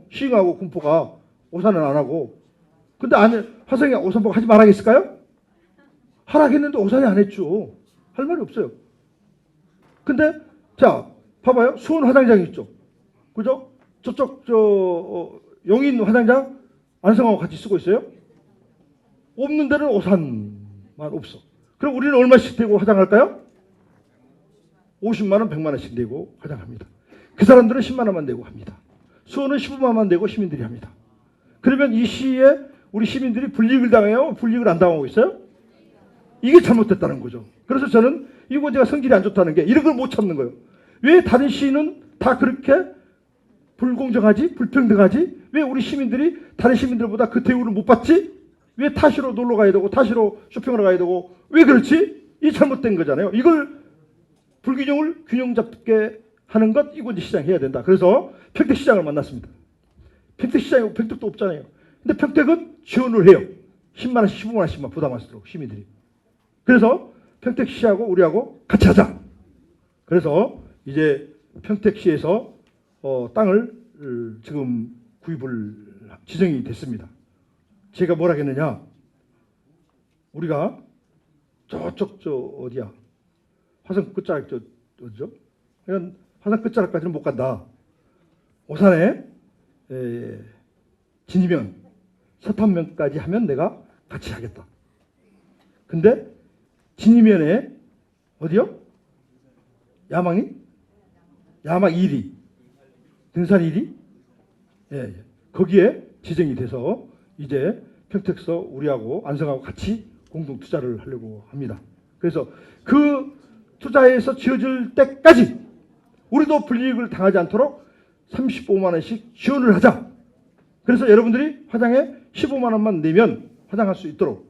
시흥하고 군포가 오산은 안 하고. 근데 화성이 오산 보고 하지 말라겠을까요? 하라겠는데 오산이 안 했죠. 할 말이 없어요. 근데 자 봐봐요. 수원 화장장 있죠. 그죠? 저쪽 용인 화장장 안성하고 같이 쓰고 있어요. 없는 데는 오산만 없어. 그럼 우리는 얼마씩 대고 화장할까요? 50만 원, 100만 원씩 내고 화장합니다. 그 사람들은 10만 원만 내고 합니다. 수원은 15만 원만 내고 시민들이 합니다. 그러면 이 시에 우리 시민들이 불이익을 당해요? 불이익을 안 당하고 있어요? 이게 잘못됐다는 거죠. 그래서 저는 이거제가 성질이 안 좋다는 게 이런 걸 못 참는 거예요. 왜 다른 시는 다 그렇게 불공정하지? 불평등하지? 왜 우리 시민들이 다른 시민들보다 그 대우를 못 받지? 왜 타시로 놀러 가야 되고 타시로 쇼핑하러 가야 되고 왜 그렇지? 이 잘못된 거잖아요. 이걸 불균형을 균형 잡게 하는 것 이곳 시장 해야 된다. 그래서 평택시장을 만났습니다. 평택시장이 평택도 없잖아요. 근데 평택은 지원을 해요. 10만 원씩 15만 원씩만 부담할 수 있도록 시민들이. 그래서 평택시하고 우리하고 같이 하자. 그래서 이제 평택시에서 땅을 지금 구입을 지정이 됐습니다. 제가 뭐라 했느냐? 우리가 저쪽 어디야? 화성 끝자락 어디죠? 그러니까 화성 끝자락까지는 못 간다. 오산에 진이면 서탄면까지 하면 내가 같이 하겠다. 근데 진이면에 어디요? 야망이? 야망 1위. 등산 1위? 예. 거기에 지정이 돼서 이제 평택서 우리하고 안성하고 같이 공동 투자를 하려고 합니다. 그래서 그 투자에서 지어질 때까지 우리도 불이익을 당하지 않도록 35만 원씩 지원을 하자. 그래서 여러분들이 화장에 15만 원만 내면 화장할 수 있도록.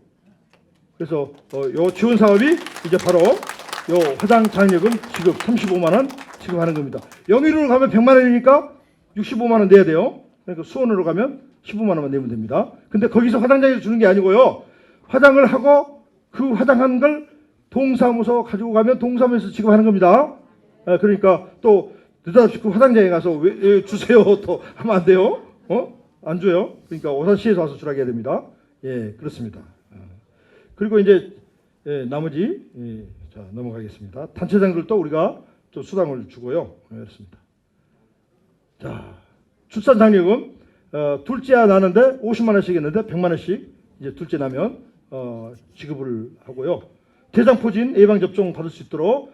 그래서 요 지원 사업이 이제 바로 요 화장 장려금 지급 35만 원 지급하는 겁니다. 영일으로 가면 100만 원이니까 65만 원 내야 돼요. 그러니까 수원으로 가면 15만 원만 내면 됩니다. 근데 거기서 화장장에서 주는 게 아니고요. 화장을 하고 그 화장한 걸 동사무소 가지고 가면 동사무소에서 지급하는 겁니다. 그러니까 또 느닷없이 그 화장장에 가서 왜 주세요 또 하면 안 돼요. 안 줘요. 그러니까 오산시에서 와서 주라고 해야 됩니다. 예, 그렇습니다. 그리고 이제 나머지 자 넘어가겠습니다. 단체장들도 우리가 좀 수당을 주고요. 그렇습니다. 자 출산 장려금 둘째야 나는데 50만 원씩 했는데 100만 원씩 이제 둘째 나면 지급을 하고요. 대상포진 예방접종 받을 수 있도록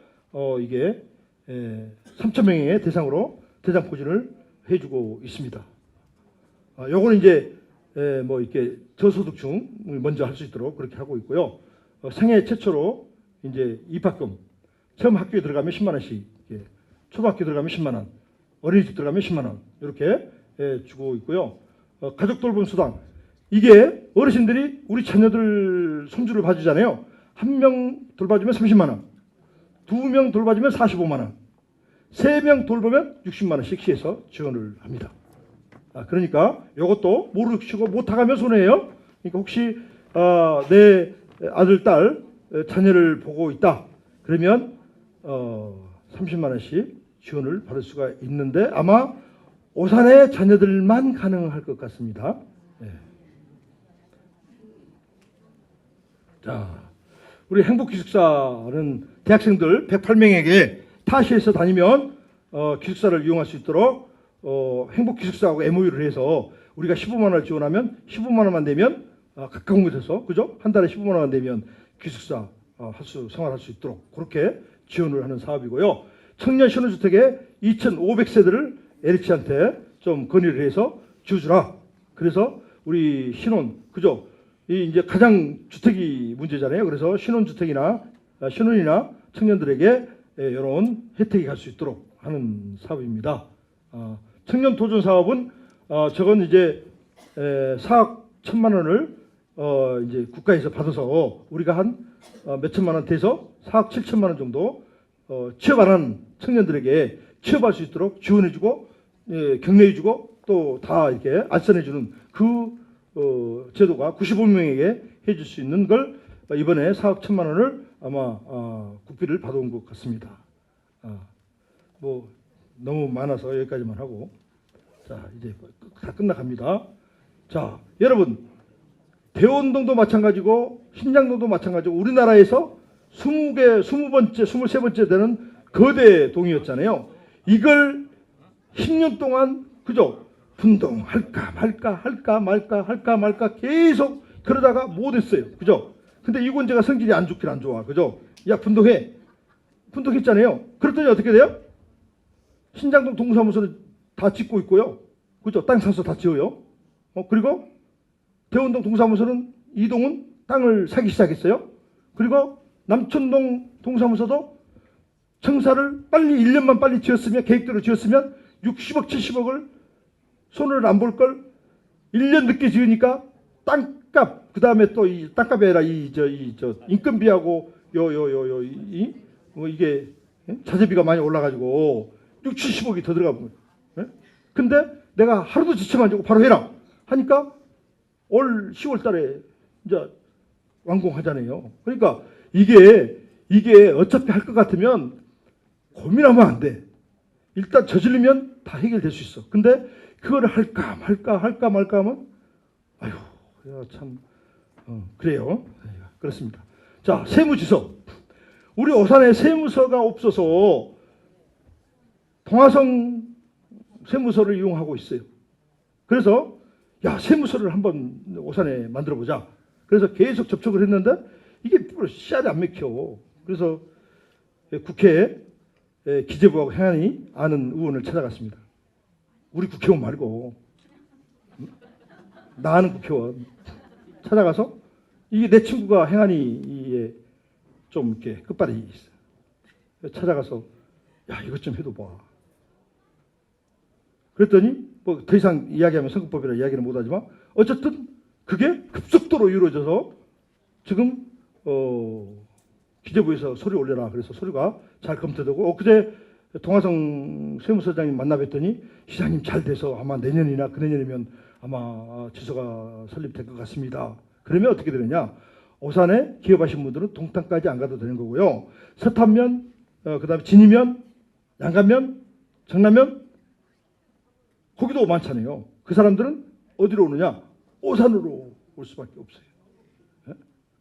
이게 3,000명의 대상으로 대상포진을 해주고 있습니다. 요거는 이제 뭐 이렇게 저소득층 먼저 할 수 있도록 그렇게 하고 있고요. 생애 최초로 이제 입학금 처음 학교에 들어가면 10만 원씩, 초등학교 들어가면 10만 원, 어린이집 들어가면 10만 원 이렇게 주고 있고요. 가족 돌봄 수당 이게 어르신들이 우리 자녀들 손주를 봐주잖아요. 한 명 돌봐주면 30만 원, 2명 돌봐주면 45만 원, 3명 돌보면 60만 원씩 시에서 지원을 합니다. 그러니까 이것도 모르시고 못하가면 손해예요. 그러니까 혹시 내 아들, 딸 자녀를 보고 있다 그러면 30만 원씩 지원을 받을 수가 있는데 아마 오산의 자녀들만 가능할 것 같습니다. 네. 자, 우리 행복기숙사는 대학생들 108명에게 타시에서 다니면 기숙사를 이용할 수 있도록 행복기숙사하고 MOU를 해서 우리가 15만 원을 지원하면 15만 원만 내면 가까운 곳에서 그죠? 한 달에 15만 원만 내면 기숙사 생활할 수 있도록 그렇게 지원을 하는 사업이고요. 청년 신혼주택에 2,500세대를 LH한테 좀 건의를 해서 지어주라. 그래서 우리 신혼 그죠? 이 이제 가장 주택이 문제잖아요. 그래서 신혼주택이나 신혼이나 청년들에게 이런 혜택이 갈 수 있도록 하는 사업입니다. 청년 도전 사업은 저건 이제 4억 1천만 원을 이제 국가에서 받아서 우리가 한 몇천만 원 돼서 4억 7천만 원 정도 취업 안 하는 청년들에게 취업할 수 있도록 지원해주고 격려해주고 또 다 이렇게 알선해주는 그 제도가 95명에게 해줄 수 있는 걸 이번에 4억 1천만 원을 아마 국비를 받아온 것 같습니다. 뭐 너무 많아서 여기까지만 하고 자 이제 다 끝나갑니다. 자 여러분 대원동도 마찬가지고 신장동도 마찬가지고 우리나라에서 20번째 23번째 되는 거대 동이었잖아요. 이걸 10년 동안 그죠? 분동할까 말까 계속 그러다가 못했어요. 그죠? 근데 이권제가 성질이 안 좋긴 안 좋아. 그죠? 야 분동해. 분동했잖아요. 그랬더니 어떻게 돼요? 신장동 동사무소를 다 짓고 있고요. 그죠? 땅 사서 다 지어요. 그리고 대원동 동사무소는 이동은 땅을 사기 시작했어요. 그리고 남천동 동사무소도 청사를 빨리 1년만 빨리 지었으면 계획대로 지었으면 60억 70억을 손을 안 볼 걸 1년 늦게 지으니까 땅값 그다음에 또 이 땅값이 아니라 저 인건비하고 이게 자재비가 많이 올라가지고 6, 70억이 더 들어가 본 거예요. 근데 내가 하루도 지체만 지고 바로 해라 하니까 올 10월 달에 이제 완공하잖아요. 그러니까 이게 어차피 할 것 같으면 고민하면 안 돼. 일단 저지르면 다 해결될 수 있어. 근데 그거를 할까 말까 하면 아유 참 그래요. 그렇습니다. 자 세무지서 우리 오산에 세무서가 없어서 동화성 세무서를 이용하고 있어요. 그래서 야 세무서를 한번 오산에 만들어 보자. 그래서 계속 접촉을 했는데 이게 씨알이 안 맥혀. 그래서 국회에 기재부하고 행안위 아는 의원을 찾아갔습니다. 우리 국회의원 말고 나 아는 국회의원 찾아가서 이게 내 친구가 행안위에 좀 이렇게 끝발이 있어. 찾아가서 야 이것 좀 해도 봐. 그랬더니 뭐 더 이상 이야기하면 선거법이라 이야기는 못하지만 어쨌든 그게 급속도로 이루어져서 지금 기재부에서 서류 올려라. 그래서 서류가 잘 검토되고 엊그제 동화성 세무서장님 만나뵀더니 시장님 잘 돼서 아마 내년이나 그내년이면 아마 지서가 설립될 것 같습니다. 그러면 어떻게 되느냐? 오산에 기업하신 분들은 동탄까지 안 가도 되는 거고요. 서탄면, 그다음에 진이면, 양간면, 정남면 거기도 많잖아요. 그 사람들은 어디로 오느냐? 오산으로 올 수밖에 없어요.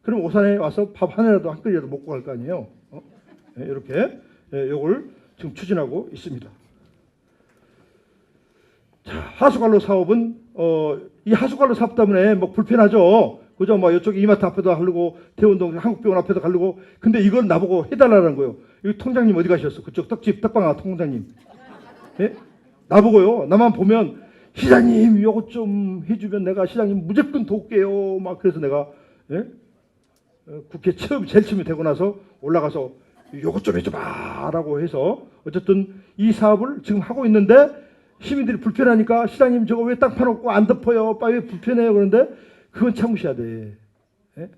그럼 오산에 와서 밥 하나라도 한 그릇이라도 먹고 갈 거 아니에요. 네, 이렇게 요걸 지금 추진하고 있습니다. 자, 하수관로 사업은 이 하수관로 사업 때문에 뭐 불편하죠. 그죠? 뭐 이쪽 이마트 앞에도 가려고 대운동 한국병원 앞에도 가려고. 근데 이걸 나보고 해달라는 거예요. 여기 통장님 어디 가셨어? 그쪽 떡집 떡방아 통장님. 예? 나보고요. 나만 보면 시장님 요거 좀 해주면 내가 시장님 무조건 돕게요. 막 그래서 내가 예? 국회 제일 처음에 되고 나서 올라가서 요거 좀 해줘봐라고 해서 어쨌든 이 사업을 지금 하고 있는데 시민들이 불편하니까 시장님 저거 왜 땅 파놓고 안 덮어요? 왜 불편해요? 그런데 그건 참으셔야 돼. 예?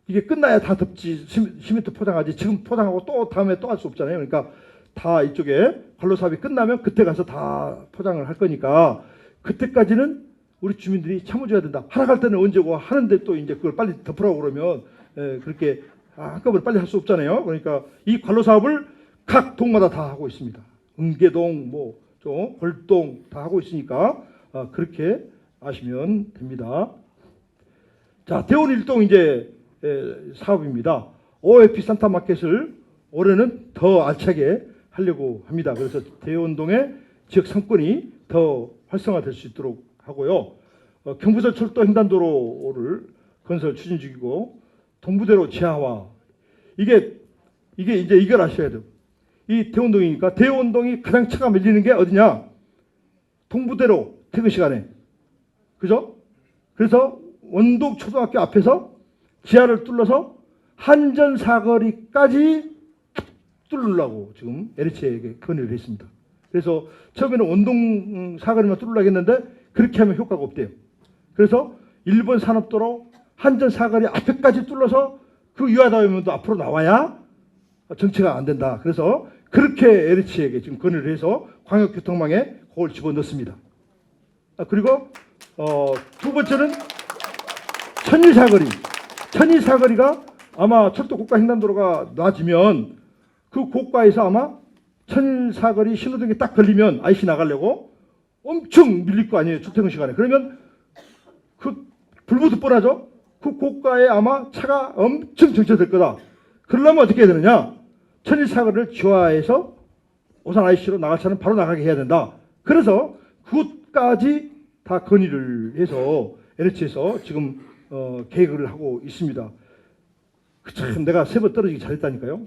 이게 끝나야 다 덮지. 시멘트 포장하지. 지금 포장하고 또 다음에 또 할 수 없잖아요. 그러니까 다 이쪽에 관로 사업이 끝나면 그때 가서 다 포장을 할 거니까 그때까지는 우리 주민들이 참아줘야 된다. 하러 갈 때는 언제고 하는데 또 이제 그걸 빨리 덮으라고 그러면 그렇게 한꺼번에 빨리 할 수 없잖아요. 그러니까 이 관로 사업을 각 동마다 다 하고 있습니다. 은계동, 뭐 골동 다 하고 있으니까 그렇게 아시면 됩니다. 자, 대원 일동 이제 사업입니다. OFP 산타마켓을 올해는 더 알차게 하려고 합니다. 그래서 대원동의 지역 상권이 더 활성화될 수 있도록 하고요. 경부선 철도 횡단도로를 건설 추진 중이고 동부대로 지하화. 이게 이제 이걸 아셔야 돼요. 이 대원동이니까 대원동이 가장 차가 밀리는 게 어디냐? 동부대로 퇴근 시간에. 그죠? 그래서 원동 초등학교 앞에서 지하를 뚫어서 한전 사거리까지 뚫으려고 지금 LH에게 건의를 했습니다. 그래서 처음에는 원동 사거리만 뚫으려고 했는데 그렇게 하면 효과가 없대요. 그래서 일본 산업도로 한전 사거리 앞에까지 뚫어서 그 유하다면도 앞으로 나와야 정체가 안 된다. 그래서 그렇게 LH에게 지금 건의를 해서 광역교통망에 그걸 집어넣습니다. 그리고 두 번째는 천일사거리. 천일사거리가 아마 철도 고가 횡단도로가 놔지면 그 고가에서 아마 천일사거리 신호등이 딱 걸리면 IC 나가려고 엄청 밀릴 거 아니에요. 출퇴근 시간에. 그러면 그 불부터 뻔하죠. 그 고가에 아마 차가 엄청 정체될 거다. 그러려면 어떻게 해야 되느냐? 천일사거리를 지화해서 오산 IC로 나갈 차는 바로 나가게 해야 된다. 그래서 그것까지 다 건의를 해서 LH에서 지금 계획을 하고 있습니다. 참 내가 세 번 떨어지기 잘했다니까요.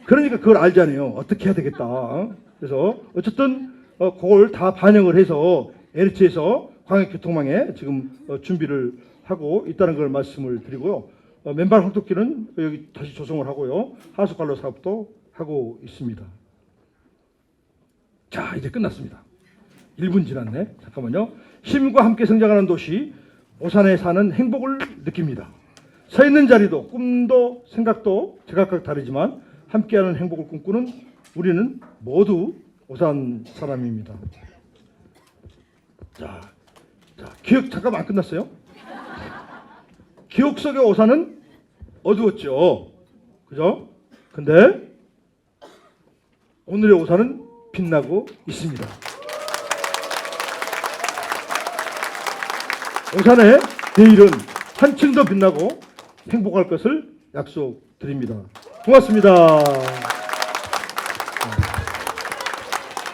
그러니까 그걸 알잖아요. 어떻게 해야 되겠다. 그래서 어쨌든 그걸 다 반영을 해서 LH에서 광역교통망에 지금 준비를 하고 있다는 걸 말씀을 드리고요. 맨발 황토길은 여기 다시 조성을 하고요. 하수관로 사업도 하고 있습니다. 자, 이제 끝났습니다. 1분 지났네. 잠깐만요. 시민과 함께 성장하는 도시 오산에 사는 행복을 느낍니다. 서 있는 자리도 꿈도 생각도 제각각 다르지만 함께하는 행복을 꿈꾸는 우리는 모두 오산 사람입니다. 자, 기억 잠깐만 안 끝났어요. 기억 속의 오산은 어두웠죠. 그죠? 근데 오늘의 오산은 빛나고 있습니다. 오산의 내일은 한층 더 빛나고 행복할 것을 약속드립니다. 고맙습니다.